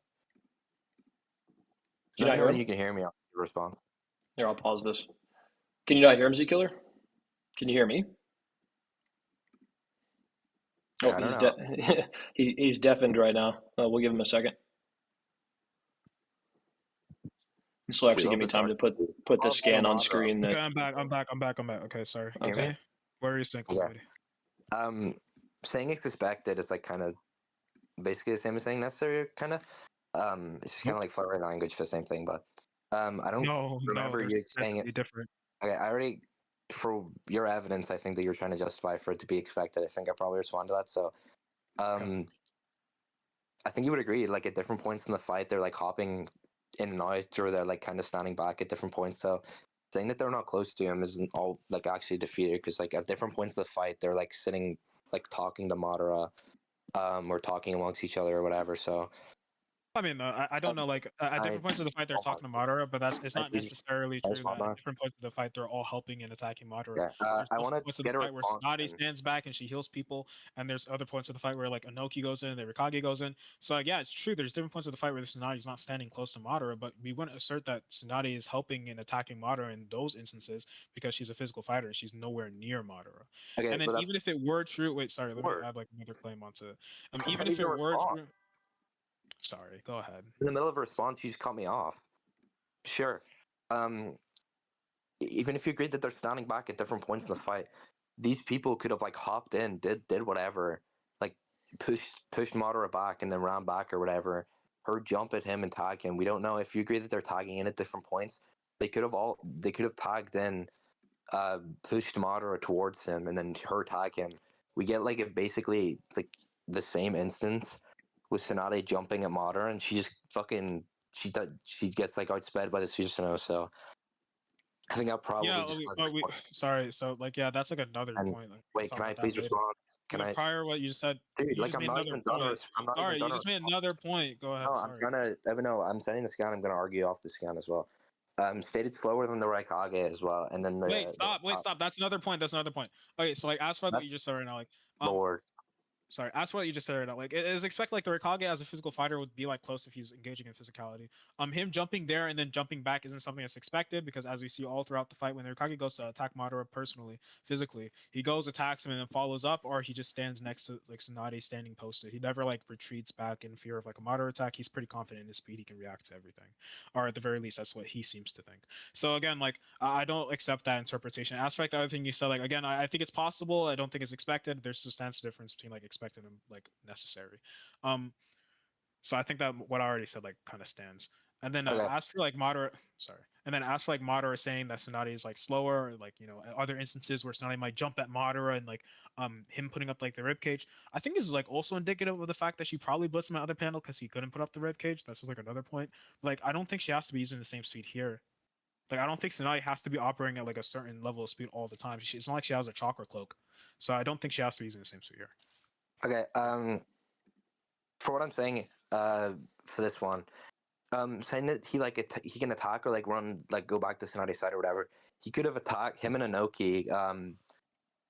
You Let not me know hear when him? you can hear me. I'll respond. Here, I'll pause this. Can you not hear him, Z-Killer? Can you hear me? Yeah, Oh, I don't he's know. he's deafened right now. We'll give him a second. This will actually give me time to put the scan on screen. That Okay, I'm back. Okay, sorry. Okay. Where are you saying, Calamity? Saying it's expected is like kind of basically the same as saying necessary, kind of. It's just kind of like flurry language for the same thing, but I don't remember you saying it. Different. Okay, I already, for your evidence, I think that you're trying to justify for it to be expected. I think I probably responded to that. So, I think you would agree. Like at different points in the fight, they're like hopping in and out, or they're like kind of standing back at different points. So, saying that they're not close to him isn't all like actually defeated because like at different points of the fight, they're like sitting like talking to Madara, or talking amongst each other or whatever. So. I mean, I don't know. Like at different points of the fight, they're talking to Madara, but it's not necessarily true that at different points of the fight, they're all helping and attacking Madara. Yeah, There's I want to points of get the a fight where response. Tsunade stands back and she heals people, and there's other points of the fight where like Anoki goes in, the Rikage goes in. So like, yeah, it's true. There's different points of the fight where Tsunade is not standing close to Madara, but we wouldn't assert that Tsunade is helping and attacking Madara in those instances because she's a physical fighter and she's nowhere near Madara. Okay, and then even if it were true, wait, sorry, let me add like another claim onto. Even if it were true. Sorry, go ahead. In the middle of a response, you just cut me off. Sure. Even if you agreed that they're standing back at different points in the fight, these people could have like hopped in, did whatever, like pushed Madara back and then ran back or whatever. Her jump at him and tag him. We don't know if you agree that they're tagging in at different points. They could have tagged in, pushed Madara towards him and then her tag him. We get like a basically like the same instance with Tsunade jumping at Madara, and she just fucking she gets like outsped by the Susanoo. So I think I'll probably sorry. So like that's like another point. Like, wait, can I please respond? Can I prior what you said? Dude, like I'm not even done. Sorry, you just made another point. Go ahead. No, sorry. I'm sending the scan. I'm gonna argue off the scan as well. Stated slower than the Raikage as well, and then wait, stop. That's another point. Okay, so like as for what you just said right now, like Lord. Sorry, that's what you just said right now. Like, it is expected like the Rikage as a physical fighter would be like close if he's engaging in physicality. Him jumping there and then jumping back isn't something that's expected because as we see all throughout the fight, when the Rikage goes to attack Madara personally, physically, he goes, attacks him, and then follows up, or he just stands next to like Tsunade standing posted. He never like retreats back in fear of like a Madara attack. He's pretty confident in his speed. He can react to everything, or at the very least, that's what he seems to think. So again, like I don't accept that interpretation. As for like the other thing you said, like again, I think it's possible. I don't think it's expected. There's a substantial difference between like expected and like necessary. So I think that what I already said like kind of stands. And then as for like Madara, saying that Tsunade is like slower, or, like other instances where Tsunade might jump at Madara and like him putting up like the rib cage, I think this is like also indicative of the fact that she probably blitzed him at other panel because he couldn't put up the rib cage. That's like another point. Like I don't think she has to be using the same speed here. Like I don't think Tsunade has to be operating at like a certain level of speed all the time. It's not like she has a chakra cloak, so I don't think she has to be using the same speed here. Okay. For what I'm saying, for this one, saying that he can attack or like run, like go back to Tsunade's side or whatever. He could have attacked him and Anoki.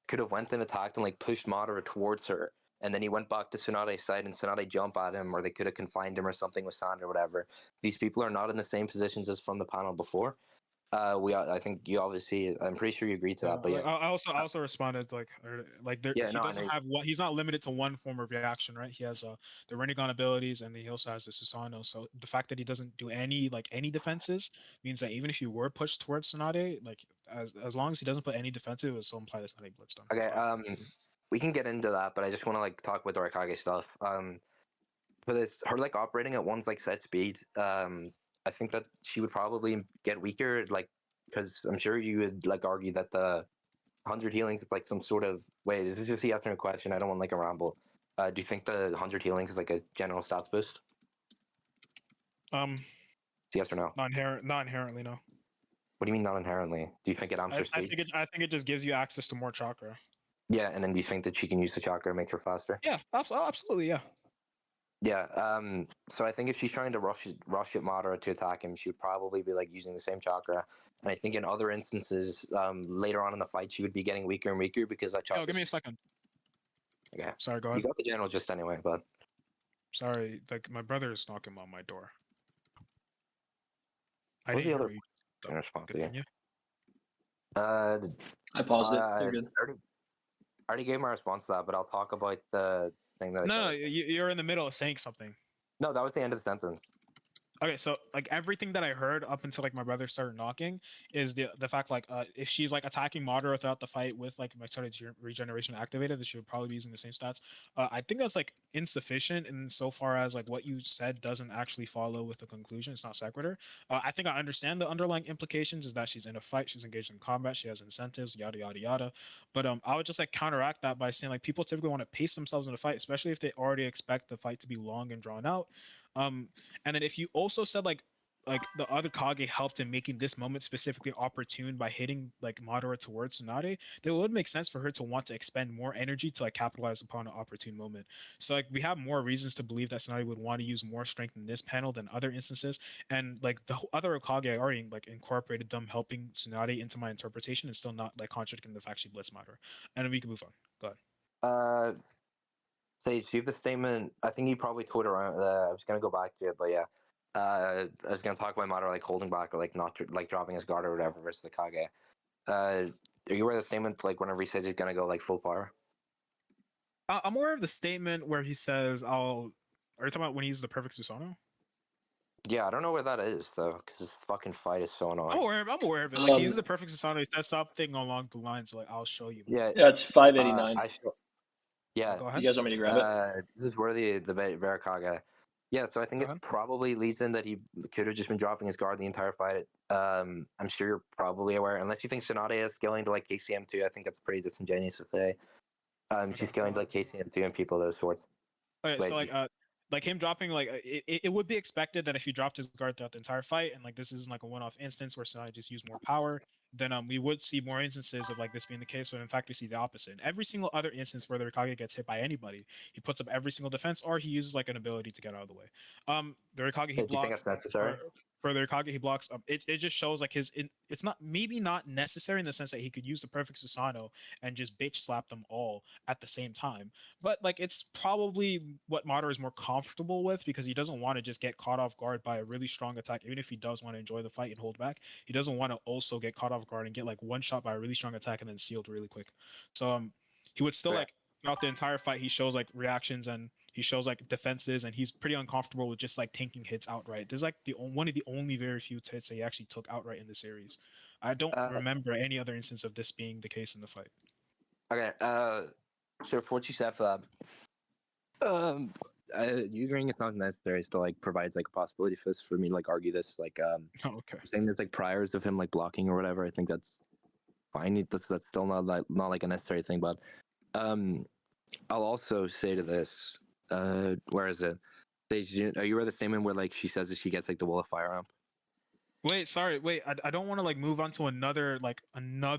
Could have went and attacked and like pushed Madara towards her, and then he went back to Tsunade's side and Tsunade jump at him, or they could have confined him or something with sand or whatever. These people are not in the same positions as from the panel before. I think you obviously. I'm pretty sure you agreed to that. But yeah, I also responded he doesn't have one. He's not limited to one form of reaction, right? He has the Rinnegan abilities, and he also has the Susanoo. So the fact that he doesn't do any defenses means that even if you were pushed towards Tsunade, like as long as he doesn't put any defensive, it would still imply that Tsunade blitzed him. Okay, we can get into that, but I just want to like talk about the Raikage stuff. For this, her like operating at one's like set speed. I think that she would probably get weaker like because I'm sure you would like argue that the 100 healings is like some sort of wait. Is this just a yes or no question? I don't want like a ramble. Do you think the 100 healings is like a general stats boost? Yes or no? Not inherently, no. What do you mean not inherently? Do you think it amps her speed? I think it just gives you access to more chakra. Yeah, and then do you think that she can use the chakra to make her faster? Yeah, absolutely, yeah. Yeah. So I think if she's trying to rush at Madara to attack him, she would probably be like using the same chakra. And I think in other instances, later on in the fight, she would be getting weaker and weaker because that chakra. Yo, give me a second. Okay. Sorry, go You ahead. got the general just anyway, but Sorry, like my brother is knocking on my door. I what was didn't the hear other what you in response to continue. I paused it. You're good. I already gave my response to that, but I'll talk about the thing that I No, said. you're in the middle of saying something. No, that was the end of the sentence. Okay, so like everything that I heard up until like my brother started knocking is the fact like if she's like attacking Madara throughout the fight with like my started regeneration activated, that she would probably be using the same stats. I think that's like insufficient in so far as like what you said doesn't actually follow with the conclusion. It's not sequitur. I think I understand the underlying implications is that she's in a fight, she's engaged in combat, she has incentives, yada yada yada. But I would just like counteract that by saying like people typically want to pace themselves in a fight, especially if they already expect the fight to be long and drawn out. And then if you also said like the other Kage helped in making this moment specifically opportune by hitting like Madara towards Tsunade, then it would make sense for her to want to expend more energy to like capitalize upon an opportune moment. So like we have more reasons to believe that Tsunade would want to use more strength in this panel than other instances. And like the other Kage, I already like incorporated them helping Tsunade into my interpretation and still not like contradicting the fact she blitzed Madara. And then we can move on. Go ahead. Sage, you have a statement. I think you probably told around. I was gonna go back to it, but yeah. I was gonna talk about Madara like holding back or like not like dropping his guard or whatever versus the Kage. Are you aware of the statement like whenever he says he's gonna go like full power? I'm aware of the statement where he says, "I'll." Are you talking about when he uses the perfect Susanoo? Yeah, I don't know where that is though, because this fucking fight is so annoying. I'm aware of it. Like he uses the perfect Susanoo. He says something along the lines like, "I'll show you." Yeah, it's 589. Yeah, Go Do ahead. you guys want me to grab it? This is where the Verakaga. Yeah, so I think it probably leads in that he could have just been dropping his guard the entire fight. I'm sure you're probably aware, unless you think Tsunade is scaling to like KCM2. I think that's pretty disingenuous to say. She's scaling to like KCM2 and people of those sorts. Okay, so like him dropping it would be expected that if he dropped his guard throughout the entire fight, and like this isn't like a one-off instance where Tsunade just used more power, then we would see more instances of like this being the case. But in fact, we see the opposite. In every single other instance where the Rikage gets hit by anybody, he puts up every single defense, or he uses like an ability to get out of the way. The Rikage he blocks. Do you think that's necessary? For the Rikage he blocks, it just shows like it's not maybe not necessary in the sense that he could use the perfect Susanoo and just bitch slap them all at the same time. But like it's probably what Madara is more comfortable with because he doesn't want to just get caught off guard by a really strong attack. Even if he does want to enjoy the fight and hold back, he doesn't want to also get caught off guard and get like one shot by a really strong attack and then sealed really quick. So he would still like throughout the entire fight he shows like reactions and he shows like defenses and he's pretty uncomfortable with just like tanking hits outright. There's like one of the only very few hits that he actually took outright in the series. I don't remember any other instance of this being the case in the fight. Okay, so for what you said for that, you agreeing it's not necessary still like provides like a possibility for me to like argue this like saying there's like priors of him like blocking or whatever. I think that's fine. That's still not like a necessary thing, but I'll also say to this, where is it? Are you aware of the statement where like she says that she gets like the wall of fire amp? Wait, sorry, wait. I don't want to like move on to another like. I know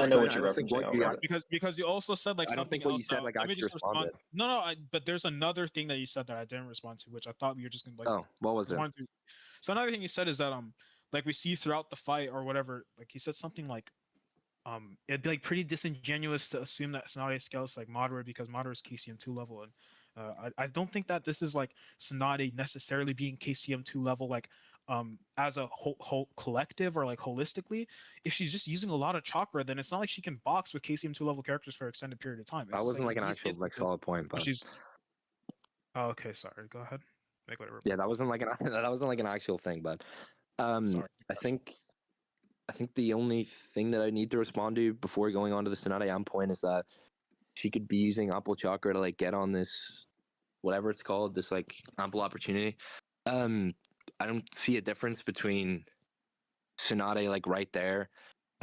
what you're referencing. Because you also said like I don't something think what else. you said like Let me actually just respond. responded. No, but there's another thing that you said that I didn't respond to, which I thought we were just gonna like. Oh, what was it? So another thing you said is that like we see throughout the fight or whatever, like he said something like it'd be like pretty disingenuous to assume that Tsunade scales like Madara because Madara is KCM2 level, and I don't think that this is like Tsunade necessarily being KCM2 level like as a whole collective or like holistically. If she's just using a lot of chakra, then it's not like she can box with KCM2 level characters for an extended period of time. That wasn't like an actual like solid point, but she's. Oh, okay, sorry. Go ahead. Make whatever. Yeah, that wasn't like an actual thing, but sorry. I think the only thing that I need to respond to before going on to the Tsunade Am point is that she could be using Ample Chakra to like get on this, whatever it's called, this like ample opportunity. I don't see a difference between Tsunade like right there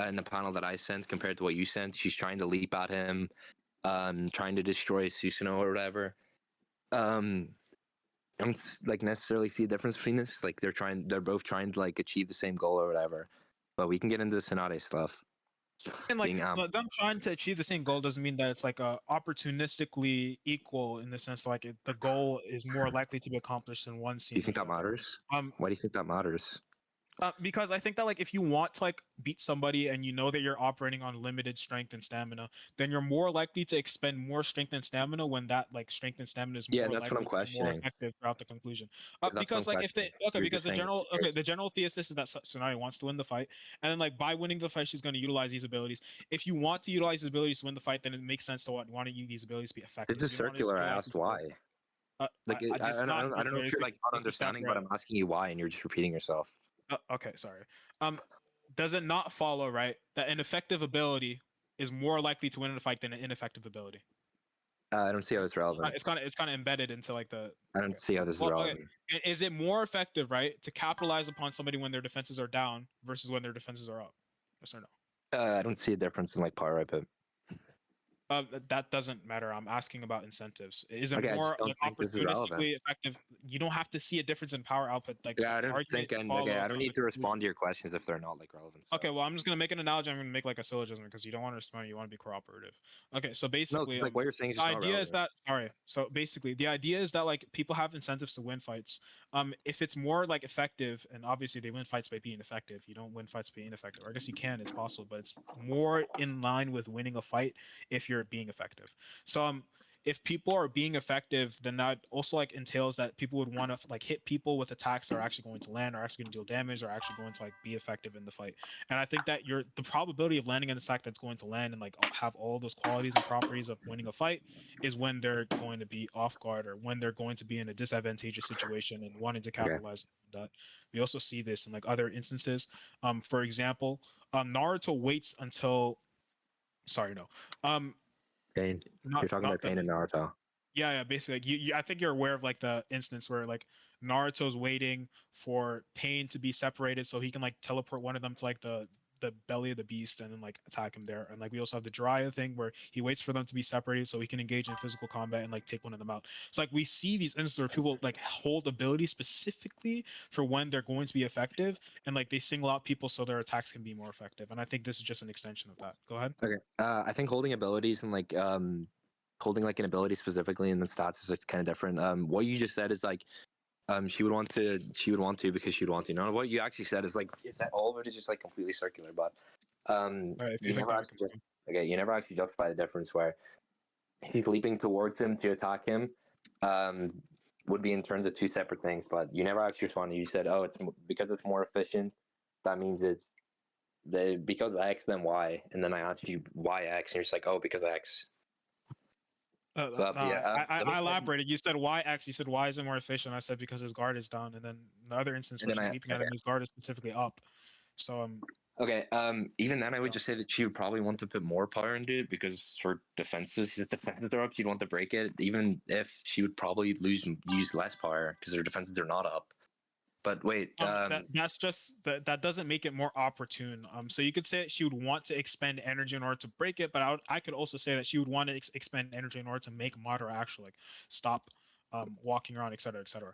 in the panel that I sent compared to what you sent. She's trying to leap at him, trying to destroy Susanoo or whatever. I don't like necessarily see a difference between this. Like they're both trying to like achieve the same goal or whatever. But we can get into the Tsunade stuff. And like Being, them trying to achieve the same goal doesn't mean that it's like opportunistically equal in the sense like the goal is more likely to be accomplished in one do scene you than think the that other. matters? Why do you think that matters? Because I think that like if you want to like beat somebody and you know that you're operating on limited strength and stamina, then you're more likely to expend more strength and stamina when that like strength and stamina is Yeah, more that's what I'm likely to be more questioning. effective throughout the conclusion. That's what I'm Because like if they questioning. You're because just saying the general thesis is that Tsunade wants to win the fight, and then like by winning the fight she's going to utilize these abilities. If you want to utilize these abilities to win the fight, then it makes sense to want to use these abilities to be effective. this is You don't want to circular. I utilize asked these abilities. why. Like It's not I don't know circular. if you're like not It's a step understanding, but right. I'm asking you why, and you're just repeating yourself. Okay, sorry. Does it not follow, right, that an effective ability is more likely to win in a fight than an ineffective ability? I don't see how it's relevant. It's kind of embedded into like the. I don't see how this is relevant. Is it more effective, right, to capitalize upon somebody when their defenses are down versus when their defenses are up? Yes or no? I don't see a difference in like power output. That doesn't matter. I'm asking about incentives. Is it Okay, I just more don't like think this is relevant. opportunistically effective? You don't have to see a difference in power output. Like Yeah, I the don't argument think, and follows okay, I don't on need the to conclusion. respond to your questions if they're not like relevant. So. Okay, well, I'm just gonna make an analogy. I'm gonna make like a syllogism because you don't want to respond. You want to be cooperative. Okay, so No, basically, because like what you're saying is the just not idea is relevant. that sorry. So basically, the idea is that like people have incentives to win fights. If it's more like effective, and obviously they win fights by being effective. You don't win fights by being ineffective. Or I guess you can. It's possible, but it's more in line with winning a fight if you're being effective. So if people are being effective, then that also like entails that people would want to like hit people with attacks that are actually going to land, or actually going to deal damage, or actually going to like be effective in the fight. And I think that the probability of landing an attack that's going to land and like have all those qualities and properties of winning a fight is when they're going to be off guard, or when they're going to be in a disadvantageous situation and wanting to capitalize on that. We also see this in like other instances. For example, Naruto waits until sorry, no. Pain. You're talking about Pain and Naruto. Yeah, basically, like, I think you're aware of like the instance where like Naruto's waiting for Pain to be separated so he can like teleport one of them to like the belly of the beast and then like attack him there. And like we also have the Jiraiya thing where he waits for them to be separated so he can engage in physical combat and like take one of them out. So like we see these instances where people like hold abilities specifically for when they're going to be effective, and like they single out people so their attacks can be more effective. And I think this is just an extension of that. Go ahead. Okay. I think holding abilities and like holding like an ability specifically and the stats is just kind of different. What you just said is like she would want to because she would want to. No, what you actually said is like it's that all of it is just like completely circular, but you never actually just you never actually justify the difference where he's leaping towards him to attack him would be in terms of two separate things, but you never actually responded. You said, oh, it's because it's more efficient, that means it's because of X then Y, and then I asked you why X and you're just like, oh, because of X. I elaborated. You said why X. You said why is it more efficient? I said because his guard is down, and then the other instance where she's leaping at him, his guard is specifically up. So okay. Even then, I would just say that she would probably want to put more power into it because her defenses are up. She'd want to break it, even if she would probably use less power because her defenses are not up. But wait, that's just that doesn't make it more opportune. So you could say she would want to expend energy in order to break it, but I could also say that she would want to expend energy in order to make Madara actually like stop walking around, etc., etc.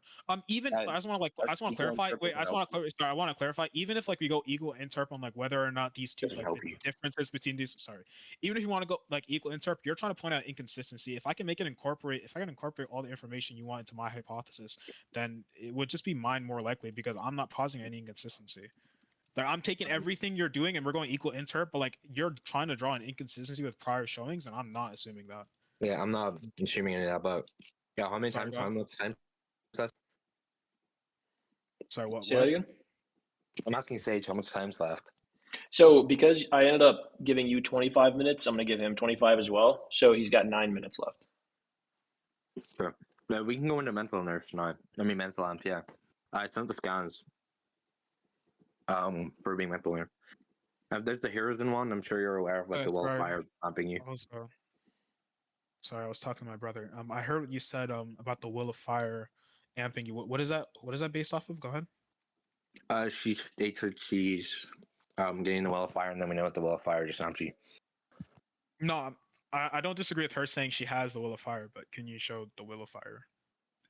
Even I just want to clarify. Wait, I want to clarify. Even if like we go equal interp on like whether or not these two like the differences between these. Sorry, even if you want to go like equal interp, you're trying to point out inconsistency. If I can incorporate all the information you want into my hypothesis, then it would just be mine more likely because I'm not causing any inconsistency. Like I'm taking everything you're doing and we're going equal interp, but like you're trying to draw an inconsistency with prior showings, and I'm not assuming that. Yeah, I'm not assuming any of that, but yeah, how many times? Sorry, what? Say that again? I'm asking Sage how much time's left. So because I ended up giving you 25 minutes, I'm going to give him 25 as well. So he's got 9 minutes left. Sure. Yeah, we can go into mental nerfs now. I mean mental amps, yeah. I sent the scans. For being mental nerf. There's the heroes in one. I'm sure you're aware of like the wall of fire pumping you. Sorry, I was talking to my brother. I heard what you said about the will of fire amping you. What is that? What is that based off of? Go ahead. She ate her cheese, getting the Well of Fire, and then we know what the Well of Fire is empty. No, I don't disagree with her saying she has the Will of Fire, but can you show the Will of Fire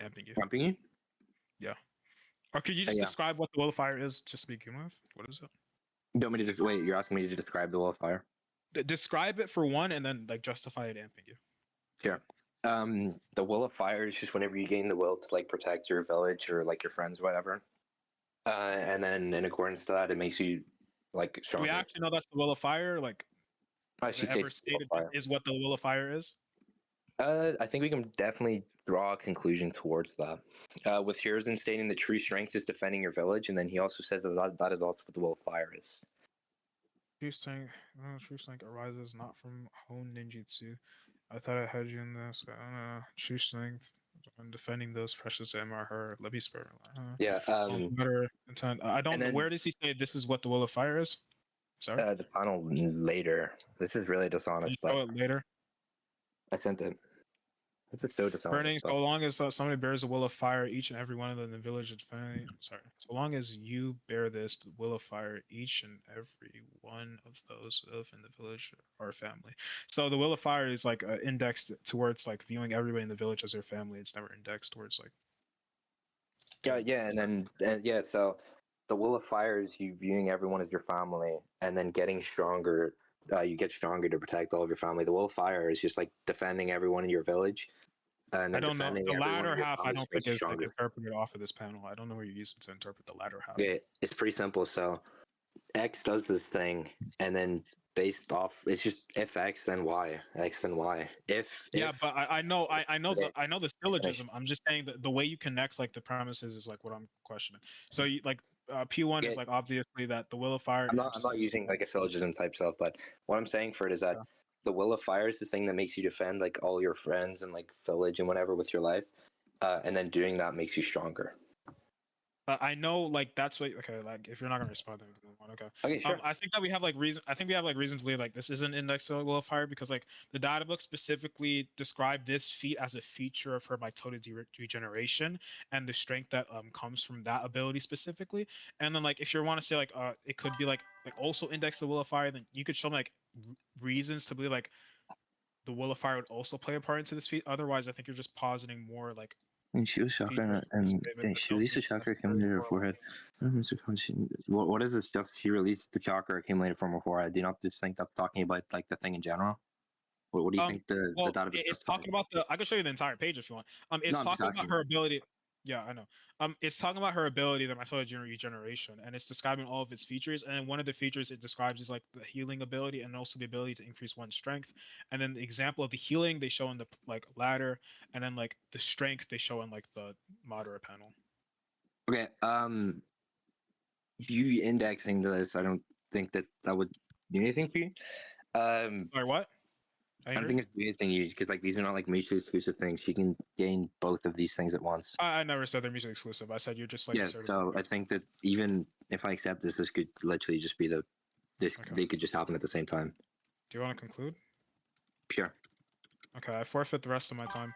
amping you? Amping you? Yeah. Or could you just describe what the Will of Fire is, just to begin with? What is it? You want me to wait? You're asking me to describe the Well of Fire? Describe it for one, and then like justify it amping you. Sure. The Will of Fire is just whenever you gain the will to like protect your village or like your friends or whatever. And then in accordance to that, it makes you like stronger. Do we actually know that's the Will of Fire? Like, has it ever stated this is what the Will of Fire is? I think we can definitely draw a conclusion towards that. With Hiruzen stating that true strength is defending your village, and then he also says that is also what the Will of Fire is. True strength arises not from Hon Ninjutsu. I thought I had you in this. True strength when defending those precious to him or her. Let me spare. Yeah. Better intent. I don't know. Where does he say this is what the Will of Fire is? Sorry. The panel later. This is really dishonest. Can you show it later. I sent it. This is so dishonest. Burning. So long as somebody bears the Will of Fire, each and every one of them in the village is defending. Sorry. So long as you bear this the Will of Fire, each and every one of those in the village are family. So the Will of Fire is like indexed towards like viewing everybody in the village as their family. It's never indexed towards like. Yeah, and then so the Will of Fire is you viewing everyone as your family, and then getting stronger. You get stronger to protect all of your family. The Will of Fire is just like defending everyone in your village. And I don't know. The latter half, I don't think is like interpreted off of this panel. I don't know where you're using to interpret the latter half. Yeah, it's pretty simple. So X does this thing, and then based off, it's just if X then Y, X then Y. But I know the syllogism. I'm just saying that the way you connect like the premises is like what I'm questioning. So you like P1 is like obviously that the Will of Fire. I'm not using like a syllogism type stuff, but what I'm saying for it is that the Will of Fire is the thing that makes you defend like all your friends and like village and whatever with your life, and then doing that makes you stronger. I know, like that's what. Okay, like if you're not gonna respond, then we can move on. Okay. Okay, sure. I think that we have like reason. I think we have like reason to believe like this isn't indexed to Will of Fire because like the data book specifically described this feat as a feature of her by total regeneration and the strength that comes from that ability specifically. And then like if you want to say like it could be like also indexed to Will of Fire, then you could show me like reasons to believe like the Will of Fire would also play a part into this feat. Otherwise, I think you're just positing more like. And she was chakra, and she released the chakra accumulated her forehead. What is the stuff she released the chakra accumulated from her forehead? Do you not just think that's talking about like the thing in general? What do you think the data? It's talking about I can show you the entire page if you want. It's talking about her ability. Yeah, I know. It's talking about her ability, the mitotic regeneration, and it's describing all of its features. And one of the features it describes is like the healing ability and also the ability to increase one's strength. And then the example of the healing they show in the like ladder, and then like the strength they show in like the moderate panel. Okay. You indexing this, I don't think that would do anything for you. Sorry, what? I don't think it's anything used because like these are not like mutually exclusive things. She can gain both of these things at once. I never said they're mutually exclusive. I said you're just like so I think that even if I accept this could literally just be they could just happen at the same time. Do you want to conclude? Sure. Okay, I forfeit the rest of my time.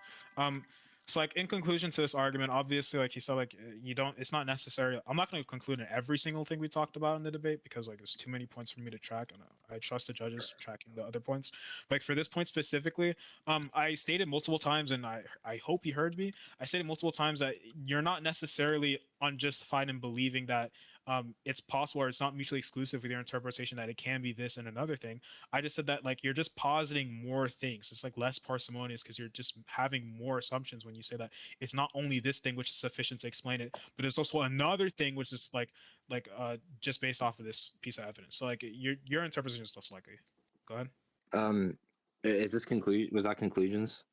So like in conclusion to this argument, obviously like he said like it's not necessary. I'm not going to conclude in every single thing we talked about in the debate because like there's too many points for me to track, and I trust the judges tracking the other points. But like, for this point specifically, I stated multiple times, and I hope he heard me. I stated multiple times that you're not necessarily unjustified in believing that it's possible or it's not mutually exclusive with your interpretation that it can be this and another thing. I just said that like you're just positing more things. It's like less parsimonious because you're just having more assumptions when you say that it's not only this thing which is sufficient to explain it, but it's also another thing which is like just based off of this piece of evidence. So like your interpretation is less likely. Go ahead. Is this was that conclusions?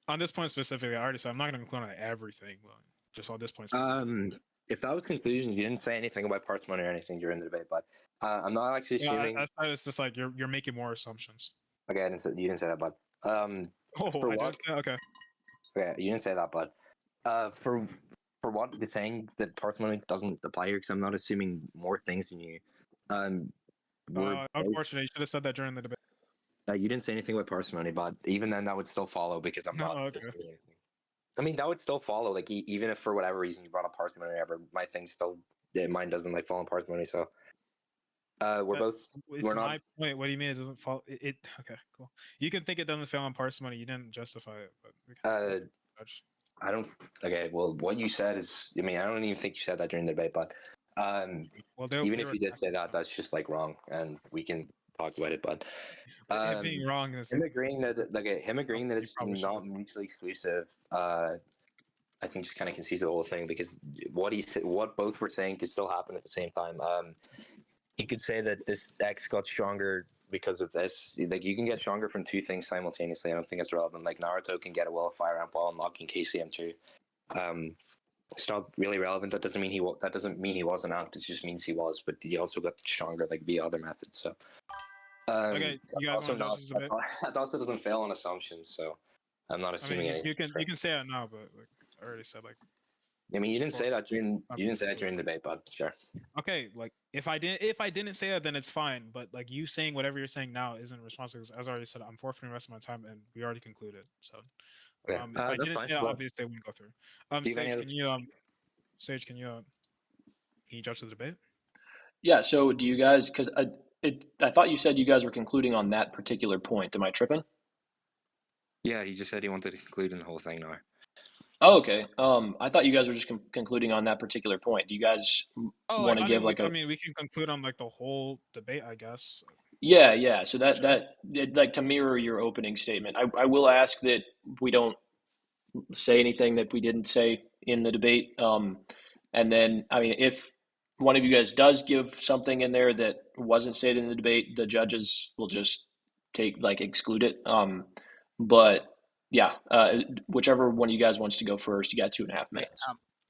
On this point specifically, I already said I'm not going to conclude on everything, but just on this point specifically. If that was conclusions, you didn't say anything about parsimony or anything during the debate, but I'm not actually assuming. It's just like you're making more assumptions. Okay, you didn't say that, but okay. Okay, you didn't say that, but for what you're saying that parsimony doesn't apply here, because I'm not assuming more things than you. Unfortunately, you should have said that during the debate. You didn't say anything about parsimony, but even then, that would still follow because I'm not assuming anything. I mean, that would still follow. Like, even if for whatever reason you brought up parsimony or whatever, my thing still mine doesn't like fall on parsimony. So we're both It's we're my not. point. What do you mean it doesn't fall? Okay, cool. You can think it doesn't fail on parsimony. You didn't justify it, but we can judge. I don't. Okay, well, what you said is. I mean, I don't even think you said that during the debate, but Well, even they if were you did say attacking that, that's just like wrong, and we can talk about it. But it being wrong is him agreeing that him agreeing that you it's probably not shouldn't. mutually exclusive. I think just kind of concedes the whole thing because what both were saying could still happen at the same time. He could say that this X got stronger because of this. Like you can get stronger from two things simultaneously. I don't think it's relevant. Like Naruto can get a Will of Fire amp while unlocking KCM too. It's not really relevant. That doesn't mean he wasn't amped. It just means he was. But he also got stronger like via other methods. So Okay, you guys want to judge this a bit? that also doesn't fail on assumptions. So I'm not I assuming mean, anything. you can say it now, but like I already said, like I mean, you didn't before. say that during the debate, but sure. Okay, like if I didn't say that, then it's fine. But like you saying whatever you're saying now isn't responsible. As I already said, I'm forfeiting the rest of my time, and we already concluded. So, Okay. if I That's didn't fine. say that, Well, obviously it wouldn't go through. do you have any Sage, other- can you judge the debate? Yeah. So do you guys? Because I thought you said you guys were concluding on that particular point. Am I tripping? Yeah, he just said he wanted to conclude in the whole thing now. Oh, okay. I thought you guys were just concluding on that particular point. Do you guys Oh, want to give we, like a? we can conclude on like the whole debate, I guess. Yeah, yeah. So Sure. like to mirror your opening statement, I will ask that we don't say anything that we didn't say in the debate. And then, I mean, if one of you guys does give something in there that wasn't said in the debate, the judges will just exclude it. But yeah, whichever one of you guys wants to go first, you got 2.5 minutes.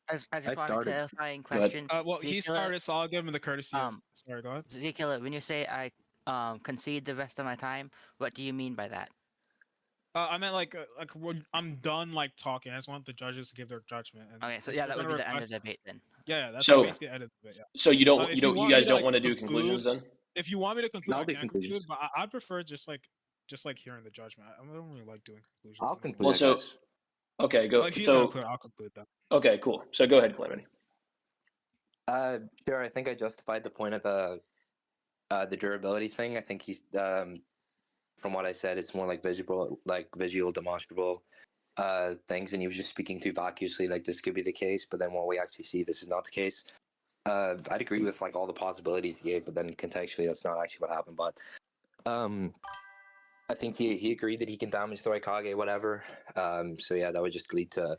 I just want a started. clarifying Go ahead. question. Well, he started, so I'll give him the courtesy. Sorry, go ahead. Ezekiel, when you say I concede the rest of my time, what do you mean by that? I meant like I'm done like talking. I just want the judges to give their judgment. And Okay, so if yeah, you're that would gonna be the end of request- the debate then. Yeah, that's So- basically the end of the debate. Yeah. So you If guys don't want to do conclude, conclusions then? If you want me to conclude, I'll I do can conclude, conclusions. but I prefer just like hearing the judgment. I don't really like doing conclusions. I'll anymore. conclude. Well, I so guess. okay, go. Well, if he's gonna So conclude, I'll conclude that. okay, cool. So go ahead, Calamity. Sure. I think I justified the point of the durability thing. I think he's from what I said, it's more like visual, demonstrable things, and he was just speaking too vacuously. Like this could be the case, but then when we actually see this is not the case, I'd agree with like all the possibilities he gave, but then contextually, that's not actually what happened. But I think he agreed that he can damage the Raikage, whatever. So yeah, that would just lead to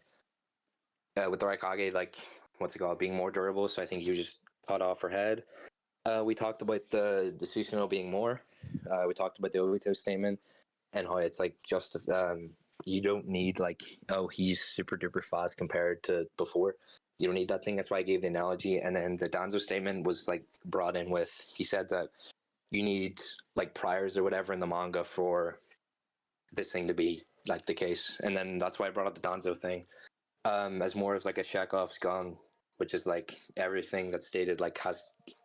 with the Raikage, like what's it called, being more durable. So I think he would just cut off her head. We talked about the Susanoo being more. We talked about the Obito statement and how it's like just you don't need like, oh, he's super duper fast compared to before. You don't need that thing. That's why I gave the analogy. And then the Danzo statement was like brought in with, he said that you need like priors or whatever in the manga for this thing to be like the case. And then that's why I brought up the Danzo thing as more of like a Chekhov's gun, which is like everything that's stated like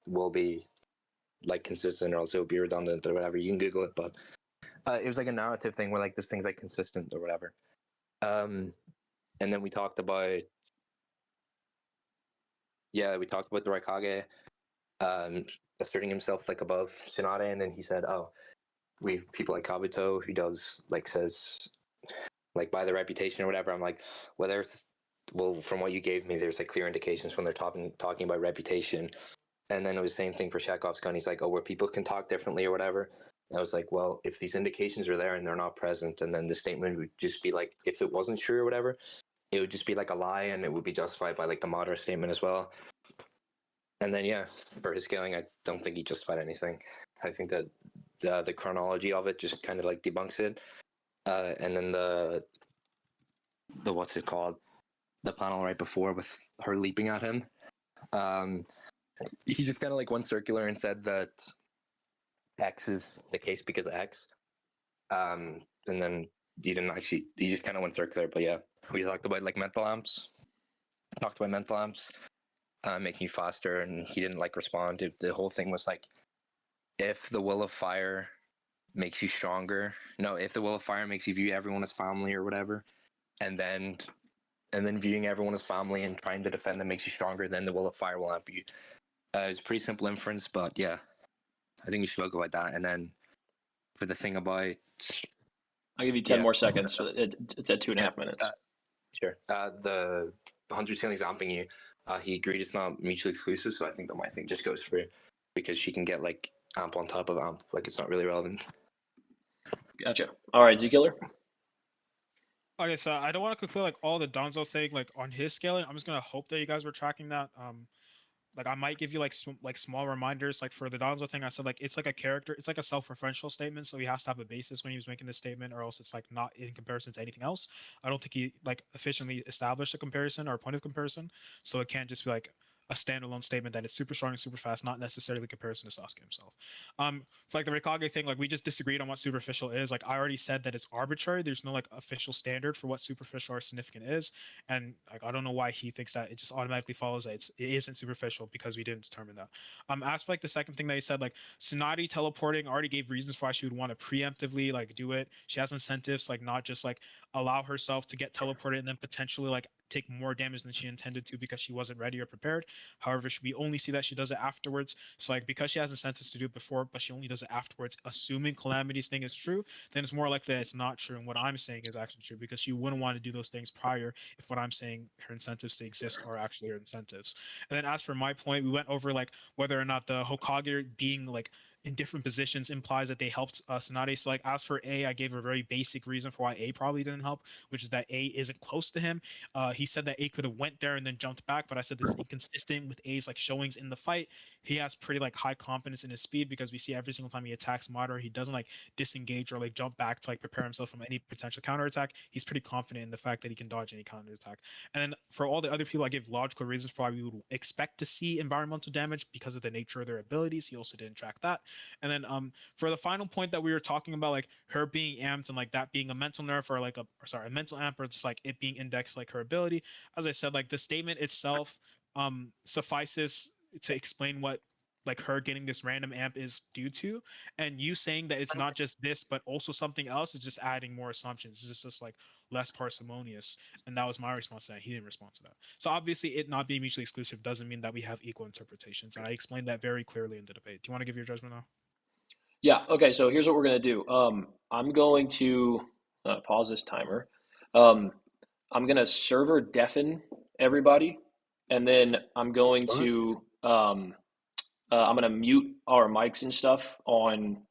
will be like consistent or else it'll be redundant or whatever. You can Google it, but it was like a narrative thing where like this thing's like consistent or whatever. And then we talked about the Raikage asserting himself like above Tsunade, and then he said, "Oh, we people like Kabuto who does like says like by the reputation or whatever." I'm like, well, from what you gave me, there's like clear indications when they're talking about reputation. And then it was the same thing for Chekhov's gun. He's like, oh, where people can talk differently or whatever. And I was like, well, if these indications are there and they're not present, and then the statement would just be like, if it wasn't true or whatever, it would just be like a lie, and it would be justified by like the Madara statement as well. And then yeah, for his scaling, I don't think he justified anything. I think that the chronology of it just kind of like debunks it. And then the what's it called? The panel right before with her leaping at him. He just kind of like went circular and said that X is the case because of X. And then he just kind of went circular. But yeah, we talked about like mental amps. Making you faster, and he didn't like respond. The whole thing was like, if the will of fire makes you stronger, if the will of fire makes you view everyone as family or whatever, and then and then viewing everyone as family and trying to defend them makes you stronger, then the will of fire will amp you. It's a pretty simple inference, but yeah, I think you should go with that. And then for the thing about, I'll give you 10 more seconds. So it's at 2.5 minutes. Sure. The Hunter Ceiling's amping you. He agreed it's not mutually exclusive, so I think that my thing just goes through because she can get like amp on top of amp. Like it's not really relevant. Gotcha. All right, Z-Killer. Okay, so I don't want to conclude like all the Donzo thing like on his scaling. I'm just gonna hope that you guys were tracking that. Like I might give you like small reminders. Like for the Donzo thing, I said like it's like a character, it's like a self-referential statement, so he has to have a basis when he was making this statement, or else it's like not in comparison to anything else. I don't think he like efficiently established a comparison or a point of comparison, so it can't just be like a standalone statement that is super strong and super fast, not necessarily comparison to Sasuke himself. For like the Rikage thing, like we just disagreed on what superficial is. Like I already said that it's arbitrary. There's no like official standard for what superficial or significant is, and like I don't know why he thinks that it just automatically follows that it isn't superficial because we didn't determine that. As for like the second thing that he said, like Tsunade teleporting already gave reasons why she would want to preemptively like do it. She has incentives, like not just like allow herself to get teleported and then potentially like take more damage than she intended to because she wasn't ready or prepared. However, we only see that she does it afterwards. So like because she has incentives to do it before, but she only does it afterwards, assuming Calamity's thing is true, then it's more likely that it's not true. And what I'm saying is actually true because she wouldn't want to do those things prior if what I'm saying her incentives to exist are actually her incentives. And then as for my point, we went over like whether or not the Hokage being like in different positions implies that they helped Tsunade. So like as for A, I gave a very basic reason for why A probably didn't help, which is that A isn't close to him. He said that A could have went there and then jumped back, but I said this is inconsistent with A's like showings in the fight. He has pretty like high confidence in his speed because we see every single time he attacks Madara, he doesn't like disengage or like jump back to like prepare himself from any potential counterattack. He's pretty confident in the fact that he can dodge any counterattack. And then for all the other people, I give logical reasons for why we would expect to see environmental damage because of the nature of their abilities. He also didn't track that. And then for the final point that we were talking about, like her being amped and like that being a mental nerf or like a mental amp or just like it being indexed like her ability, as I said, like the statement itself suffices to explain what like her getting this random amp is due to, and you saying that it's not just this but also something else is just adding more assumptions. It's just like less parsimonious, and that was my response to that. He didn't respond to that. So obviously it not being mutually exclusive doesn't mean that we have equal interpretations, and I explained that very clearly in the debate. Do you want to give your judgment now? Yeah. Okay. So here's what we're gonna do. I'm going to pause this timer. Um, I'm gonna server deafen everybody, and then I'm going to I'm gonna mute our mics and stuff on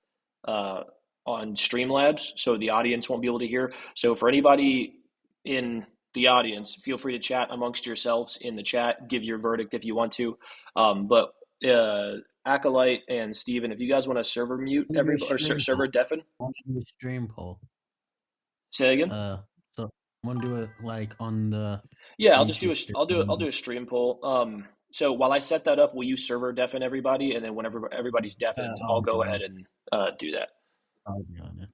Streamlabs, so the audience won't be able to hear. So for anybody in the audience, feel free to chat amongst yourselves in the chat. Give your verdict if you want to. But Acolyte and Steven, if you guys want to server mute everybody or server deafen, On the stream poll. say that again. So I'm gonna do it like on the. Yeah, YouTube I'll do a stream poll. So while I set that up, will you server deafen everybody, and then whenever everybody's deafened, I'll go ahead and do that. I'll be on it.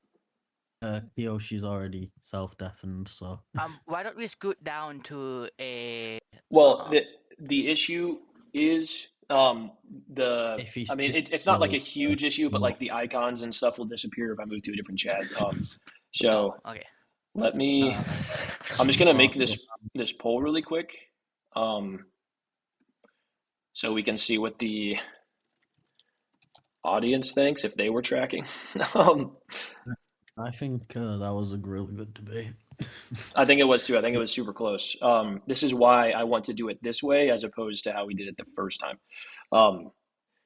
Kiyoshi's already self-deafened, so. Why don't we scoot down to a? Well, the issue is If he I mean it's not like a huge issue, but like the icons and stuff will disappear if I move to a different chat. So okay. let me. I'm just gonna make this poll really quick, so we can see what the audience thinks if they were tracking. I think that was a really good debate. I think it was too. I think it was super close. This is why I want to do it this way as opposed to how we did it the first time.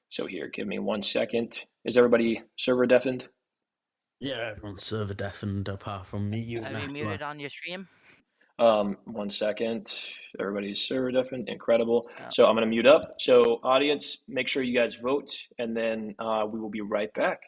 So here, give me 1 second. Is everybody server deafened? Yeah, everyone's server deafened apart from me. You Are you muted on your stream? 1 second. Everybody's server deafened. Incredible. So I'm going to mute up. So audience, make sure you guys vote, and then we will be right back.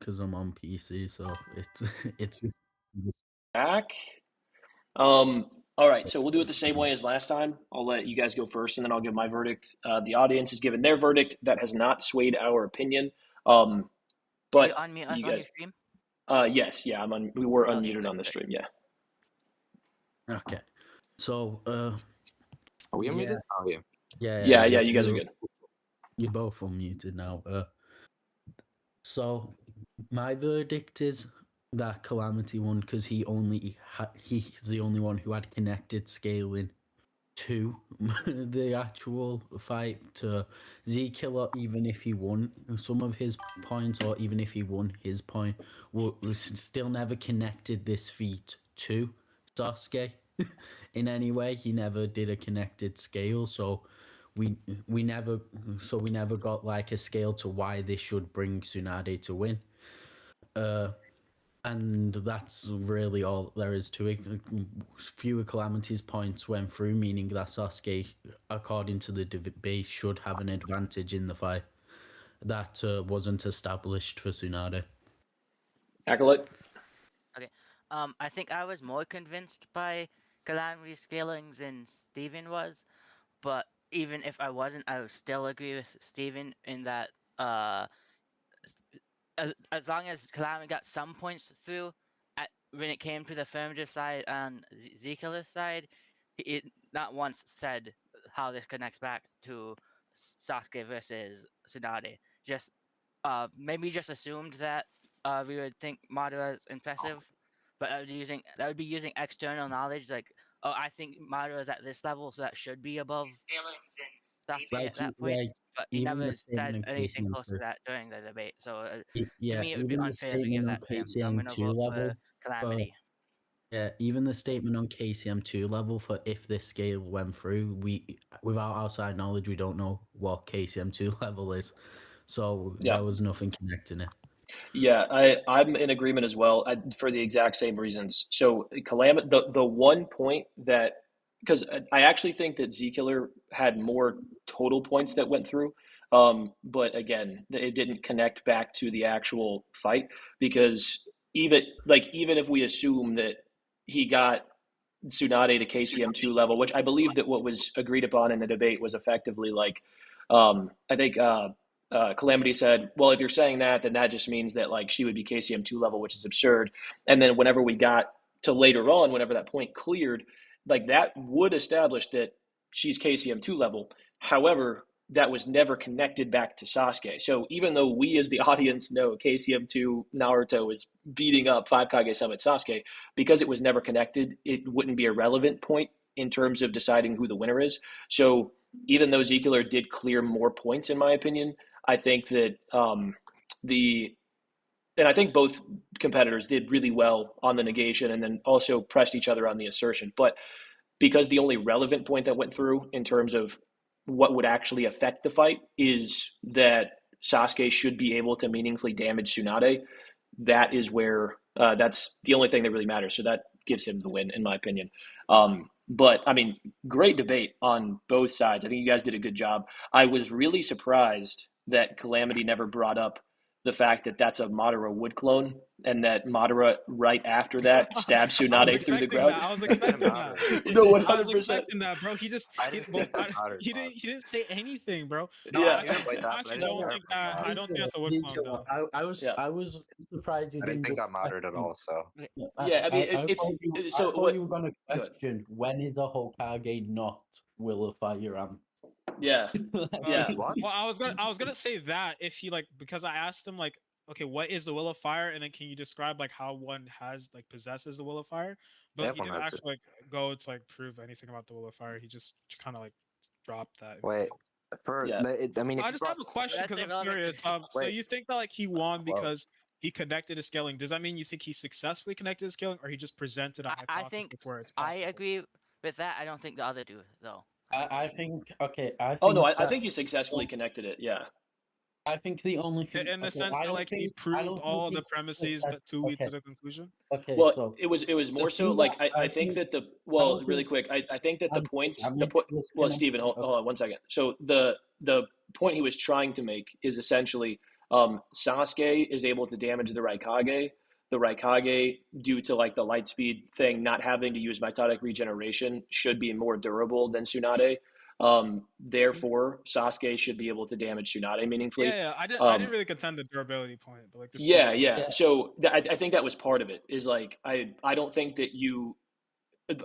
because I'm on PC, so it's Back. All right, so we'll do it the same way as last time. I'll let you guys go first, and then I'll give my verdict. The audience has given their verdict. That has not swayed our opinion. Can But you unmute us you on guys, your stream? yes, yeah, we were Okay, unmuted good, on the good. stream, yeah. okay. So Are we unmuted? Oh, yeah. Yeah, you guys are good. You're both unmuted now. So my verdict is that Calamity won because he's the only one who had connected scaling to the actual fight. To Z-Killer, even if he won some of his points, or even if he won his point, was still never connected this feat to Sasuke in any way. He never did a connected scale, so we never got like a scale to why this should bring Tsunade to win. And that's really all there is to it. Fewer Calamity's points went through, meaning that Sasuke, according to the debate, should have an advantage in the fight. That wasn't established for Tsunade. Acolyte? Okay. I think I was more convinced by Calamity's scalings than Steven was, but even if I wasn't, I would still agree with Steven in that as long as Calamity got some points through when it came to the affirmative side on Zekil's side, it not once said how this connects back to Sasuke versus Tsunade. Just maybe just assumed that we would think Madara is impressive, but that would be using external knowledge, like, oh, I think Madara is at this level, so that should be above Sasuke at that point. But he never said anything close to that during the debate. So to me, it would be unfair to give that to him. So I'm gonna vote for Calamity. Yeah, even the statement on KCM2 level for if this scale went through, without outside knowledge, we don't know what KCM2 level is. So there was nothing connecting it. Yeah, I'm in agreement as well for the exact same reasons. So the 1 point that, because I actually think that Z-Killer had more total points that went through, but again, it didn't connect back to the actual fight, because even if we assume that he got Tsunade to KCM2 level, which I believe that what was agreed upon in the debate was effectively like, I think Calamity said, well, if you're saying that, then that just means that like she would be KCM2 level, which is absurd. And then whenever we got to later on, whenever that point cleared, like that would establish that she's KCM2 level. However, that was never connected back to Sasuke. So even though we as the audience know KCM2 Naruto is beating up 5 Kage Summit Sasuke, because it was never connected, it wouldn't be a relevant point in terms of deciding who the winner is. So even though Z-Killer did clear more points, in my opinion, I think that and I think both competitors did really well on the negation and then also pressed each other on the assertion. But because the only relevant point that went through in terms of what would actually affect the fight is that Sasuke should be able to meaningfully damage Tsunade, that is where that's the only thing that really matters. So that gives him the win, in my opinion. But I mean, great debate on both sides. I think you guys did a good job. I was really surprised that Calamity never brought up the fact that that's a Madara wood clone, and that Madara right after that stabs Tsunade through the ground. I was expecting that. No, 100%. I was expecting that, bro. He just I didn't think that mattered. he didn't say anything, bro. No, Yeah. I didn't like that. I don't think that's a wood clone, though. I was surprised you I didn't think that just mattered at all. So Yeah, I mean, I it's thought what you were going to question when is the Hokage not Will of Fire Yeah, yeah. what? Well, I was gonna say that if he because I asked him like, okay, what is the will of fire, and then can you describe like how one has possesses the will of fire? But he didn't actually go to prove anything about the will of fire. He just kind of dropped that. Wait, I mean, I just have a question because I'm curious. So you think that he won because he connected his scaling? Does that mean you think he successfully connected his scaling, or he just presented a hypothesis I think where it's possible? I agree with that. I don't think the other do though. I think I think you successfully connected it. Yeah. I think the only thing in the sense that he proved all the premises that to lead to the conclusion. Okay. Well, so it was more so I think that really quick. I think that the points Well, Stephen, hold on 1 second. So the point he was trying to make is essentially Sasuke is able to damage the Raikage. The Raikage, due to like the light speed thing, not having to use mitotic regeneration, should be more durable than Tsunade. Therefore, Sasuke should be able to damage Tsunade meaningfully. Yeah, I didn't really contend the durability point, but like the speed Yeah, point. yeah. So I think that was part of it. Is like I don't think that you.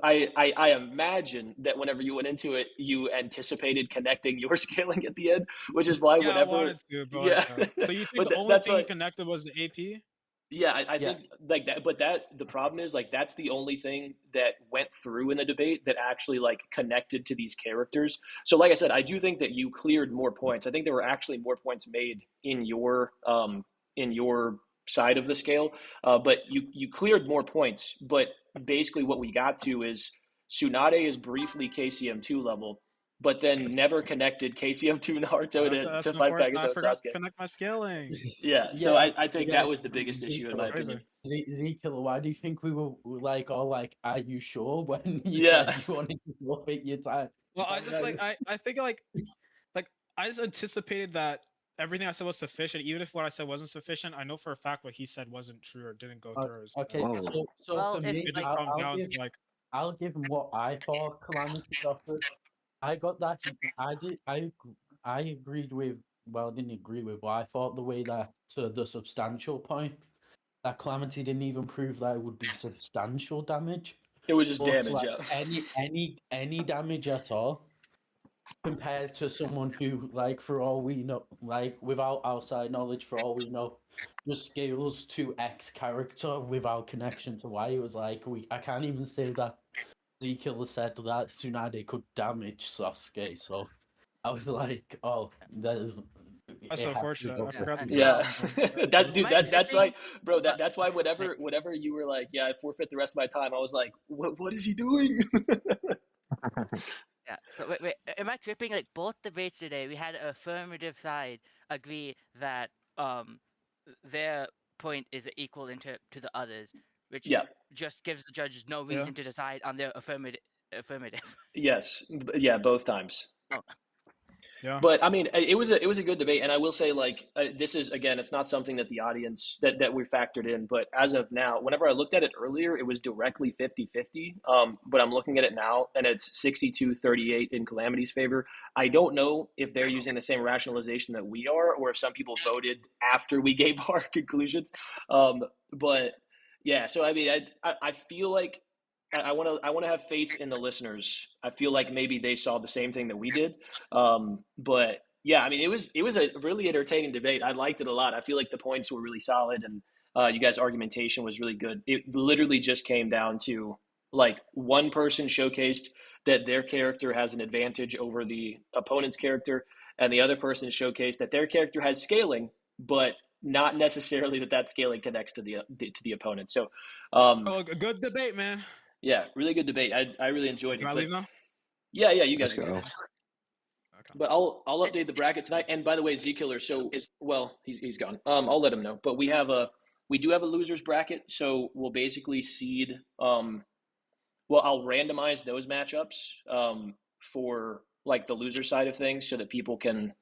I imagine that whenever you went into it, you anticipated connecting your scaling at the end, which is why Yeah, I whenever wanted to, but yeah. so you think But the only that's thing he why connected was the AP? yeah, I Yeah. think like that, but the problem is like that's the only thing that went through in the debate that actually like connected to these characters. So like I said, I do think that you cleared more points. I think there were actually more points made in your side of the scale, but you cleared more points. But basically, what we got to is Tsunade is briefly KCM2 level, but then never connected KCM2 Naruto That's to five unfortunate. I Pegasus forgot to Sasuke. connect my scaling. Yeah, so Yeah, I think yeah. that was the biggest issue in my Crazy. opinion. Ezekiel, why do you think we were like, all like, are you sure when you Yeah. said you wanted to forfeit your time? Well, I just like I think like I just anticipated that everything I said was sufficient, even if what I said wasn't sufficient. I know for a fact what he said wasn't true or didn't go through. Okay, so Well, for if, me, It just like- comes down to like I'll give him what I thought Calamity offered. I got that. I agreed with. Well, I didn't agree with, but I thought the way that to the substantial point that Calamity didn't even prove that it would be substantial damage. It was just But damage, like yeah. any damage at all compared to someone who, like, for all we know, like without outside knowledge, for all we know, just scales to X character without connection to Y. It was like I can't even say that Ezekiel said that Tsunade could damage Sasuke, so I was like, oh, that is. that's It has to unfortunate. go I for forgot to him. do Yeah. that. That's like, bro, But- that's why whenever you were like, yeah, I forfeit the rest of my time, I was like, what is he doing? Yeah. So wait, am I tripping? Like both debates today, we had an affirmative side agree that their point is equal to the others, which Yeah. just gives the judges no Yeah. reason to decide on their affirmative. Yes. Yeah, both times. Oh. Yeah. But I mean, it was a good debate, and I will say, like, this is again, it's not something that the audience that we factored in, but as of now, whenever I looked at it earlier, it was directly 50-50. But I'm looking at it now, and it's 62-38 in Calamity's favor. I don't know if they're using the same rationalization that we are, or if some people voted after we gave our conclusions. But yeah, so I mean, I feel like I want to have faith in the listeners. I feel like maybe they saw the same thing that we did. But yeah, I mean, it was a really entertaining debate. I liked it a lot. I feel like the points were really solid, and you guys' argumentation was really good. It literally just came down to like one person showcased that their character has an advantage over the opponent's character, and the other person showcased that their character has scaling, but not necessarily that scaling connects to the opponent. So, Oh, a good debate, man. yeah, really good debate. I really enjoyed Can it. I But leave now? yeah, you Let's guys are good. go. Okay. But I'll update the bracket tonight. And by the way, Zekiller, so well, he's gone. I'll let him know. But we do have a losers bracket, so we'll basically seed well, I'll randomize those matchups for like the loser side of things so that people can,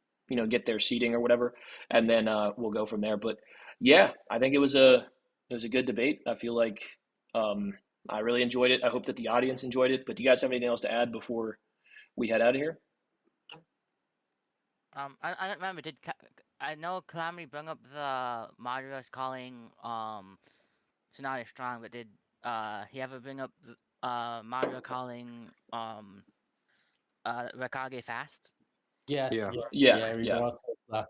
get their seating or whatever, and then we'll go from there. But yeah, I think it was a good debate. I feel like I really enjoyed it. I hope that the audience enjoyed it. But do you guys have anything else to add before we head out of here? I don't remember. I know Calamity bring up the Madras calling Tsunade strong, but did he ever bring up Madara calling Rakage fast? Yes, Yeah. Yeah, he yeah. brought up that.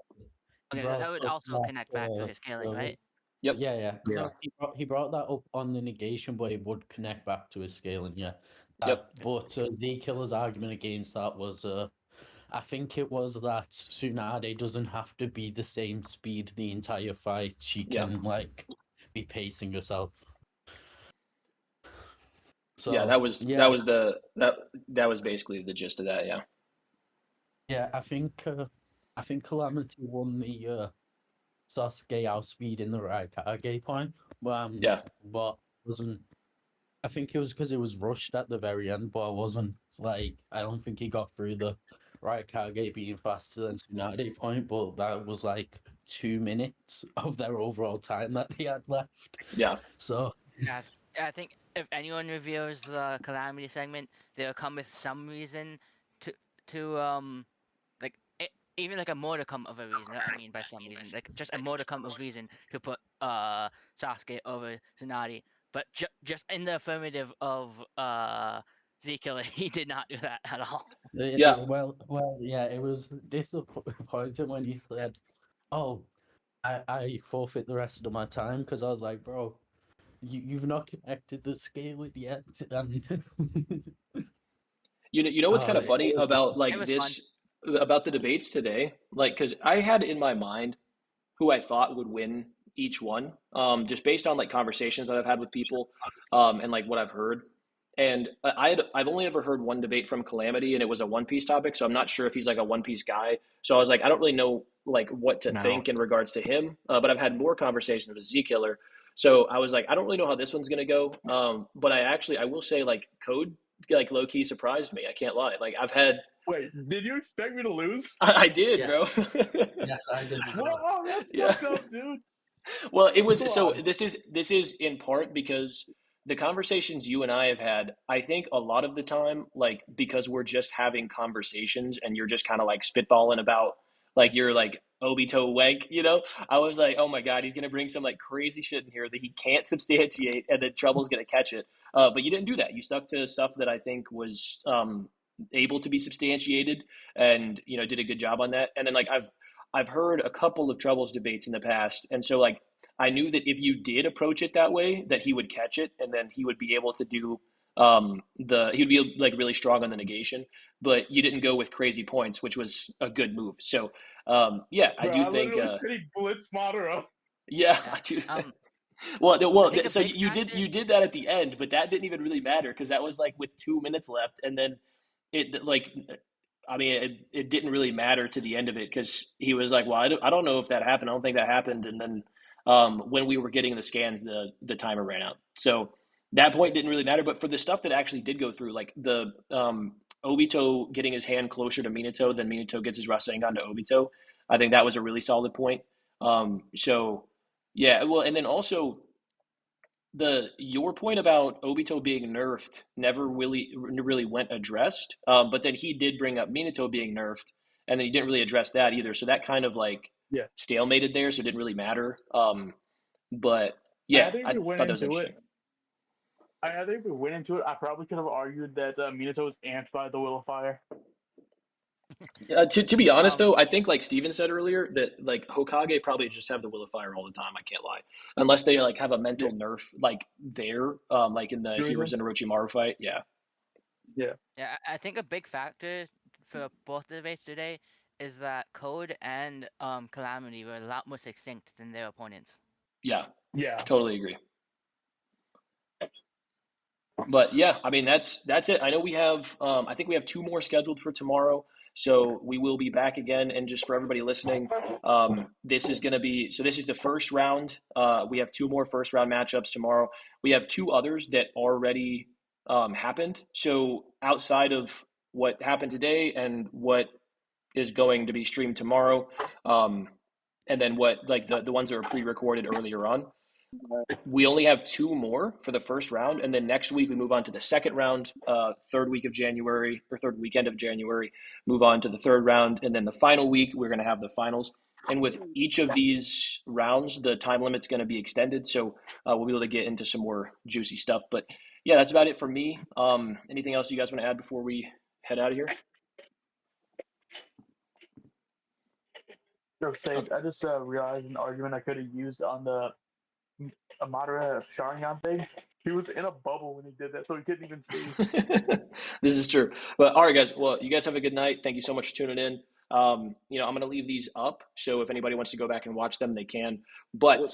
Okay, brought that would up also that, connect back to his scaling, right? Yep. Yeah. Yeah. No, he brought that up on the negation, but it would connect back to his scaling. Yeah. Yep. But Zekiller's argument against that was, I think it was that Tsunade doesn't have to be the same speed the entire fight. She Yeah. can be pacing herself. So Yeah, that was basically the gist of that. Yeah. Yeah, I think Calamity won the Sasuke outspeed in the Raikage point. Yeah. But wasn't. I think it was because it was rushed at the very end, but I wasn't I don't think he got through the Raikage being faster than Tsunade point, but that was like 2 minutes of their overall time that they had left. Yeah. So Yeah, I think if anyone reviews the Calamity segment, they'll come with some reason to like even like a modicum of a reason. I mean by some reason, like just a modicum of reason to put Sasuke over Tsunade. But just in the affirmative of Zeke, he did not do that at all. Yeah. well, yeah, it was disappointing when he said, "Oh, I forfeit the rest of my time," because I was like, "Bro, you've not connected the scaling yet." And You know what's kind of funny about It like was fun. this about the debates today? Like, because I had in my mind who I thought would win each one, just based on like conversations that I've had with people, and like what I've heard. And I've only ever heard one debate from Calamity, and it was a One Piece topic. So I'm not sure if he's like a One Piece guy. So I was like, I don't really know like what to No. think in regards to him. But I've had more conversations with Z Killer. So I was like, I don't really know how this one's gonna go. But I will say like Code like low key surprised me. I can't lie. Like I've had. Wait, did you expect me to lose? I did, Yes. bro. Yes, I did. Wow, that's Yeah. fucked up, dude. Well, it was Come so on. this is in part because the conversations you and I have had, I think a lot of the time, like because we're just having conversations and you're just kind of like spitballing about like you're like Obito wank, you know? I was like, oh my God, he's gonna bring some like crazy shit in here that he can't substantiate and then Trouble's gonna catch it. But you didn't do that. You stuck to stuff that I think was able to be substantiated and did a good job on that. And then like I've heard a couple of Troubles debates in the past, and so like I knew that if you did approach it that way, that he would catch it, and then he would be able to do he'd be like really strong on the negation. But you didn't go with crazy points, which was a good move. So yeah, I Bro, do I think literally said he blitz Madara. yeah, Yeah. I do. I Well, think a so big you factor. did that at the end, but that didn't even really matter because that was like with 2 minutes left, and then it like I mean, it didn't really matter to the end of it because he was like, "Well, I don't know if that happened. I don't think that happened." And then when we were getting the scans, the timer ran out. So that point didn't really matter. But for the stuff that actually did go through, like the Obito getting his hand closer to Minato than Minato gets his Rasengan to Obito, I think that was a really solid point. So yeah, well, and then also your point about Obito being nerfed never really went addressed. But then he did bring up Minato being nerfed, and then he didn't really address that either. So that kind of like stalemated there, so it didn't really matter. But yeah, I think I we went thought that was into interesting. it. I think we went into it. I probably could have argued that Minato was amped by the Will of Fire. To be honest, though, I think like Steven said earlier that like Hokage probably just have the Will of Fire all the time. I can't lie, unless they like have a mental nerf like there, like in the Heroes and Orochimaru fight. Yeah. Yeah. Yeah, I think a big factor for both debates today is that Code and Calamity were a lot more succinct than their opponents. Yeah. Yeah. Totally agree. But yeah, I mean that's it. I know we have I think we have 2 more scheduled for tomorrow. So we will be back again. And just for everybody listening, this is the first round. We have 2 more first round matchups tomorrow. We have 2 others that already happened. So outside of what happened today and what is going to be streamed tomorrow, and then what like the ones that were pre-recorded earlier on, we only have 2 more for the first round, and then next week we move on to the second round, third week of January or third weekend of January, move on to the third round, and then the final week we're going to have the finals. And with each of these rounds, the time limit's going to be extended, so we'll be able to get into some more juicy stuff. But yeah, that's about it for me. Anything else you guys want to add before we head out of here? I just realized an argument I could have used on the Madara Sharingan thing. He was in a bubble when he did that, so he couldn't even see. This is true. But all right, guys. Well, you guys have a good night. Thank you so much for tuning in. I'm going to leave these up, so if anybody wants to go back and watch them, they can. But